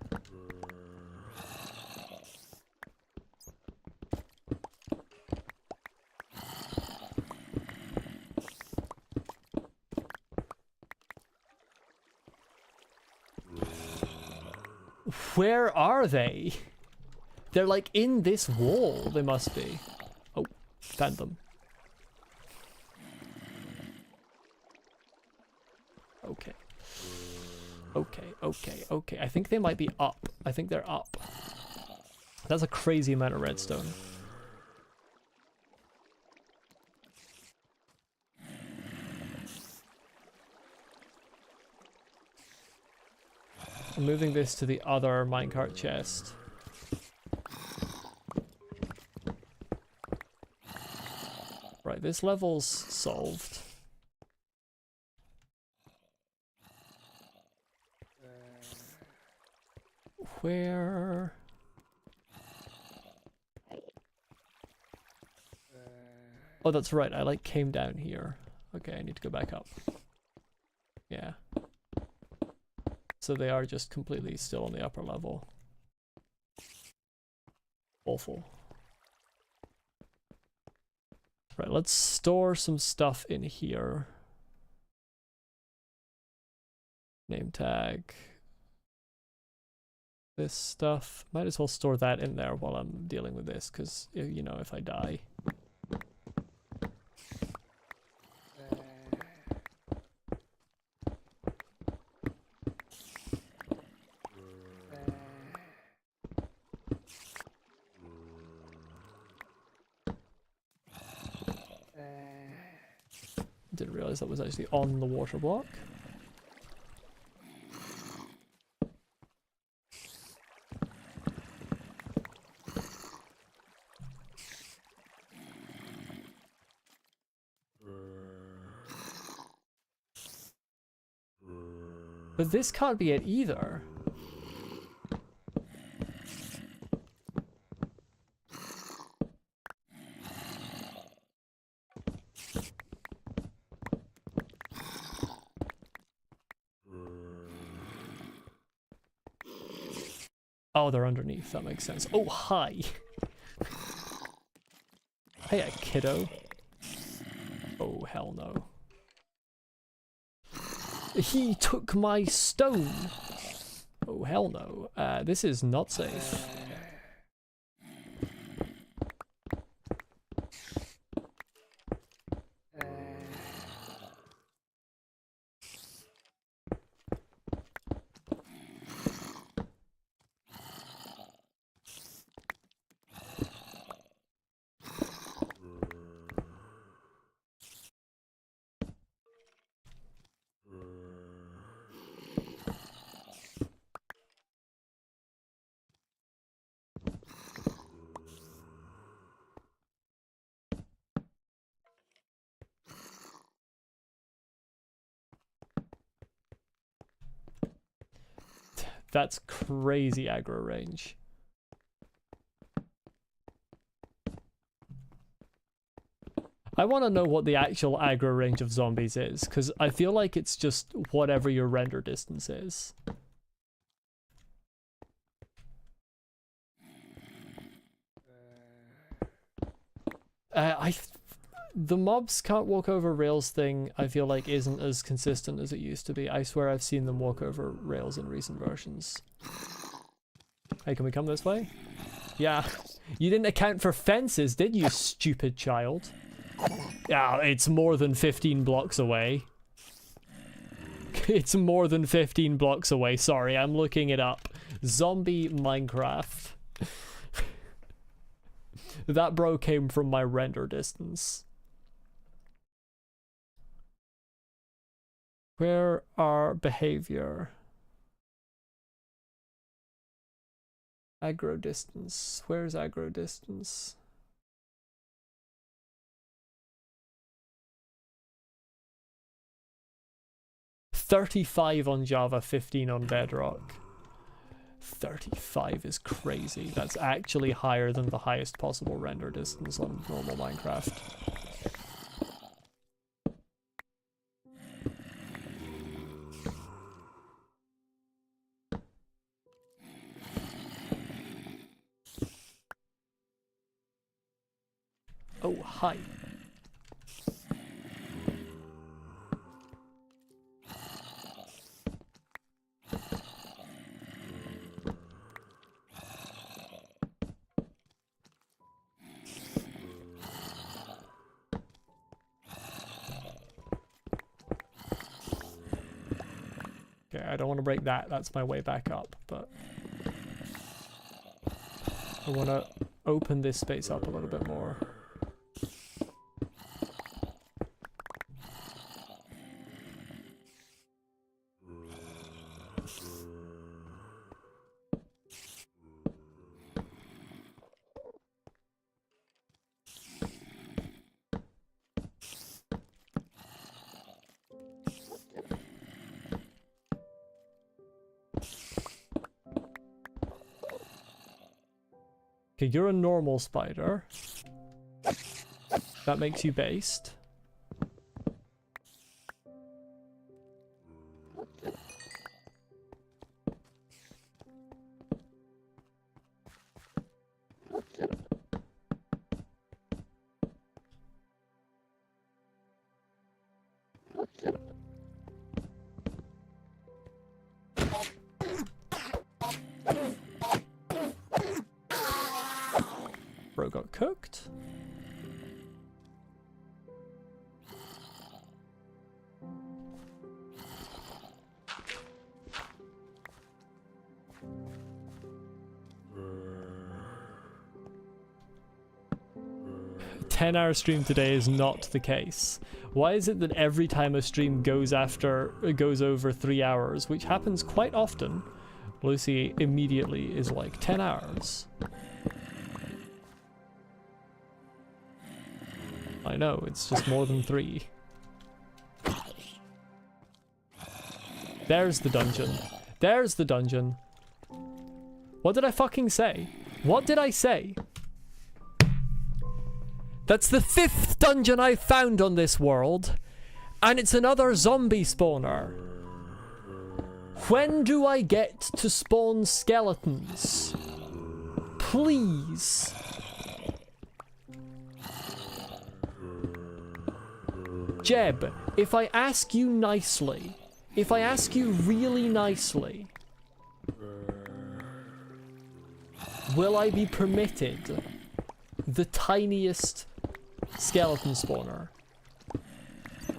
Where are they? They're like in this wall, they must be. Oh, found them. Okay. Okay. I think they might be up. I think they're up. That's a crazy amount of redstone. I'm moving this to the other minecart chest. Right, this level's solved. Where? Oh, that's right, I like came down here. Okay, I need to go back up. Yeah. So they are just completely still on the upper level. Awful. Right, let's store some stuff in here. Name tag. This stuff. Might as well store that in there while I'm dealing with this, because, you know, if I die. Didn't realize that was actually on the water block. But this can't be it either. Oh, they're underneath. That makes sense. Oh, hi. Hiya, kiddo. Oh, hell no. He took my stone. Oh, hell no. This is not safe. That's crazy aggro range. I want to know what the actual aggro range of zombies is, because I feel like it's just whatever your render distance is. The mobs can't walk over rails thing, I feel like isn't as consistent as it used to be. I swear I've seen them walk over rails in recent versions. Hey, can we come this way? Yeah. You didn't account for fences, did you, stupid child? Yeah, it's more than 15 blocks away. It's more than 15 blocks away. Sorry, I'm looking it up. Zombie Minecraft. That bro came from my render distance. Where are behavior? Aggro distance. Where's aggro distance? $35 on Java, 15 on Bedrock. 35 is crazy. That's actually higher than the highest possible render distance on normal Minecraft. Oh, hi. Okay, I don't want to break that. That's my way back up, but I want to open this space up a little bit more. Okay, you're a normal spider. That makes you based. Bro got cooked. A 10-hour stream today is not the case. Why is it that every time a stream goes over 3 hours, which happens quite often, Lucy immediately is like 10 hours? I know, it's just more than 3. There's the dungeon. There's the dungeon. What did I fucking say? What did I say? That's the 5th dungeon I've found on this world. And it's another zombie spawner. When do I get to spawn skeletons? Please. Jeb, if I ask you nicely, if I ask you really nicely, will I be permitted the tiniest skeleton spawner?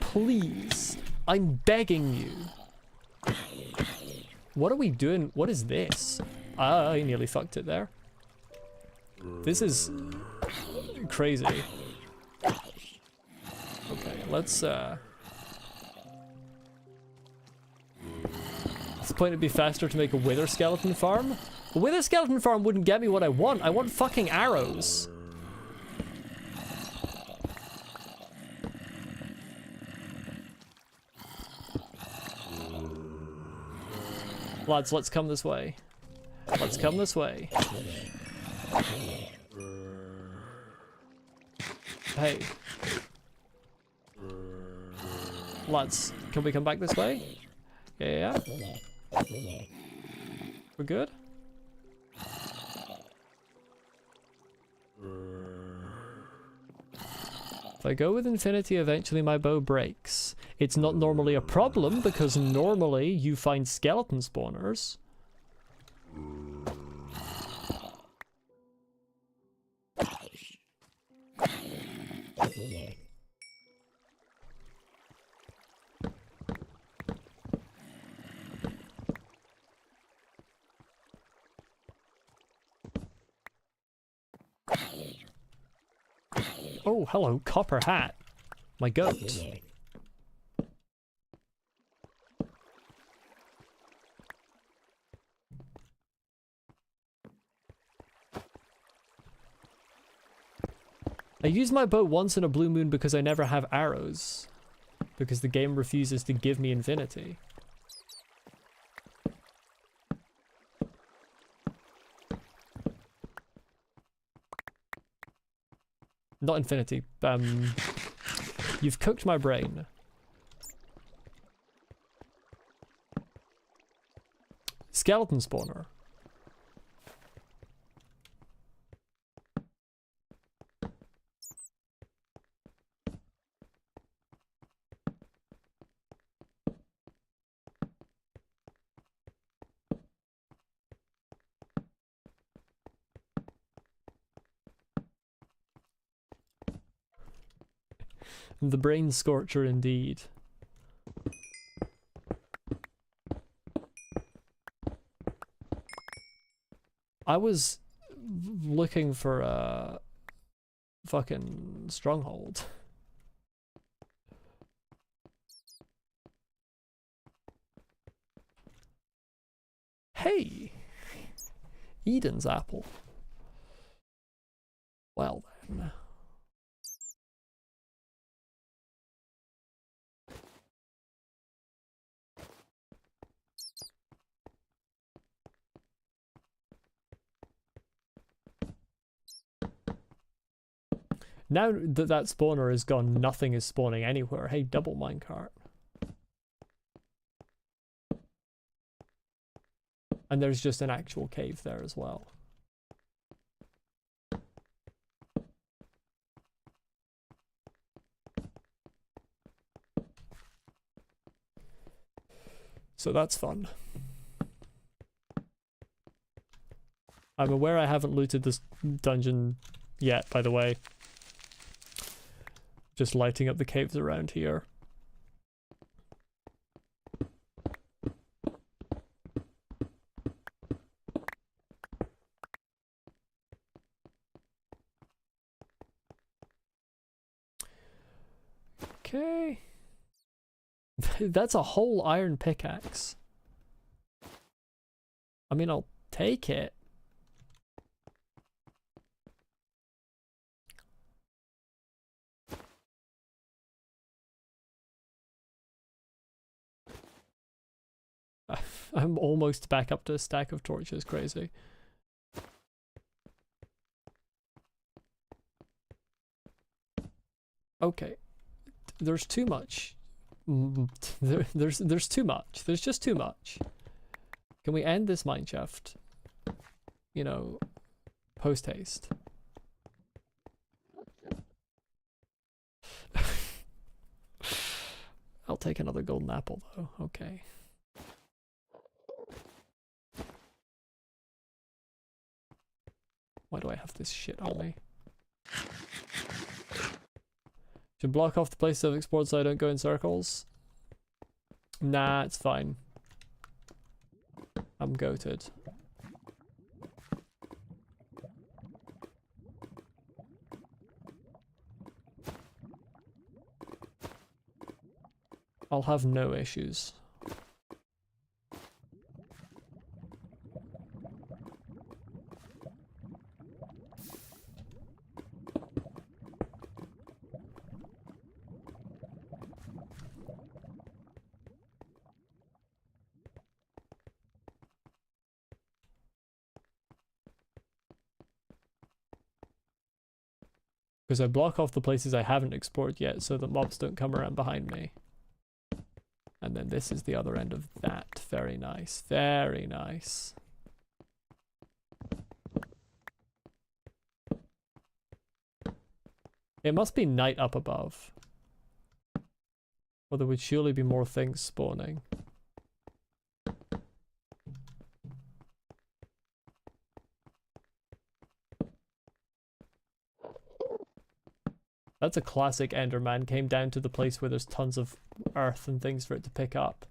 Please, I'm begging you. What are we doing? What is this? I nearly fucked it there. This is crazy. Okay, let's this point it'd be faster to make a wither skeleton farm. A wither skeleton farm wouldn't get me what I want. I want fucking arrows. Lads, let's come this way. Let's come this way. Hey. Lads, can we come back this way? Yeah. We're good? If I go with infinity, eventually my bow breaks. It's not normally a problem, because normally you find skeleton spawners. Oh, hello, copper hat. My goat. I use my bow once in a blue moon because I never have arrows. Because the game refuses to give me infinity. Not infinity. You've cooked my brain. Skeleton spawner. The brain scorcher indeed. I was looking for a fucking stronghold. Hey! Eden's apple. Well then. Now that that spawner is gone, nothing is spawning anywhere. Hey, double minecart. And there's just an actual cave there as well. So that's fun. I'm aware I haven't looted this dungeon yet, by the way. Just lighting up the caves around here. Okay. That's a whole iron pickaxe. I mean, I'll take it. I'm almost back up to a stack of torches, crazy. Okay. There's too much. There's too much. There's just too much. Can we end this mineshaft? You know, post haste. I'll take another golden apple though. Okay. Why do I have this shit on me? Should block off the places I've explored so I don't go in circles? Nah, it's fine. I'm goated. I'll have no issues. Because I block off the places I haven't explored yet so that mobs don't come around behind me. And then this is the other end of that. Very nice. Very nice. It must be night up above. Or there would surely be more things spawning. That's a classic Enderman. Came down to the place where there's tons of earth and things for it to pick up.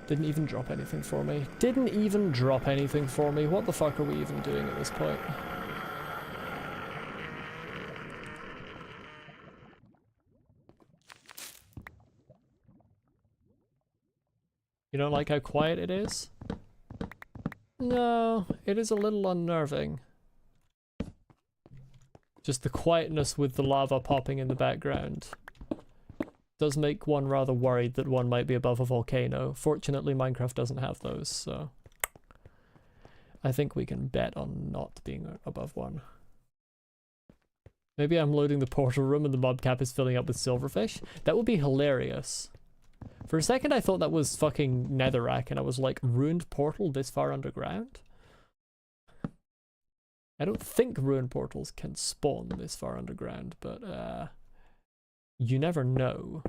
Didn't even drop anything for me. Didn't even drop anything for me. What the fuck are we even doing at this point? You don't like how quiet it is? No, it is a little unnerving. Just the quietness with the lava popping in the background does make one rather worried that one might be above a volcano. Fortunately, Minecraft doesn't have those, so I think we can bet on not being above one. Maybe I'm loading the portal room and the mob cap is filling up with silverfish. That would be hilarious. For a second I thought that was fucking netherrack and I was like, ruined portal this far underground? I don't think ruined portals can spawn this far underground, but you never know.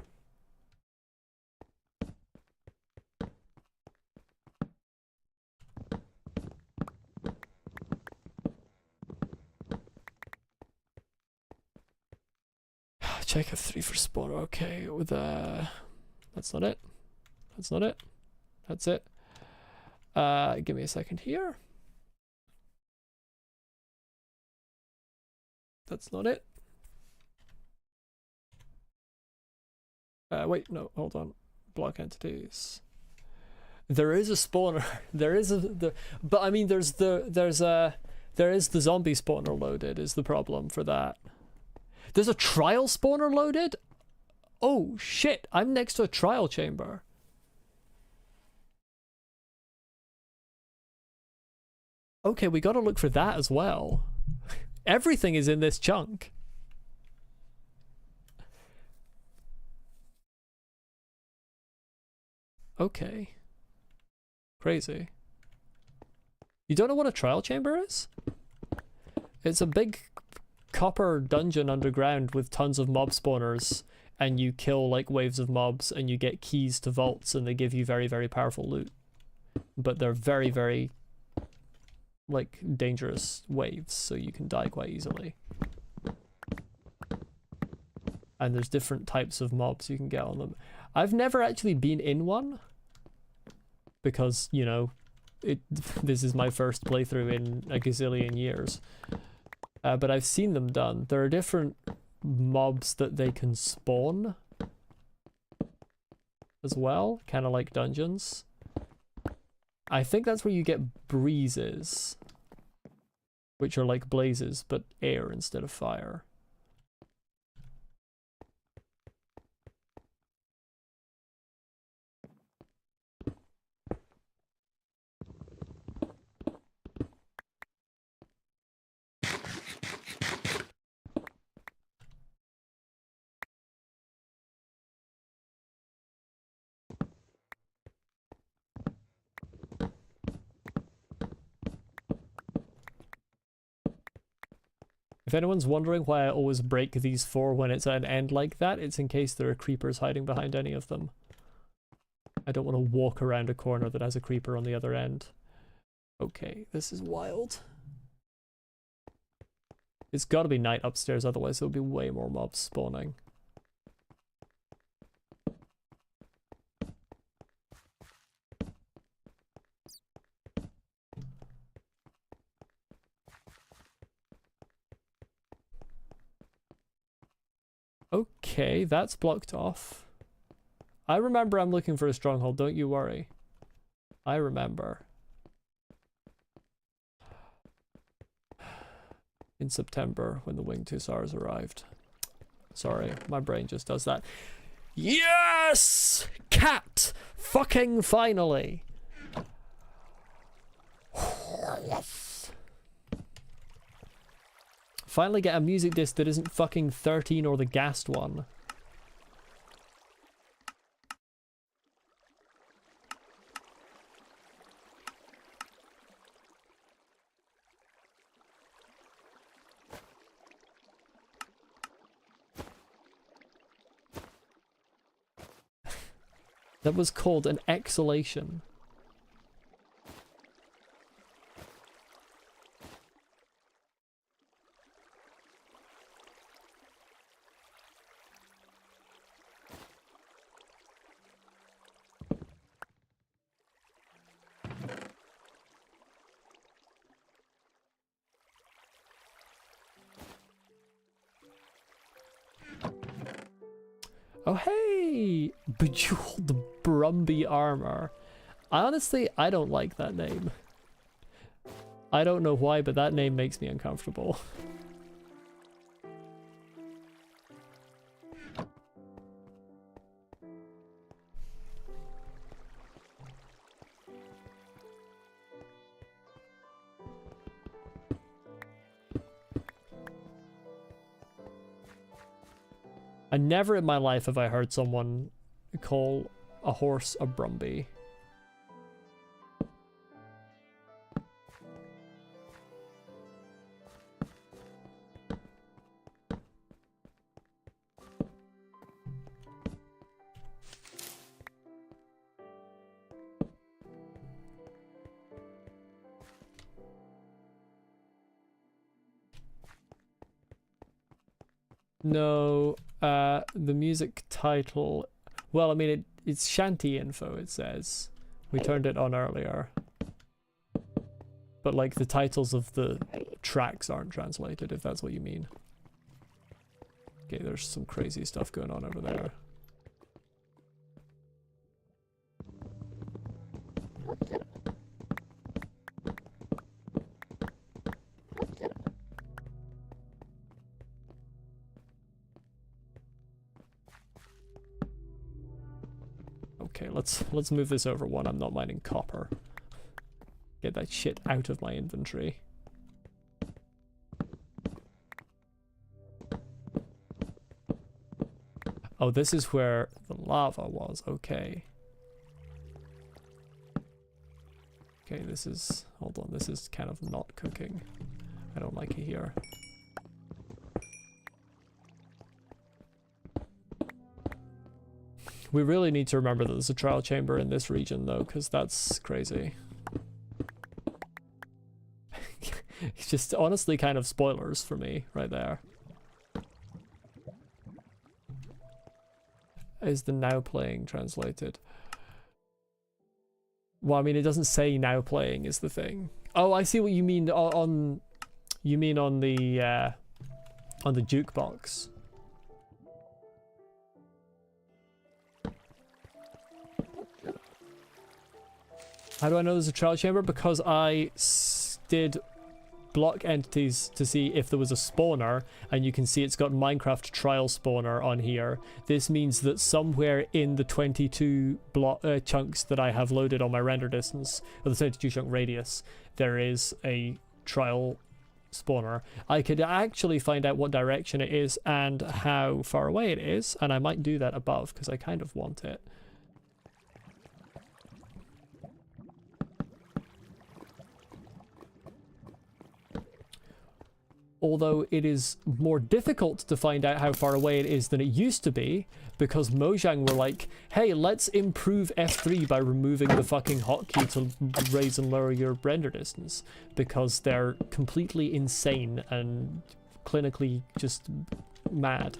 Check F3 for spawner. Okay, with that's not it. That's not it. That's it. Give me a second here. That's not it. Wait, no, hold on. Block entities. There is a spawner. There is but I mean, there is the zombie spawner loaded. Is the problem for that? There's a trial spawner loaded. Oh shit! I'm next to a trial chamber. Okay, we gotta look for that as well. Everything is in this chunk. Okay. Crazy. You don't know what a trial chamber is? It's a big copper dungeon underground with tons of mob spawners, and you kill like waves of mobs and you get keys to vaults and they give you very, very powerful loot. But they're very, very like dangerous waves, so you can die quite easily. And there's different types of mobs you can get on them. I've never actually been in one because, you know, this is my first playthrough in a gazillion years. But I've seen them done. There are different mobs that they can spawn as well, kind of like dungeons. I think that's where you get breezes, which are like blazes, but air instead of fire. If anyone's wondering why I always break these 4 when it's at an end like that, it's in case there are creepers hiding behind any of them. I don't want to walk around a corner that has a creeper on the other end. Okay, this is wild. It's gotta be night upstairs, otherwise there'll be way more mobs spawning. Okay, that's blocked off. I remember I'm looking for a stronghold, don't you worry. I remember. In September, when the winged hussars arrived. Sorry, my brain just does that. Yes! Cat! Fucking finally! Yes! Finally get a music disc that isn't fucking 13 or the Ghast one. That was called an exhalation. Oh hey! Bejeweled Brumby Armor. I don't like that name. I don't know why, but that name makes me uncomfortable. And never in my life have I heard someone call a horse a Brumby. No, the music title, well, I mean, it's shanty info, it says. We turned it on earlier. But, like, the titles of the tracks aren't translated, if that's what you mean. Okay, there's some crazy stuff going on over there. Okay, let's move this over one. I'm not mining copper. Get that shit out of my inventory. Oh, this is where the lava was. Okay. Okay, this is... Hold on, this is kind of not cooking. I don't like it here. We really need to remember that there's a trial chamber in this region, though, because that's crazy. It's just honestly kind of spoilers for me, right there. Is the now playing translated? Well, I mean, it doesn't say now playing is the thing. Oh, I see what you mean on you mean on the jukebox. How do I know there's a trial chamber? Because I did block entities to see if there was a spawner, and you can see it's got Minecraft trial spawner on here. This means that somewhere in the 22 block chunks that I have loaded on my render distance, or the 22 chunk radius, there is a trial spawner. I could actually find out what direction it is and how far away it is, and I might do that above because I kind of want it. Although it is more difficult to find out how far away it is than it used to be, because Mojang were like, hey, let's improve F3 by removing the fucking hotkey to raise and lower your render distance, because they're completely insane and clinically just mad.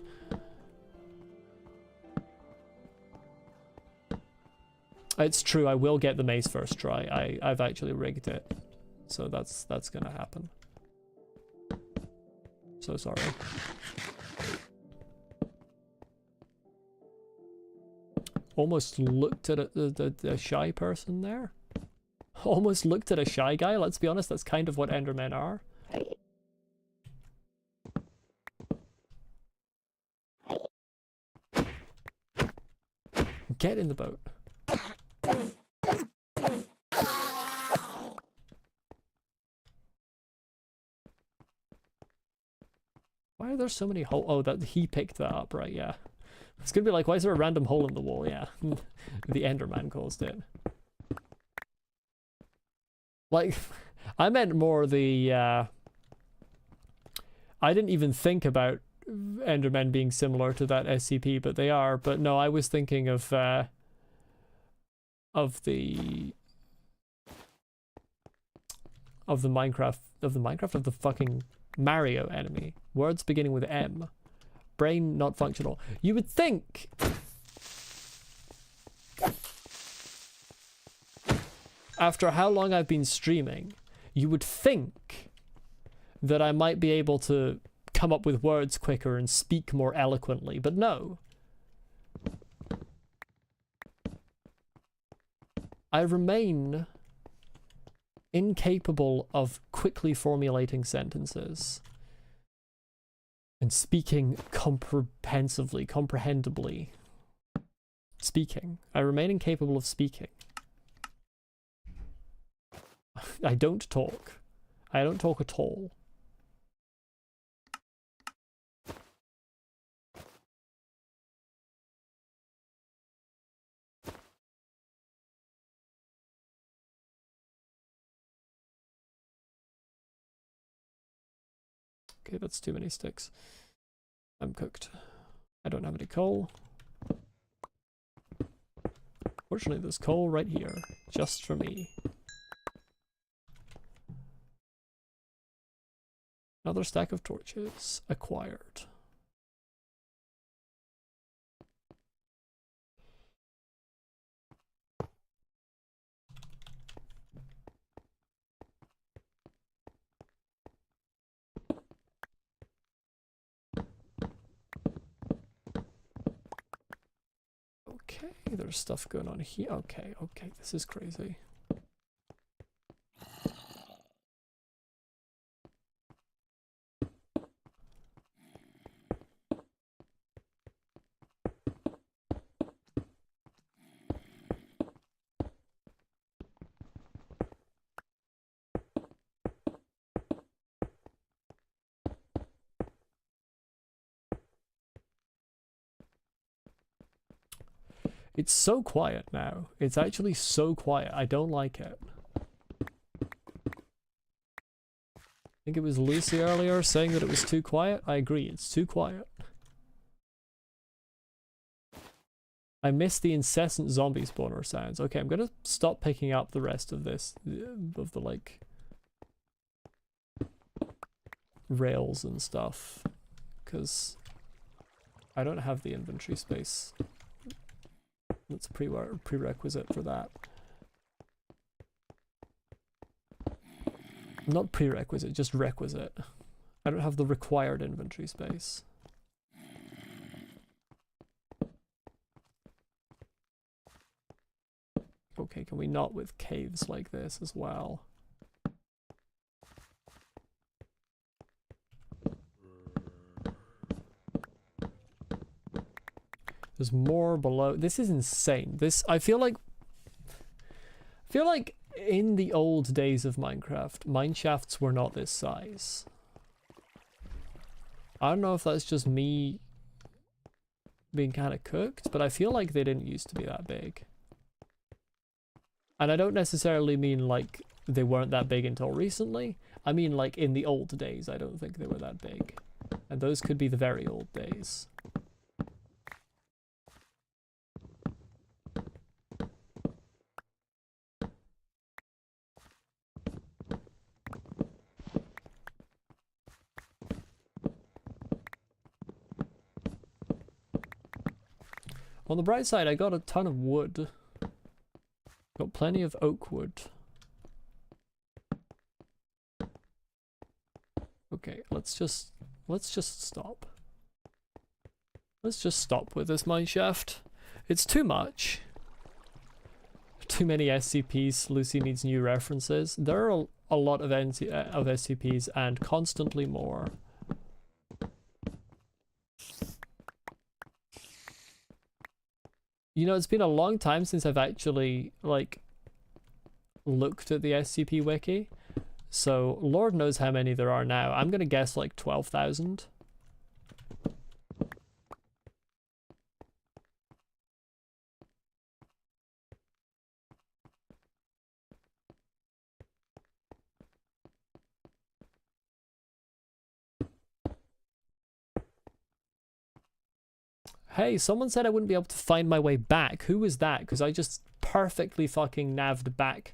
It's true, I will get the maze first try. I've actually rigged it, so that's gonna happen. So sorry. Almost looked at a shy person there. Almost looked at a shy guy. Let's be honest, that's kind of what Endermen are. Get in the boat. Why are there so many holes? Oh, that he picked that up, right? Yeah. It's gonna be like, why is there a random hole in the wall? Yeah. The Enderman caused it. Like, I meant more the, I didn't even think about Endermen being similar to that SCP, but they are. But no, I was thinking of the fucking Mario enemy. Words beginning with M. Brain not functional. You would think after how long I've been streaming, you would think that I might be able to come up with words quicker and speak more eloquently, but no. I remain incapable of quickly formulating sentences and speaking comprehendibly. Speaking. I remain incapable of speaking. I don't talk. I don't talk at all. Okay, that's too many sticks. I'm cooked. I don't have any coal. Fortunately, there's coal right here, just for me. Another stack of torches acquired. Okay, there's stuff going on here. Okay, this is crazy. It's so quiet now. It's actually so quiet. I don't like it. I think it was Lucy earlier saying that it was too quiet. I agree, it's too quiet. I miss the incessant zombie spawner sounds. Okay, I'm gonna stop picking up the rest of this, of the like rails and stuff, because I don't have the inventory space. That's prerequisite for that. Not prerequisite, just requisite. I don't have the required inventory space. Okay, can we not with caves like this as well? There's more below. This is insane. This, I feel like in the old days of Minecraft, mine shafts were not this size. I don't know if that's just me being kind of cooked, but I feel like they didn't used to be that big. And I don't necessarily mean like they weren't that big until recently. I mean like in the old days, I don't think they were that big. And those could be the very old days. On the bright side, I got a ton of wood. Got plenty of oak wood. Okay, let's just stop. Let's just stop with this mine shaft. It's too much. Too many SCPs. Lucy needs new references. There are a lot of SCPs and constantly more. You know, it's been a long time since I've actually, like, looked at the SCP wiki. So, Lord knows how many there are now. I'm gonna guess, like, 12,000. Hey, someone said I wouldn't be able to find my way back. Who was that? Because I just perfectly fucking navved back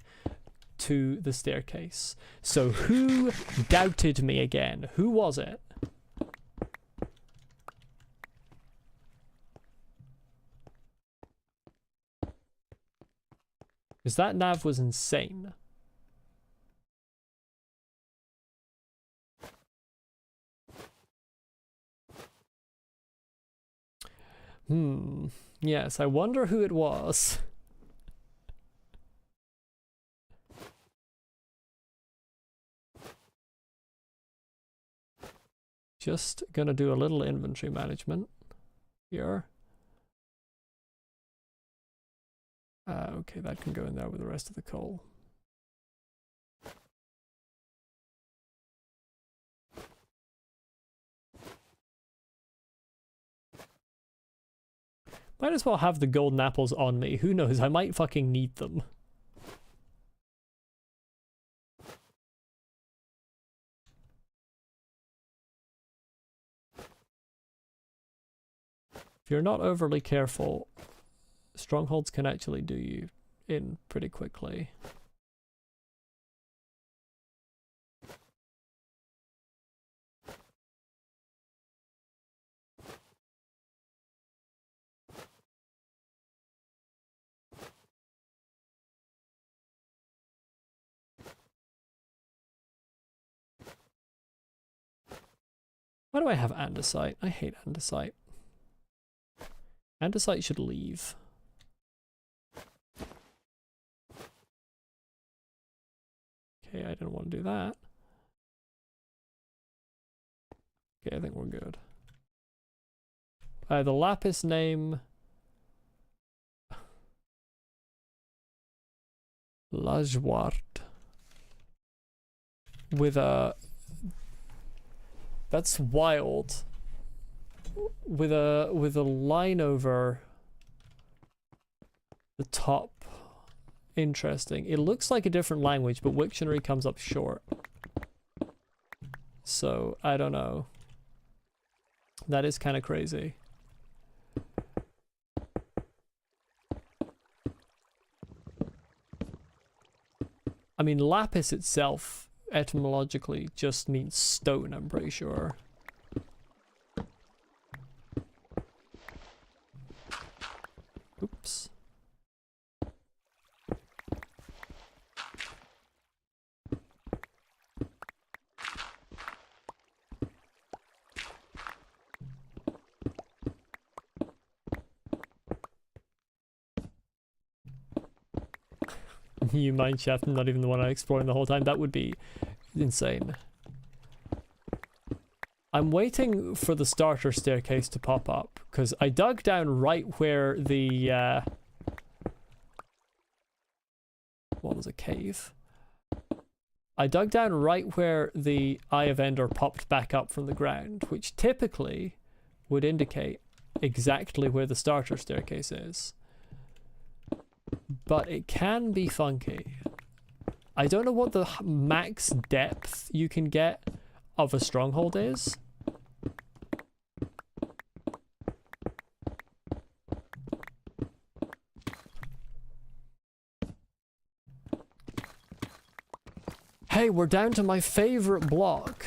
to the staircase. So who doubted me again? Who was it? Because that nav was insane. Yes, I wonder who it was. Just gonna do a little inventory management here. Okay, that can go in there with the rest of the coal. Might as well have the golden apples on me. Who knows? I might fucking need them. If you're not overly careful, strongholds can actually do you in pretty quickly. Why do I have andesite? I hate andesite. Andesite should leave. Okay, I didn't want to do that. Okay, I think we're good. The lapis name... Lajwart. With a... That's wild. With a line over the top. Interesting. It looks like a different language, but Wiktionary comes up short. So, I don't know. That is kind of crazy. I mean, lapis itself, etymologically, just means stone, I'm pretty sure. Oops. You mineshaft, not even the one I'm exploring the whole time. That would be insane. I'm waiting for the starter staircase to pop up, because I dug down right where the... what was a cave? I dug down right where the Eye of Ender popped back up from the ground, which typically would indicate exactly where the starter staircase is. But it can be funky. I don't know what the max depth you can get of a stronghold is. Hey, we're down to my favorite block.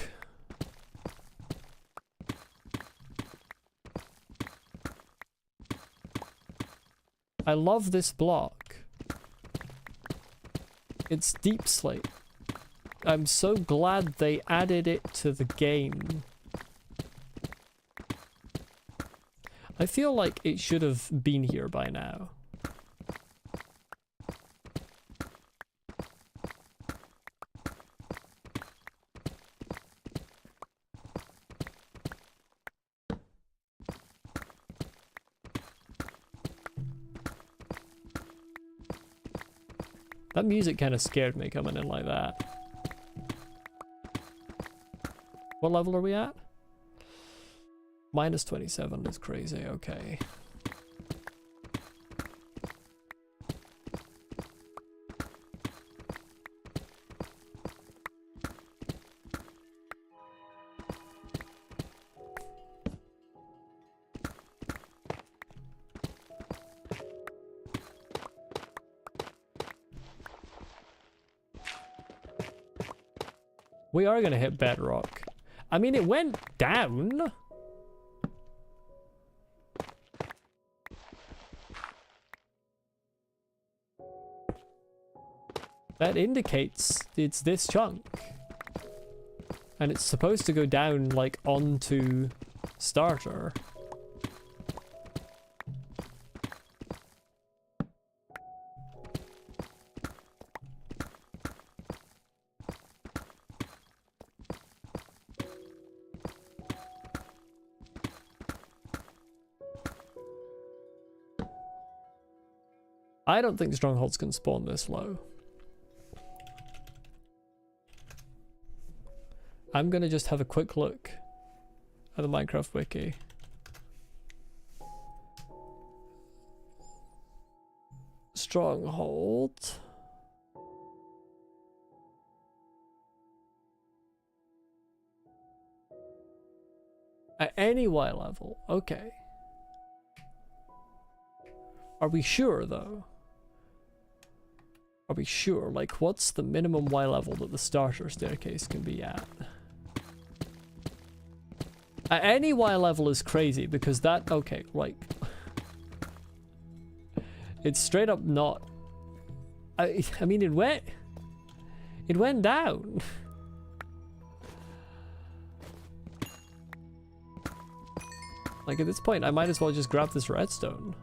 I love this block. It's deep slate. I'm so glad they added it to the game. I feel like it should have been here by now. That music kind of scared me coming in like that. What level are we at? Minus 27 is crazy, okay. We are going to hit bedrock. I mean, it went down. That indicates it's this chunk. And it's supposed to go down, like, onto starter. I don't think strongholds can spawn this low. I'm gonna just have a quick look at the Minecraft wiki. Stronghold. At any Y level, okay. Are we sure, though? Are we sure? Like, what's the minimum Y level that the starter staircase can be at? Any Y level is crazy, because that... Okay, like... It's straight up not... I mean, it went... It went down. Like, at this point, I might as well just grab this redstone.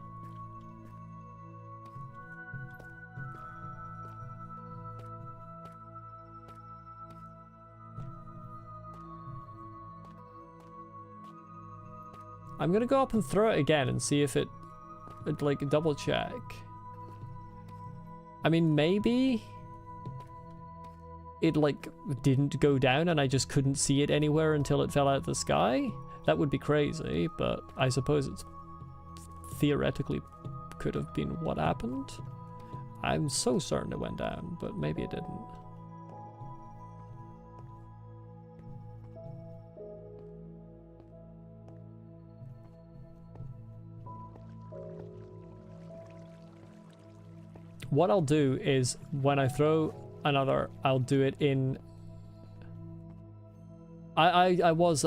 I'm gonna go up and throw it again and see if it like, double check. I mean, maybe it, like, didn't go down and I just couldn't see it anywhere until it fell out of the sky? That would be crazy, but I suppose it's theoretically could have been what happened. I'm so certain it went down, but maybe it didn't. What I'll do is, when I throw another, I'll do it in... I was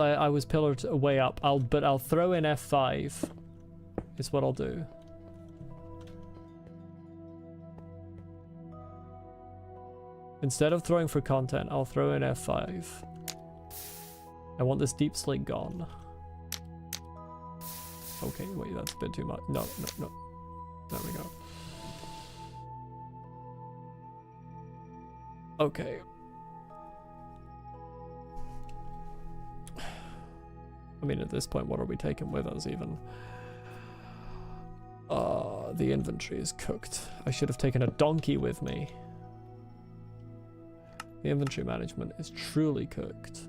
pillared way up, but I'll throw in F5, is what I'll do. Instead of throwing for content, I'll throw in F5. I want this deep slate gone. Okay, wait, that's a bit too much. No. There we go. Okay. I mean, at this point, what are we taking with us, even? The inventory is cooked. I should have taken a donkey with me. The inventory management is truly cooked.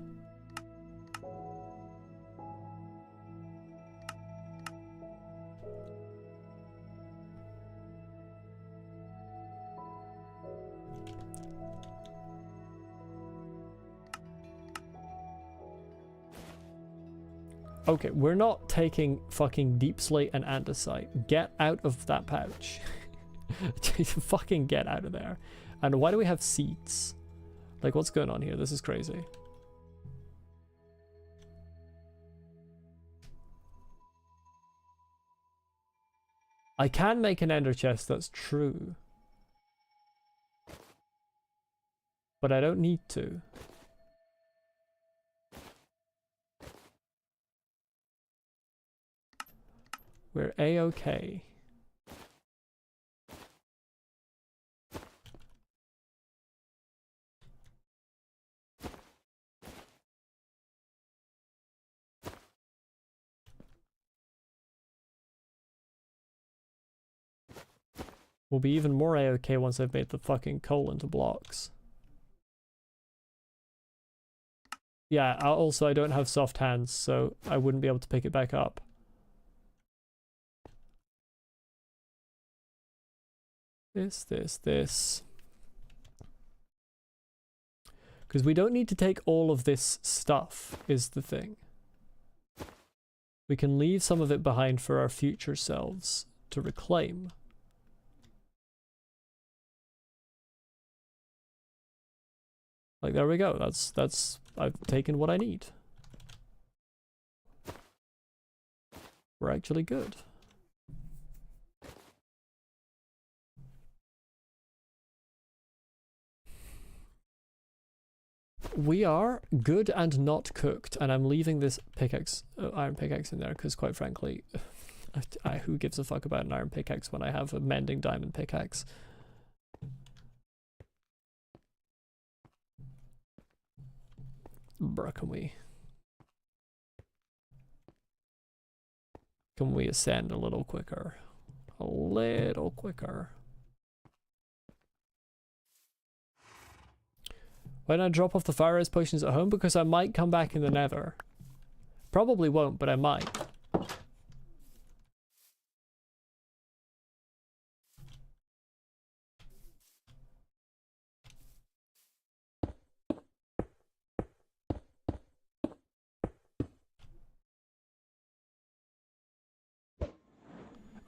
Okay, we're not taking fucking deep slate and andesite. Get out of that pouch. Just fucking get out of there. And why do we have seats? Like, what's going on here? This is crazy. I can make an ender chest, that's true. But I don't need to. We're A-okay. We'll be even more A-okay once I've made the fucking coal into blocks. Yeah, also I don't have soft hands, so I wouldn't be able to pick it back up. This. Because we don't need to take all of this stuff, is the thing. We can leave some of it behind for our future selves to reclaim. Like, there we go. That's I've taken what I need. We're actually good. We are good and not cooked, and I'm leaving this pickaxe, iron pickaxe in there, because quite frankly, who gives a fuck about an iron pickaxe when I have a mending diamond pickaxe? Bruh, can we ascend a little quicker? A little quicker. Why don't I drop off the fire res potions at home? Because I might come back in the nether. Probably won't, but I might.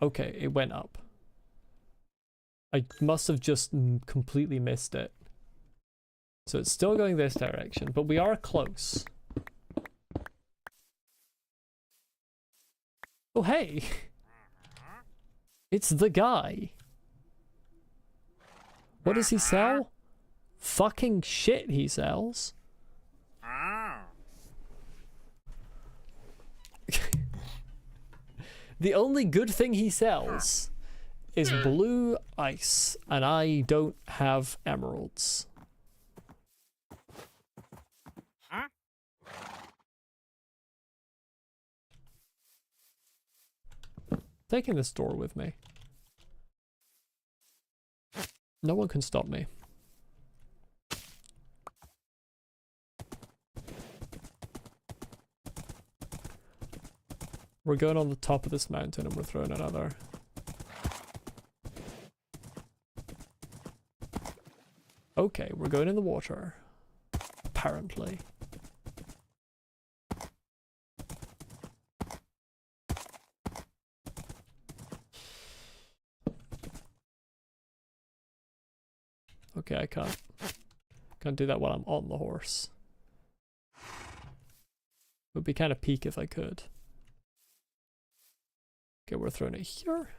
Okay, it went up. I must have just completely missed it. So it's still going this direction, but we are close. Oh, hey! It's the guy. What does he sell? Fucking shit he sells. The only good thing he sells is blue ice, and I don't have emeralds. Taking this door with me. No one can stop me. We're going on the top of this mountain and we're throwing another. Okay, we're going in the water. Apparently. Okay, I can't do that while I'm on the horse. Would be kind of peak if I could. Okay, we're throwing it here.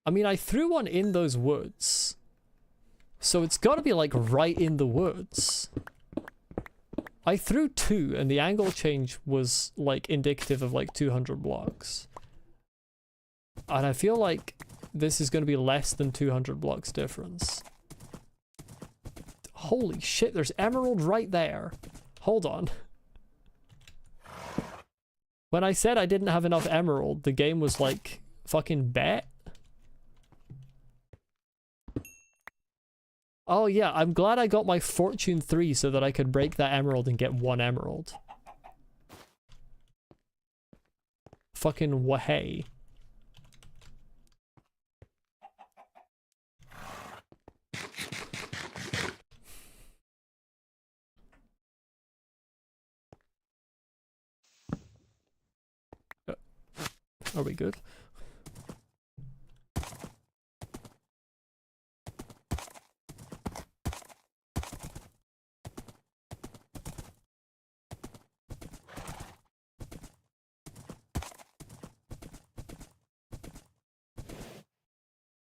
I mean, I threw one in those woods. So it's got to be like right in the woods. I threw two and the angle change was like indicative of like 200 blocks. And I feel like this is going to be less than 200 blocks difference. Holy shit, there's emerald right there. Hold on. When I said I didn't have enough emerald, the game was like, fucking bet. Oh yeah, I'm glad I got my Fortune 3 so that I could break that emerald and get 1 emerald. Fucking wahey. Are we good?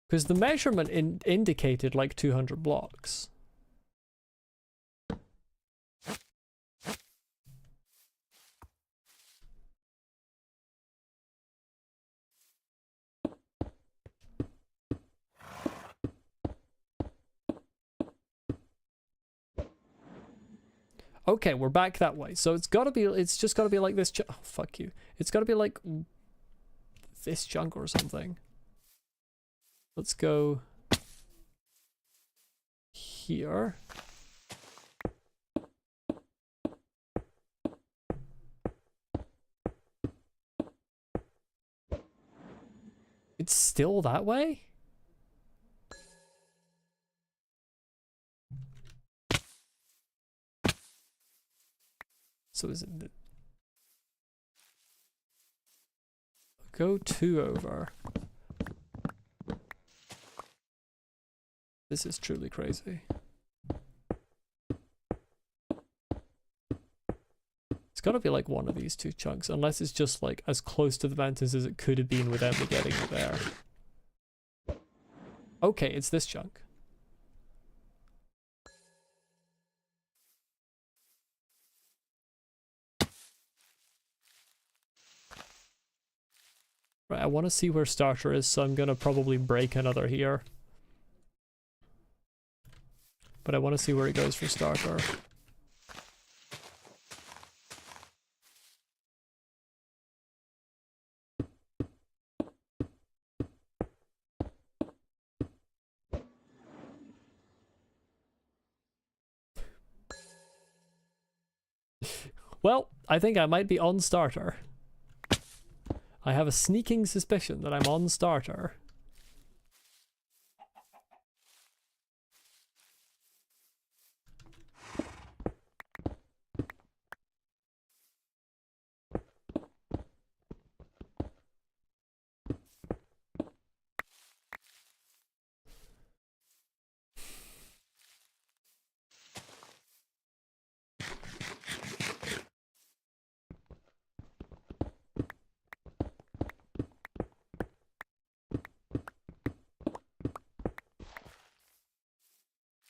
Because the measurement indicated like 200 blocks. Okay, we're back that way. So it's just gotta be like this. Oh, fuck you. It's gotta be like this chunk or something. Let's go here. It's still that way? So is it go 2 over. This is truly crazy. It's gotta be like one of these 2 chunks, unless it's just like as close to the mountains as it could have been without me getting it there. Okay, it's this chunk. Right, I want to see where starter is, so I'm gonna probably break another here. But I want to see where it goes for starter. Well, I think I might be on starter. I have a sneaking suspicion that I'm on starter.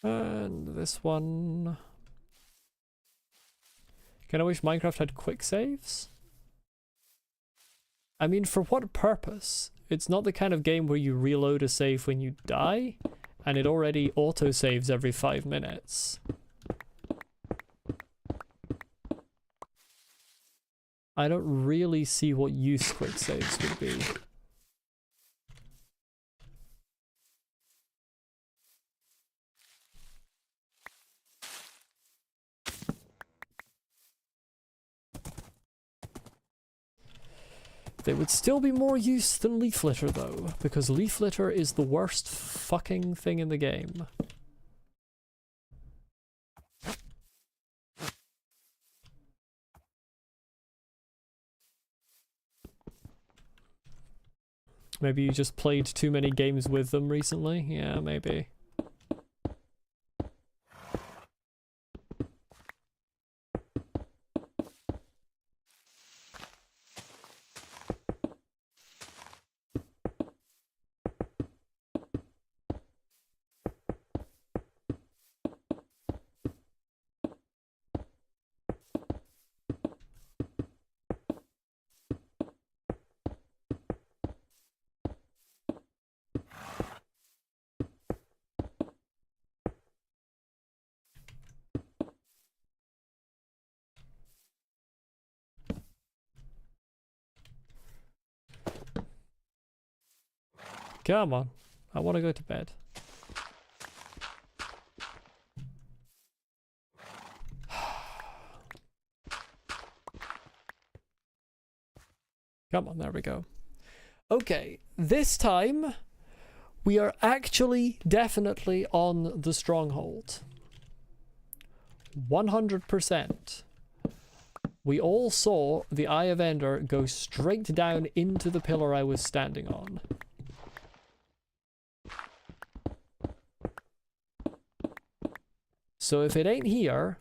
And this one. Kind of wish Minecraft had quick saves. I mean, for what purpose? It's not the kind of game where you reload a save when you die, and it already auto-saves every 5 minutes. I don't really see what use quick saves would be. They would still be more use than leaf litter though, because leaf litter is the worst fucking thing in the game. Maybe you just played too many games with them recently? Yeah, maybe. Come on, I want to go to bed. Come on, there we go. Okay, this time we are actually definitely on the stronghold. 100%. We all saw the Eye of Ender go straight down into the pillar I was standing on. So if it ain't here,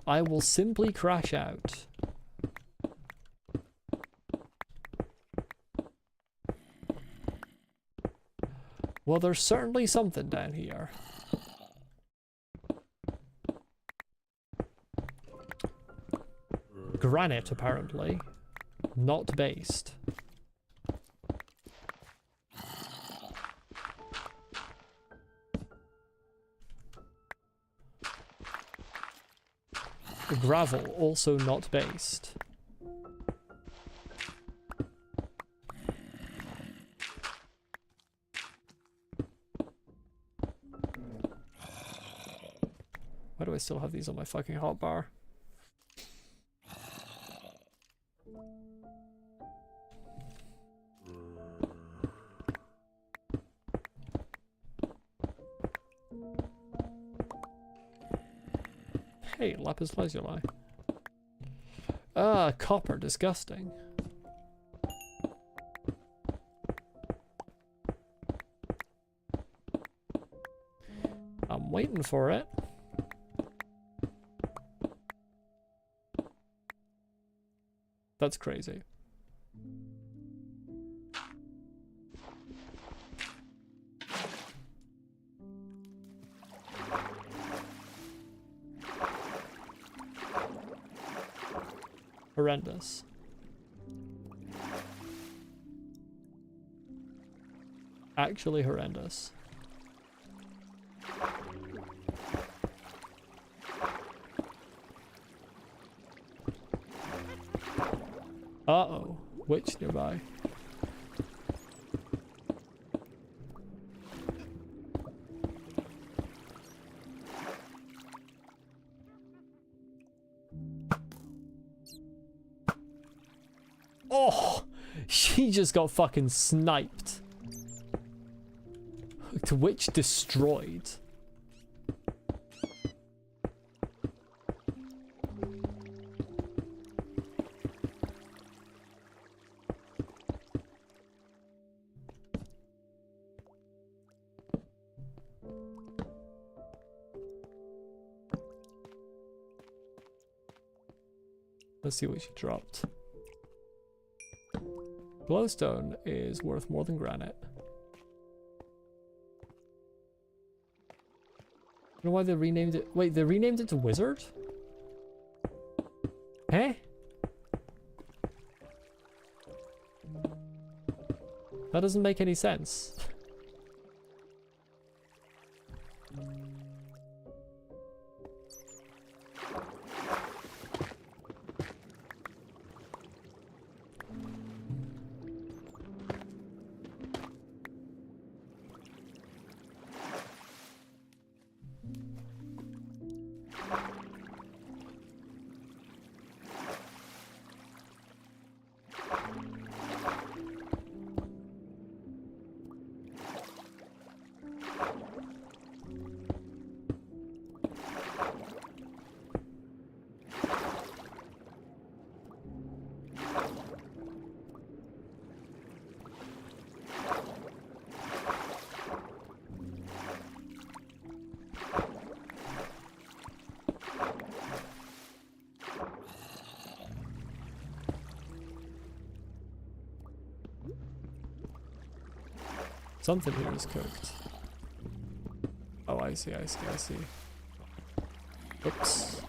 I will simply crash out. Well, there's certainly something down here. Granite, apparently. Not based. Gravel, also not based. Why do I still have these on my fucking hotbar? Hey, lapis lazuli. Ah, copper, disgusting. I'm waiting for it. That's crazy. Horrendous. Actually horrendous. Uh-oh. Witch nearby. Oh! She just got fucking sniped. Witch destroyed. Let's see what she dropped. Glowstone is worth more than granite. I don't know why they renamed it. Wait, they renamed it to Wizard? Eh? That doesn't make any sense. Something here is cooked. Oh, I see, I see, I see. Oops.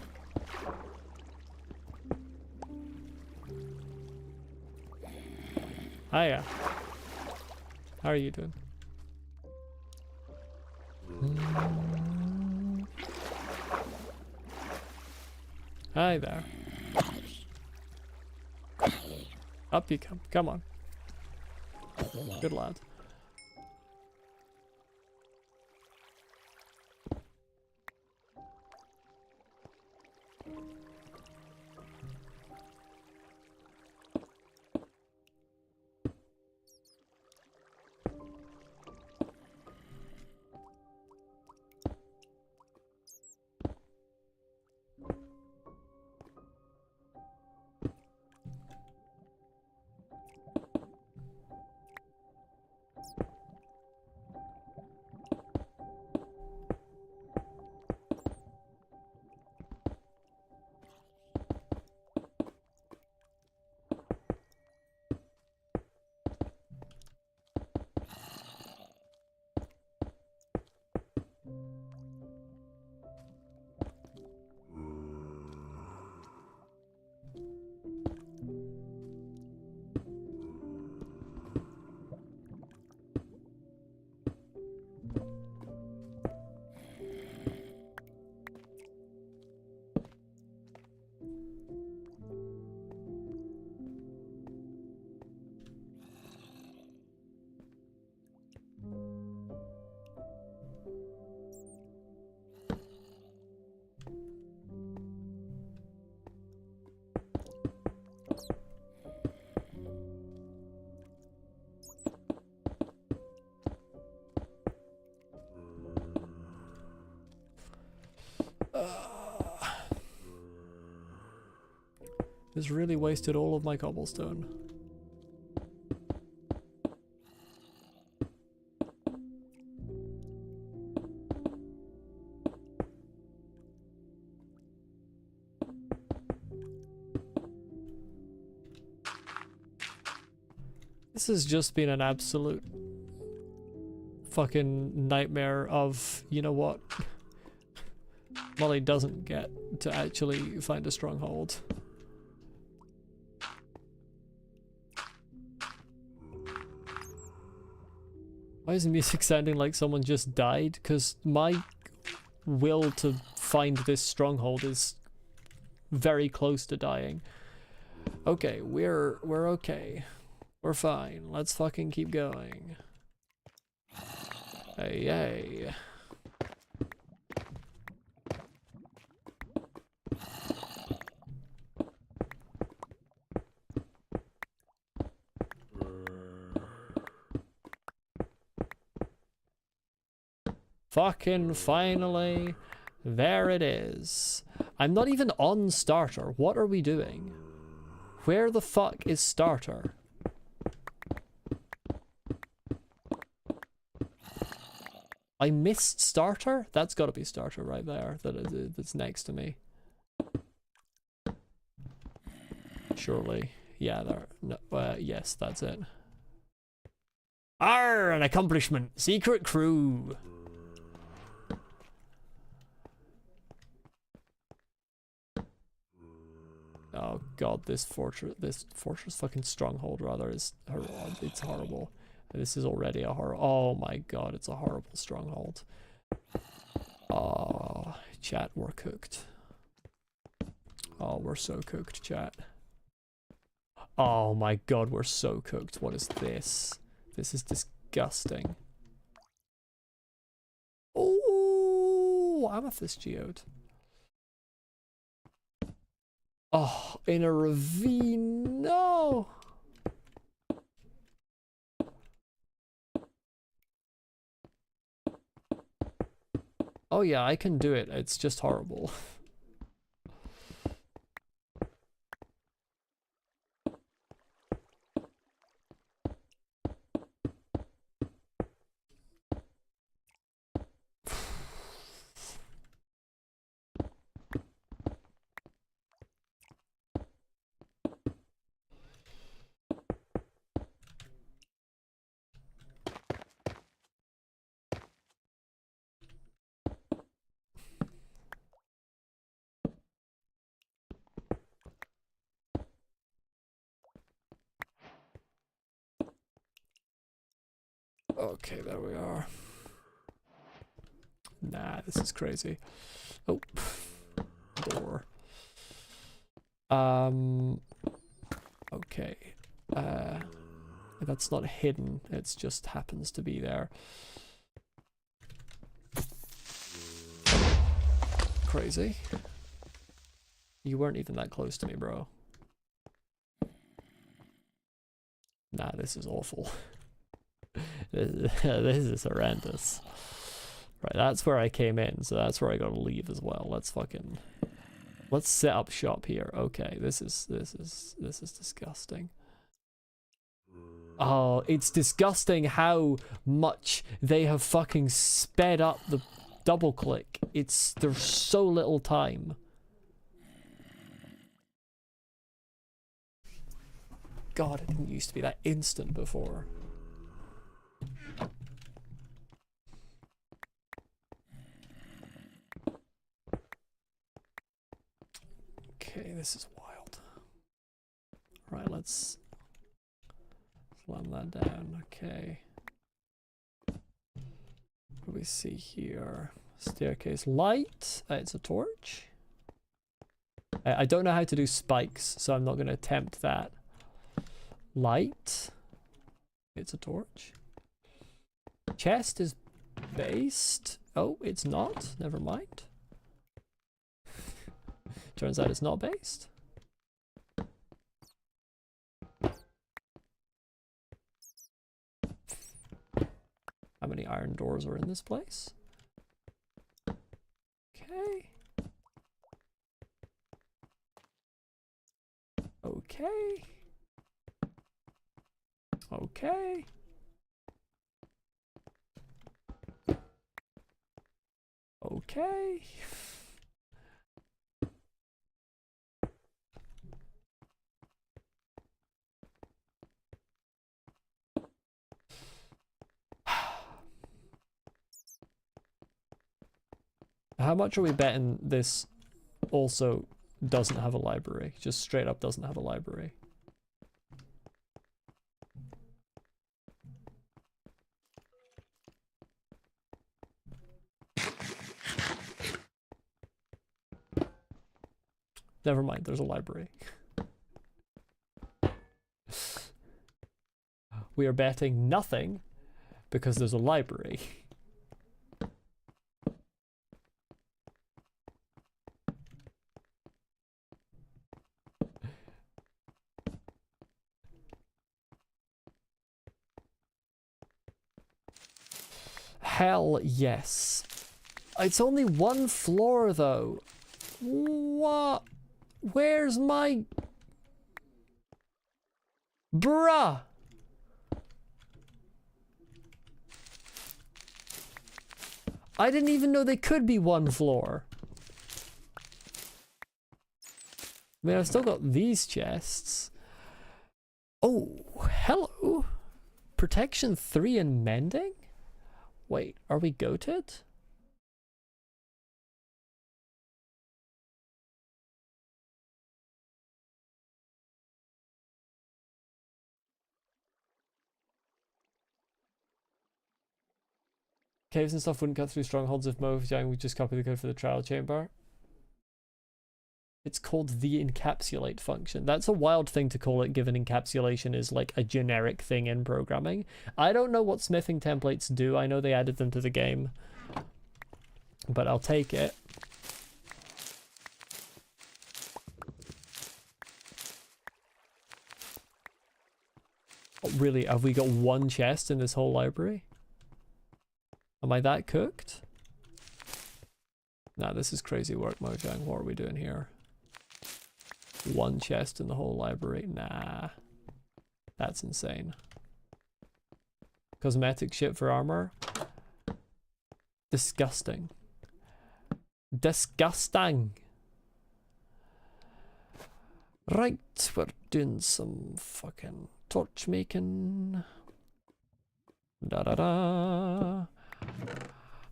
Hiya. How are you doing? Hi there. Up you come. Come on. Good lad. This really wasted all of my cobblestone. This has just been an absolute fucking nightmare of, you know what? Molly doesn't get to actually find a stronghold. Why is the music sounding like someone just died? Because my will to find this stronghold is very close to dying. Okay, we're okay. We're fine. Let's fucking keep going. Hey, hey. Fucking finally, there it is. I'm not even on starter. What are we doing? Where the fuck is starter? I missed starter? That's gotta be starter right there. That's next to me. Surely. Yeah, there. No, yes, that's it. Arr, an accomplishment. Secret crew. god, this fortress fucking stronghold rather is it's horrible. This is already a horror. Oh my god, it's a horrible stronghold. Oh, chat, we're cooked. Oh, we're so cooked, chat. Oh my god, we're so cooked. What is this? This is disgusting. Oh, amethyst geode. Oh, in a ravine. No. Oh yeah, I can do it. It's just horrible. Okay, there we are. Nah, this is crazy. Oh, door. Okay. That's not hidden. It just happens to be there. Crazy. You weren't even that close to me, bro. Nah, this is awful. This is horrendous. Right, that's where I came in, so that's where I gotta leave as well. Let's set up shop here. Okay, this is disgusting. Oh, it's disgusting how much they have fucking sped up the double click. There's so little time. God, it didn't used to be that instant before. Okay, this is wild. Right, let's slam that down. Okay. What do we see here? Staircase light. It's a torch. I don't know how to do spikes, so I'm not going to attempt that. Light. It's a torch. Chest is based. Oh, it's not. Never mind. Turns out it's not based. How many iron doors are in this place? Okay. Okay. Okay. Okay. How much are we betting this also doesn't have a library? Just straight up doesn't have a library. Never mind, there's a library. We are betting nothing because there's a library. Hell yes. It's only one floor though. What? Where's my... Bruh! I didn't even know they could be one floor. I mean, I've still got these chests. Oh, hello. Protection 3 and mending? Wait, are we goated? Caves and stuff wouldn't cut through strongholds if mojang would just copy the code for the trial chamber. It's called the encapsulate function. That's a wild thing to call it, given encapsulation is like a generic thing in programming. I don't know what smithing templates do. I know they added them to the game, but I'll take it. Oh, really, have we got one chest in this whole library? Am I that cooked? Nah, this is crazy work, Mojang. What are we doing here? One chest in the whole library? Nah. That's insane. Cosmetic shit for armor? Disgusting. Disgusting! Right, we're doing some fucking torch making. Da-da-da.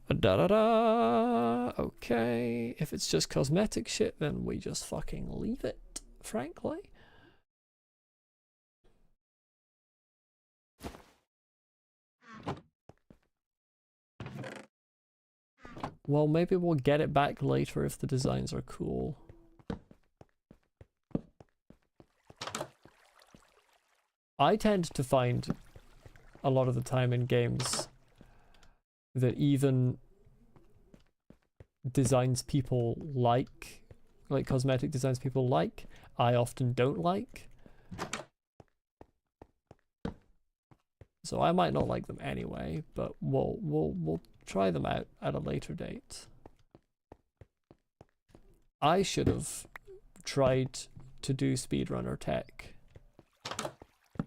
Da-da-da. Okay, if it's just cosmetic shit, then we just fucking leave it, frankly. Well, maybe we'll get it back later if the designs are cool. I tend to find a lot of the time in games that even designs people like cosmetic designs people like, I often don't like. So I might not like them anyway, but we'll try them out at a later date. I should have tried to do speedrunner tech.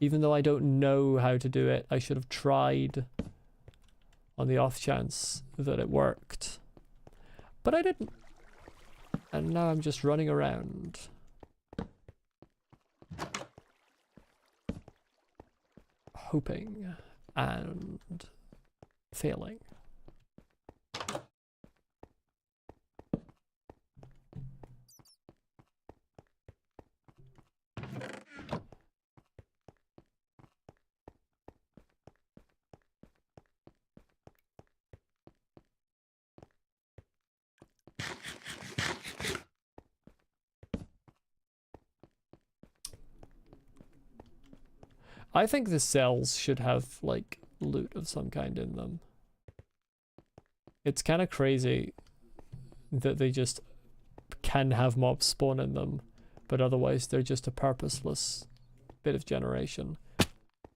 Even though I don't know how to do it, I should have tried on the off chance that it worked. But I didn't. And now I'm just running around. Hoping and failing. I think the cells should have, like, loot of some kind in them. It's kind of crazy that they just can have mobs spawn in them, but otherwise they're just a purposeless bit of generation.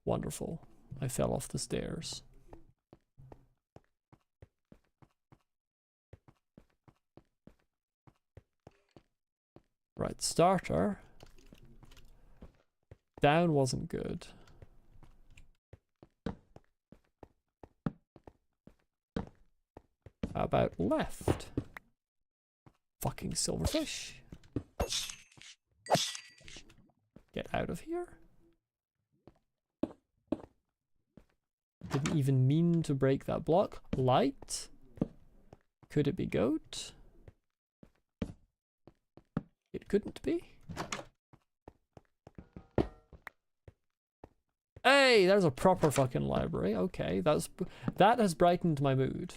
Wonderful. I fell off the stairs. Right, starter. Down wasn't good. How about left? Fucking silverfish. Get out of here. Didn't even mean to break that block. Light. Could it be goat? It couldn't be. Hey, there's a proper fucking library. Okay, that has brightened my mood.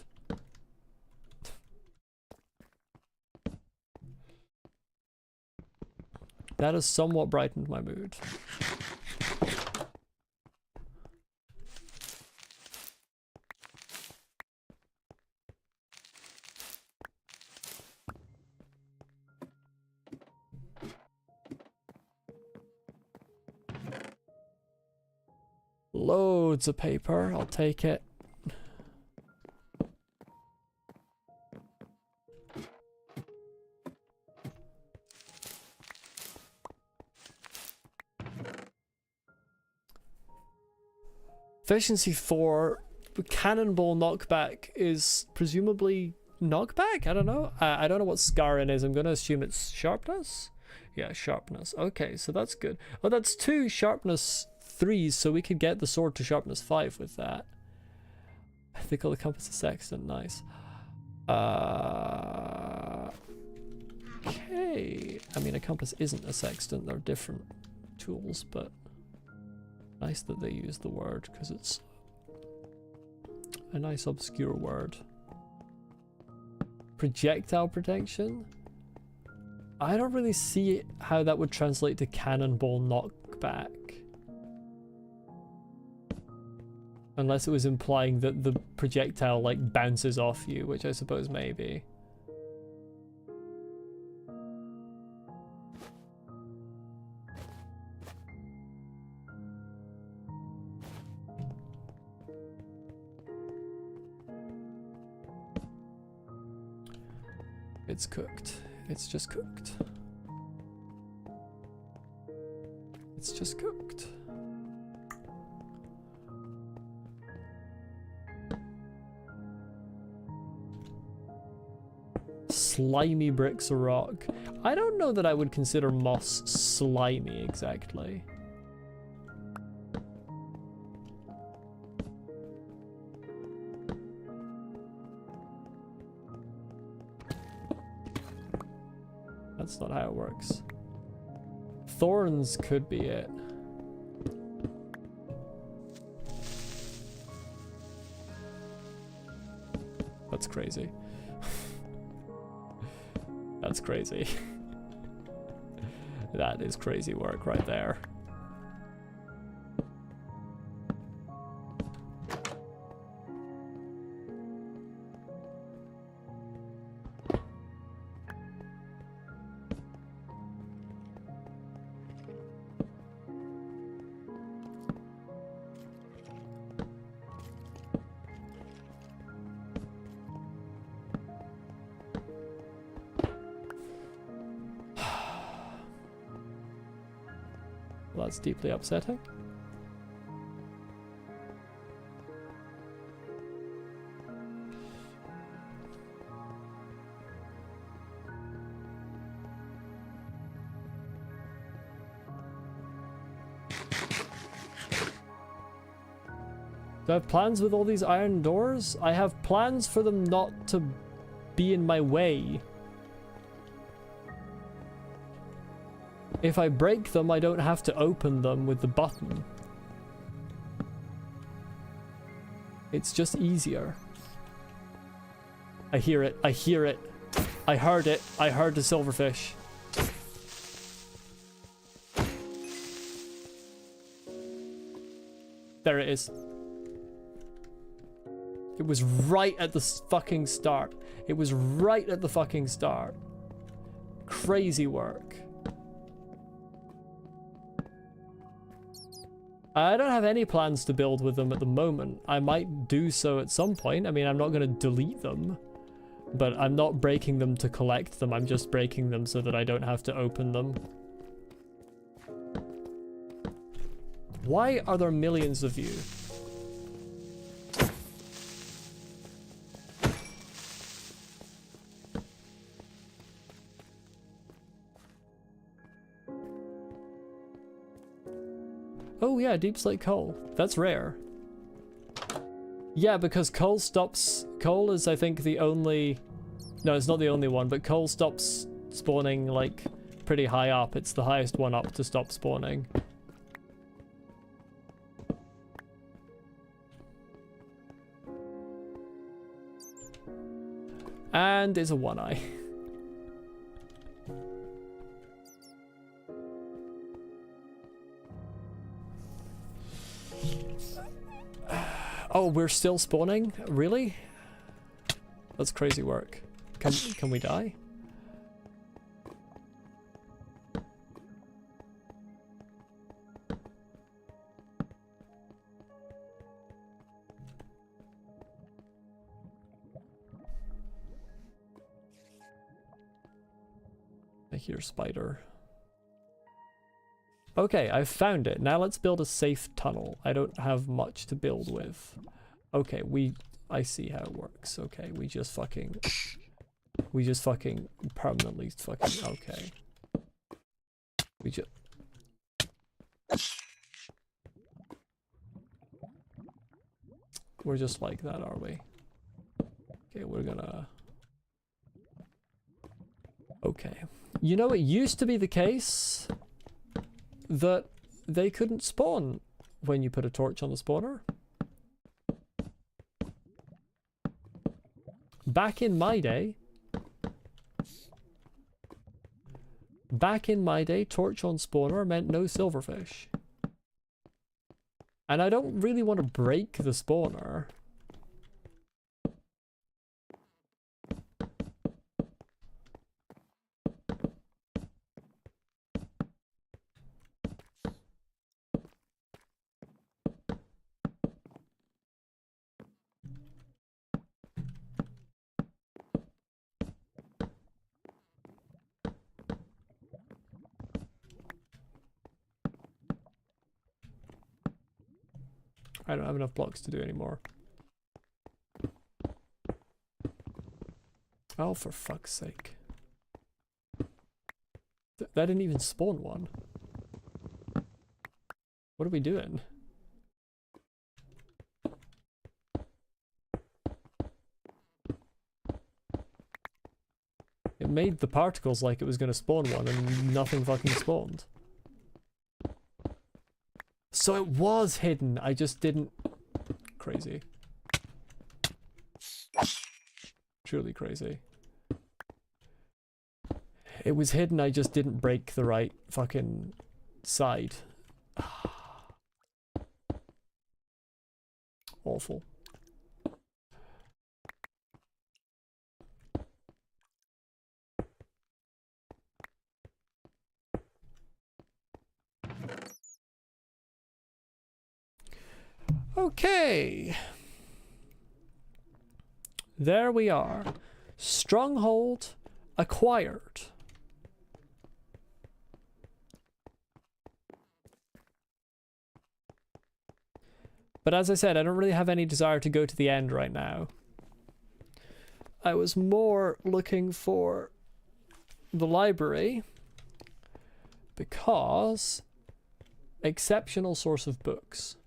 That has somewhat brightened my mood. Loads of paper, I'll take it. Efficiency 4, cannonball knockback is presumably knockback? I don't know. I don't know what scarring is. I'm going to assume it's sharpness? Yeah, sharpness. Okay, so that's good. Oh, that's 2 sharpness 3s, so we could get the sword to sharpness 5 with that. They call the compass a sextant. Nice. Okay. I mean, a compass isn't a sextant. They're different tools, but nice that they use the word, because it's A nice obscure word. Projectile protection? I don't really see how that would translate to cannonball knockback. Unless it was implying that the projectile like bounces off you, which I suppose maybe. It's cooked. It's just cooked. It's just cooked. Slimy bricks of rock. I don't know that I would consider moss slimy exactly. That's not how it works. Thorns could be it. That's crazy. That's crazy. That is crazy work right there. Well, that's deeply upsetting. Do I have plans with all these iron doors? I have plans for them not to be in my way. If I break them, I don't have to open them with the button. It's just easier. I hear it. I hear it. I heard it. I heard the silverfish. There it is. It was right at the fucking start. It was right at the fucking start. Crazy work. I don't have any plans to build with them at the moment. I might do so at some point. I mean, I'm not going to delete them, but I'm not breaking them to collect them. I'm just breaking them so that I don't have to open them. Why are there millions of you? Oh yeah, deep slate coal. That's rare. Yeah, because coal stops... Coal is, I think, the only... No, it's not the only one, but coal stops spawning, like, pretty high up. It's the highest one up to stop spawning. And it's a one-eye. Oh, we're still spawning? Really? That's crazy work. Can we die? I hear spider. Okay, I've found it. Now let's build a safe tunnel. I don't have much to build with. Okay, I see how it works. Okay, we just fucking permanently fucking, okay. We're just like that, are we? Okay, we're gonna... Okay. You know, it used to be the case that they couldn't spawn when you put a torch on the spawner. back in my day, torch on spawner meant no silverfish. And I don't really want to break the spawner. I don't have enough blocks to do anymore. Oh, for fuck's sake. That didn't even spawn one. What are we doing? It made the particles like it was going to spawn one and nothing fucking spawned. So it was hidden, I just didn't... Crazy. Truly crazy. It was hidden, I just didn't break the right fucking side. Awful. Okay. There we are. Stronghold acquired. But as I said, I don't really have any desire to go to the end right now. I was more looking for the library because exceptional source of books.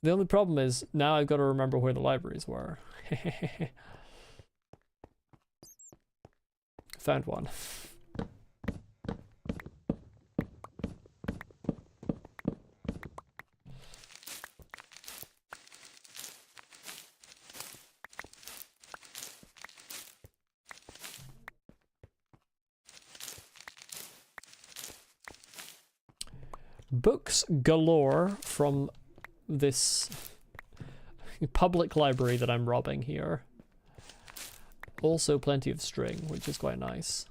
The only problem is now I've got to remember where the libraries were. Found one. Books galore from this public library that I'm robbing here. Also plenty of string, which is quite nice.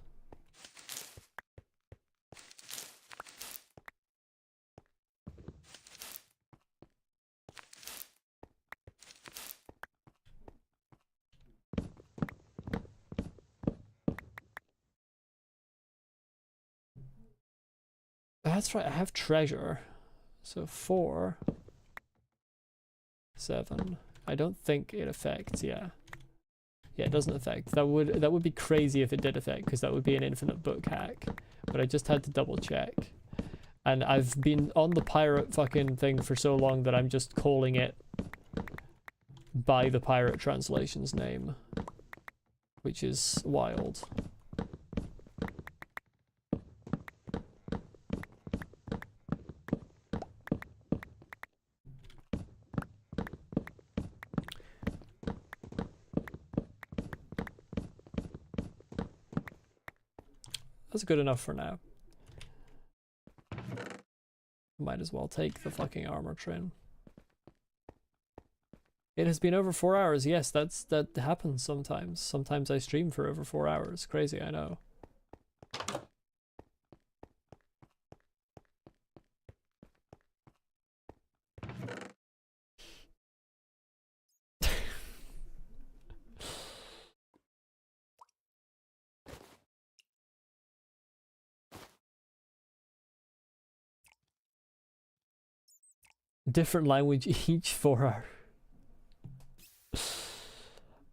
That's right, I have treasure. So 4, 7. I don't think it affects, yeah. Yeah, it doesn't affect. That would be crazy if it did affect, because that would be an infinite book hack. But I just had to double check. And I've been on the pirate fucking thing for so long that I'm just calling it by the pirate translation's name. Which is wild. That's good enough for now. Might as well take the fucking armor trim. It has been over 4 hours. Yes, that happens sometimes. Sometimes I stream for over 4 hours. Crazy, I know. Different language each 4 hours.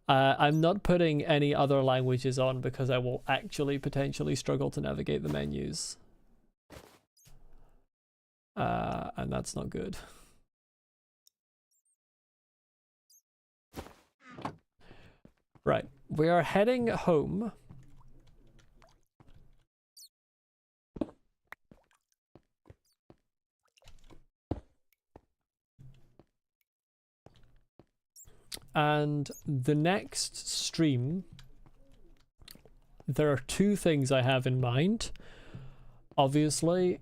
I'm not putting any other languages on because I will actually potentially struggle to navigate the menus. And that's not good. Right, we are heading home. And the next stream, there are two things I have in mind. Obviously,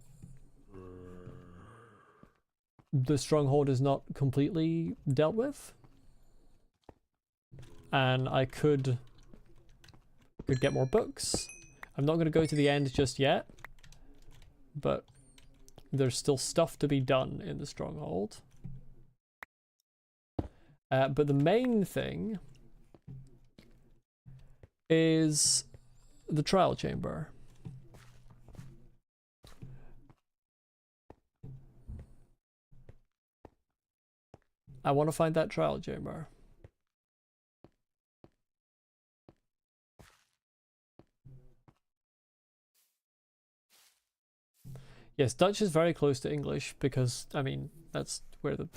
the stronghold is not completely dealt with, and I could get more books. I'm not going to go to the end just yet, but there's still stuff to be done in the stronghold. But the main thing is the trial chamber. I want to find that trial chamber. Yes, Dutch is very close to English because, I mean, that's where the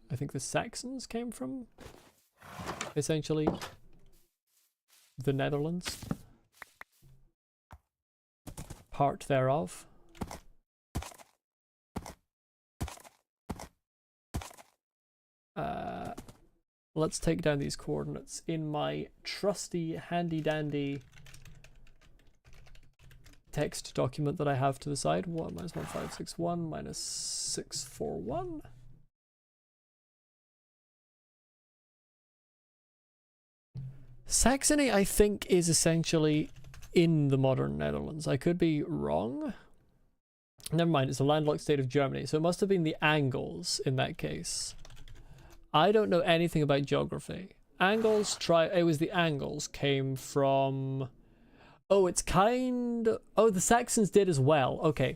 I think the Saxons came from, essentially, the Netherlands. Part thereof. Let's take down these coordinates in my trusty handy dandy text document that I have to the side. 1 minus 1561 minus 641. Saxony, I think, is essentially in the modern Netherlands. I could be wrong. Never mind, it's a landlocked state of Germany, so it must have been the Angles in that case. I don't know anything about geography. Angles, it was the Angles came from... Oh, it's kind... Oh, the Saxons did as well. Okay.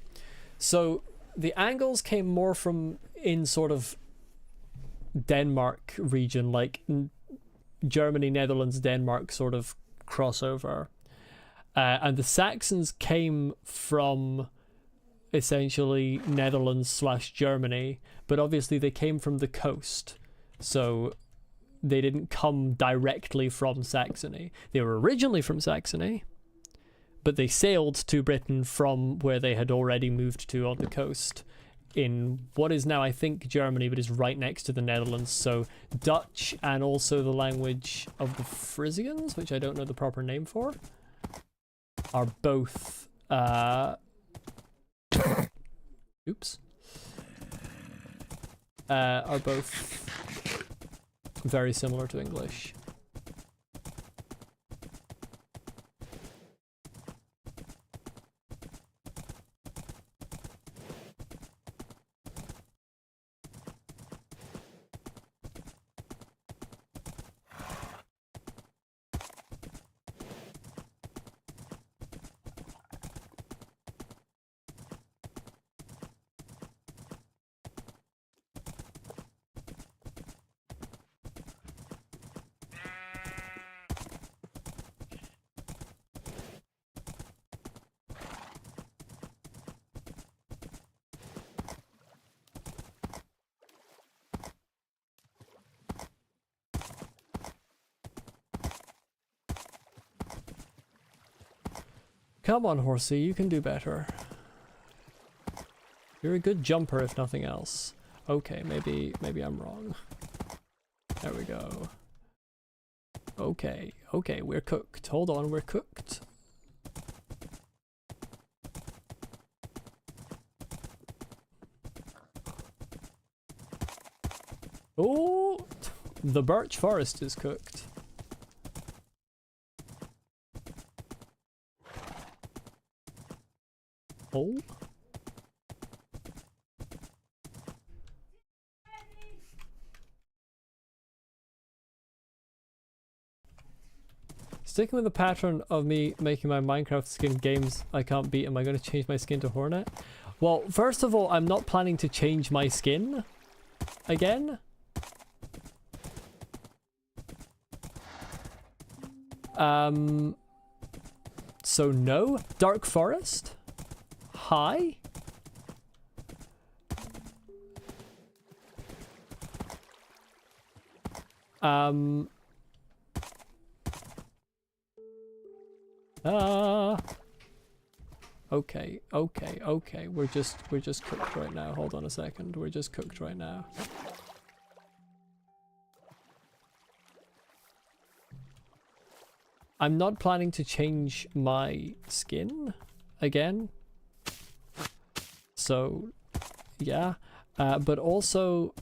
So, the Angles came more from in sort of Denmark region, like Germany, Netherlands, Denmark sort of crossover. And the Saxons came from essentially Netherlands / Germany, but obviously they came from the coast. So they didn't come directly from Saxony. They were originally from Saxony, but they sailed to Britain from where they had already moved to on the coast in what is now, I think, Germany, but is right next to the Netherlands. So Dutch and also the language of the Frisians, which I don't know the proper name for, are both oops. Are both very similar to English. Come on, horsey, you can do better. You're a good jumper, if nothing else. Okay, maybe I'm wrong. There we go. Okay, we're cooked. Hold on, we're cooked. Oh, the birch forest is cooked. Oh. Sticking with the pattern of me making my Minecraft skin games I can't beat, am I going to change my skin to Hornet? Well, first of all, I'm not planning to change my skin again. So no. Dark Forest? Hi? Okay. We're just cooked right now. Hold on a second. We're just cooked right now. I'm not planning to change my skin again. So, yeah. But also,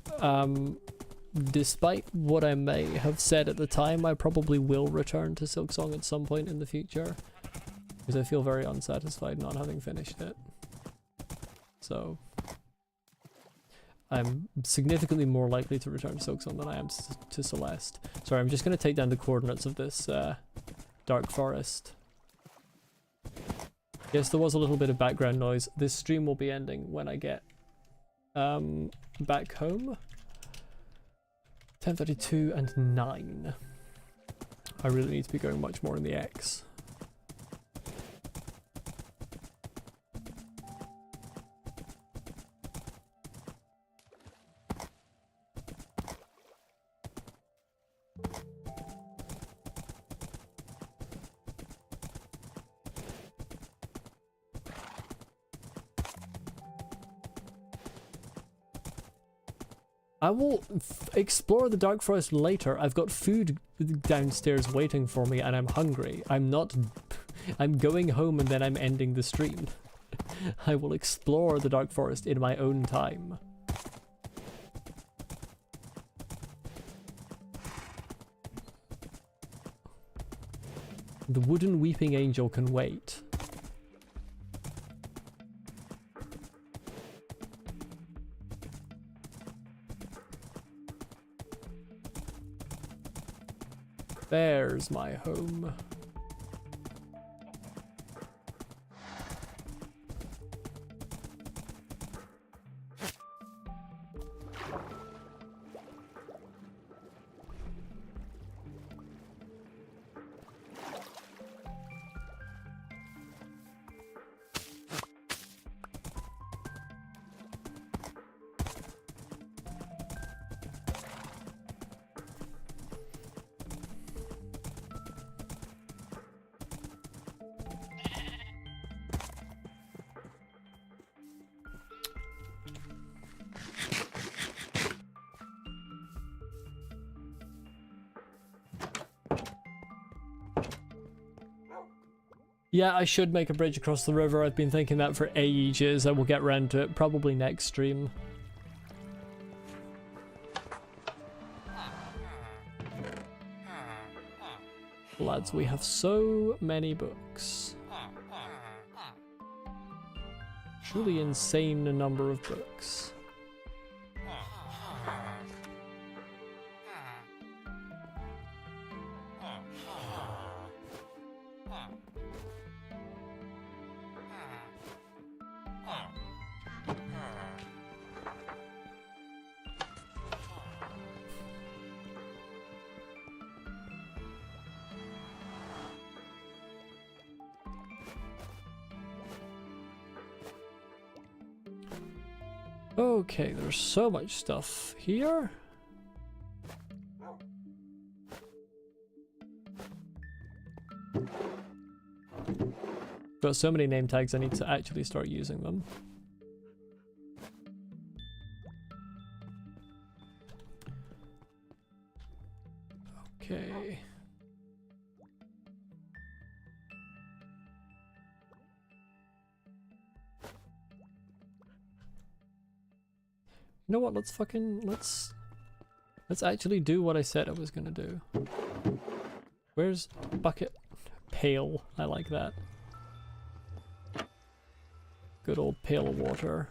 despite what I may have said at the time, I probably will return to Silksong at some point in the future. Because I feel very unsatisfied not having finished it. So, I'm significantly more likely to return to Silksong than I am to Celeste. Sorry, I'm just going to take down the coordinates of this dark forest. Yes, there was a little bit of background noise. This stream will be ending when I get back home. 10:32 and 9. I really need to be going much more in the X. I will explore the Dark Forest later. I've got food downstairs waiting for me and I'm hungry. I'm going home and then I'm ending the stream. I will explore the Dark Forest in my own time. The wooden weeping angel can wait. There's my home. Yeah, I should make a bridge across the river. I've been thinking that for ages. I will get round to it probably next stream. Lads, we have so many books. Truly insane number of books. Okay, there's so much stuff here. Got so many name tags, I need to actually start using them. Okay. You know what, let's actually do what I said I was gonna do. Where's bucket? Pail, I like that. Good old pail of water.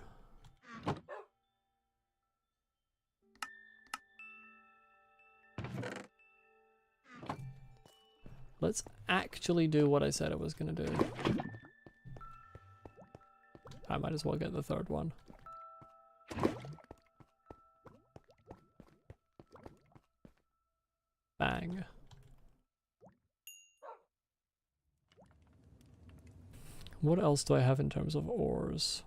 Let's actually do what I said I was gonna do. I might as well get the third one. Bang. What else do I have in terms of ores?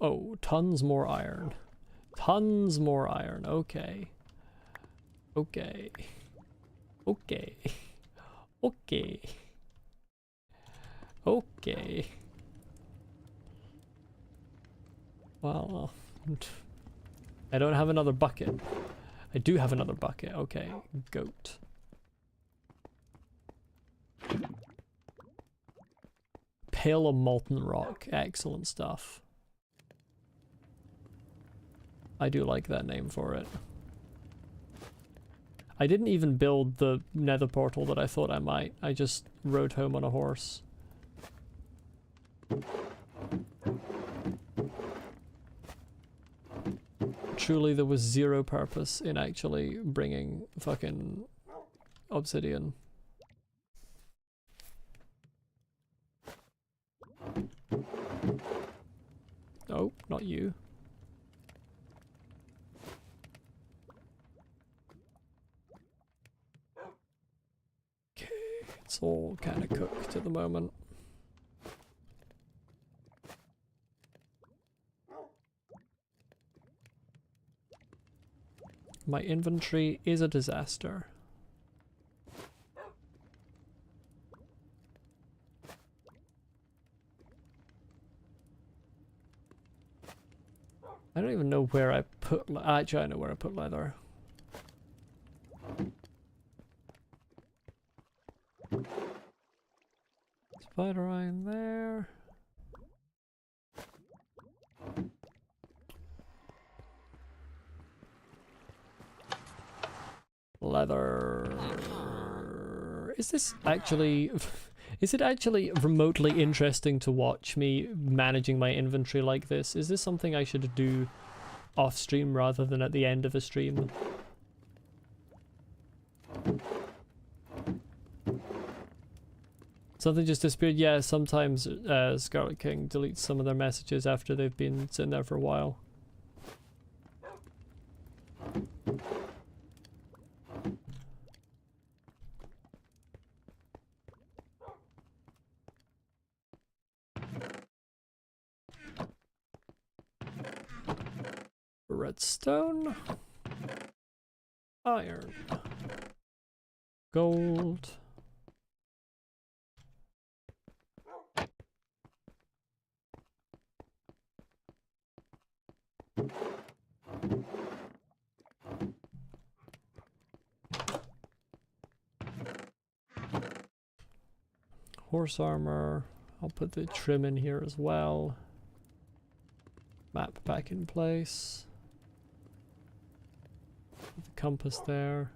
Oh, tons more iron. Tons more iron. Okay. Okay. Okay. Okay. Okay. Well, I don't have another bucket. I do have another bucket. Okay, goat. Pail of molten rock. Excellent stuff. I do like that name for it. I didn't even build the nether portal that I thought I might. I just rode home on a horse. Truly, there was zero purpose in actually bringing fucking obsidian. Oh, not you. Okay, it's all kind of cooked at the moment. My inventory is a disaster. I don't even know where I put... Actually, I know where I put leather. Spider eye in there. Leather. Is this actually... Is it actually remotely interesting to watch me managing my inventory like this? Is this something I should do off stream rather than at the end of a stream? Something just disappeared. Yeah, sometimes Scarlet King deletes some of their messages after they've been sitting there for a while. Redstone, iron, gold, horse armor. I'll put the trim in here as well. Map back in place. The compass there.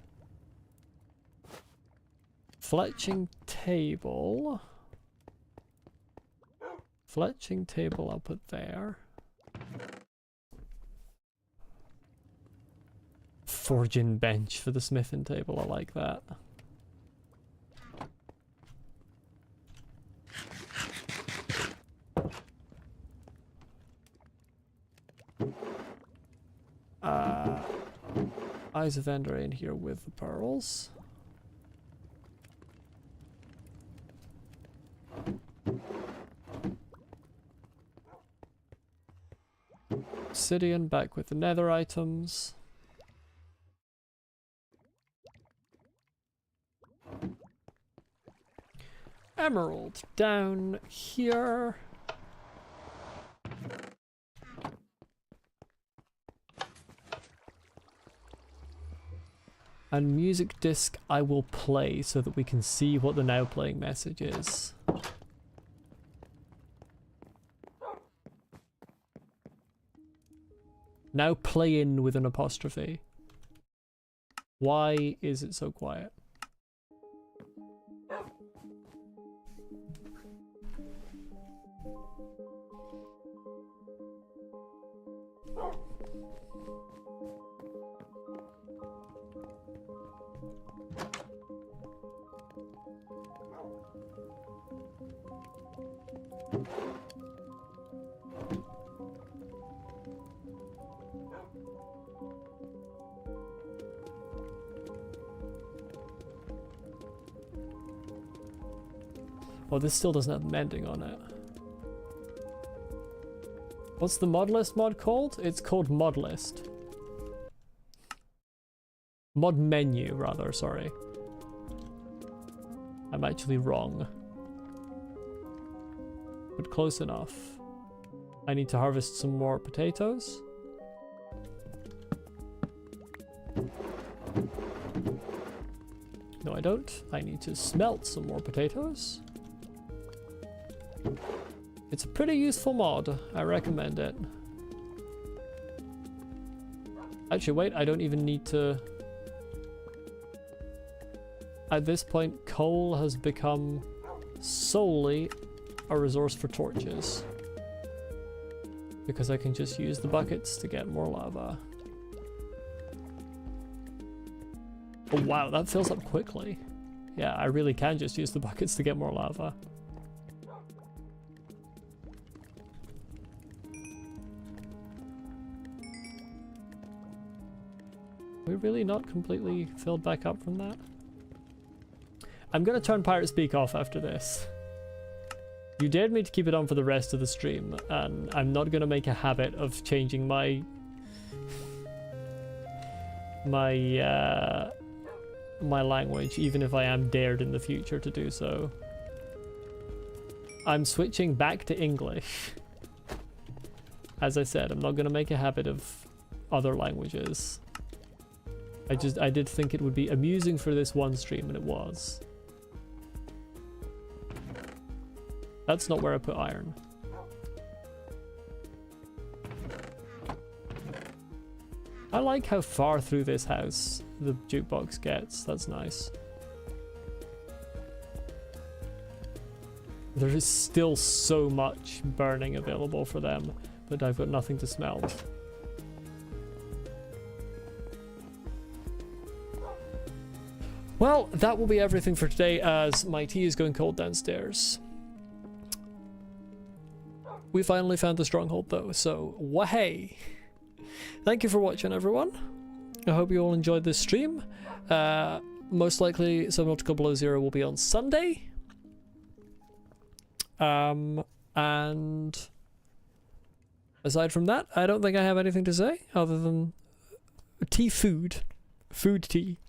Fletching table. Fletching table I'll put there. Forging bench for the smithing table, I like that. Eyes of Ender in here with the pearls. Obsidian back with the nether items. Emerald down here. And music disc I will play so that we can see what the now playing message is. Now play in with an apostrophe. Why is it so quiet? Oh, this still doesn't have mending on it. What's the mod list mod called? It's called mod list. Mod menu, rather, sorry. I'm actually wrong. but close enough. I need to harvest some more potatoes. No, I don't. I need to smelt some more potatoes. It's a pretty useful mod. I recommend it. Actually, wait, I don't even need to... At this point, coal has become solely a resource for torches. Because I can just use the buckets to get more lava. Oh wow, that fills up quickly. Yeah, I really can just use the buckets to get more lava. We're really not completely filled back up from that. I'm gonna turn Pirate Speak off after this. You dared me to keep it on for the rest of the stream, and I'm not gonna make a habit of changing my language, even if I am dared in the future to do so. I'm switching back to English. As I said, I'm not gonna make a habit of other languages. I did think it would be amusing for this one stream, and it was. That's not where I put iron. I like how far through this house the jukebox gets. That's nice. There is still so much burning available for them, but I've got nothing to smelt. Well, that will be everything for today, as my tea is going cold downstairs. We finally found the stronghold though, so wahey! Thank you for watching, everyone. I hope you all enjoyed this stream. Most likely Subnautica Below Zero will be on Sunday. And aside from that, I don't think I have anything to say other than food tea.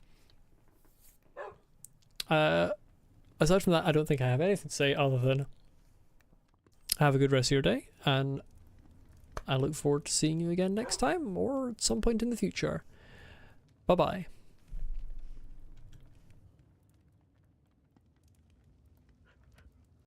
Aside from that, I don't think I have anything to say other than have a good rest of your day, and I look forward to seeing you again next time or at some point in the future. Bye bye.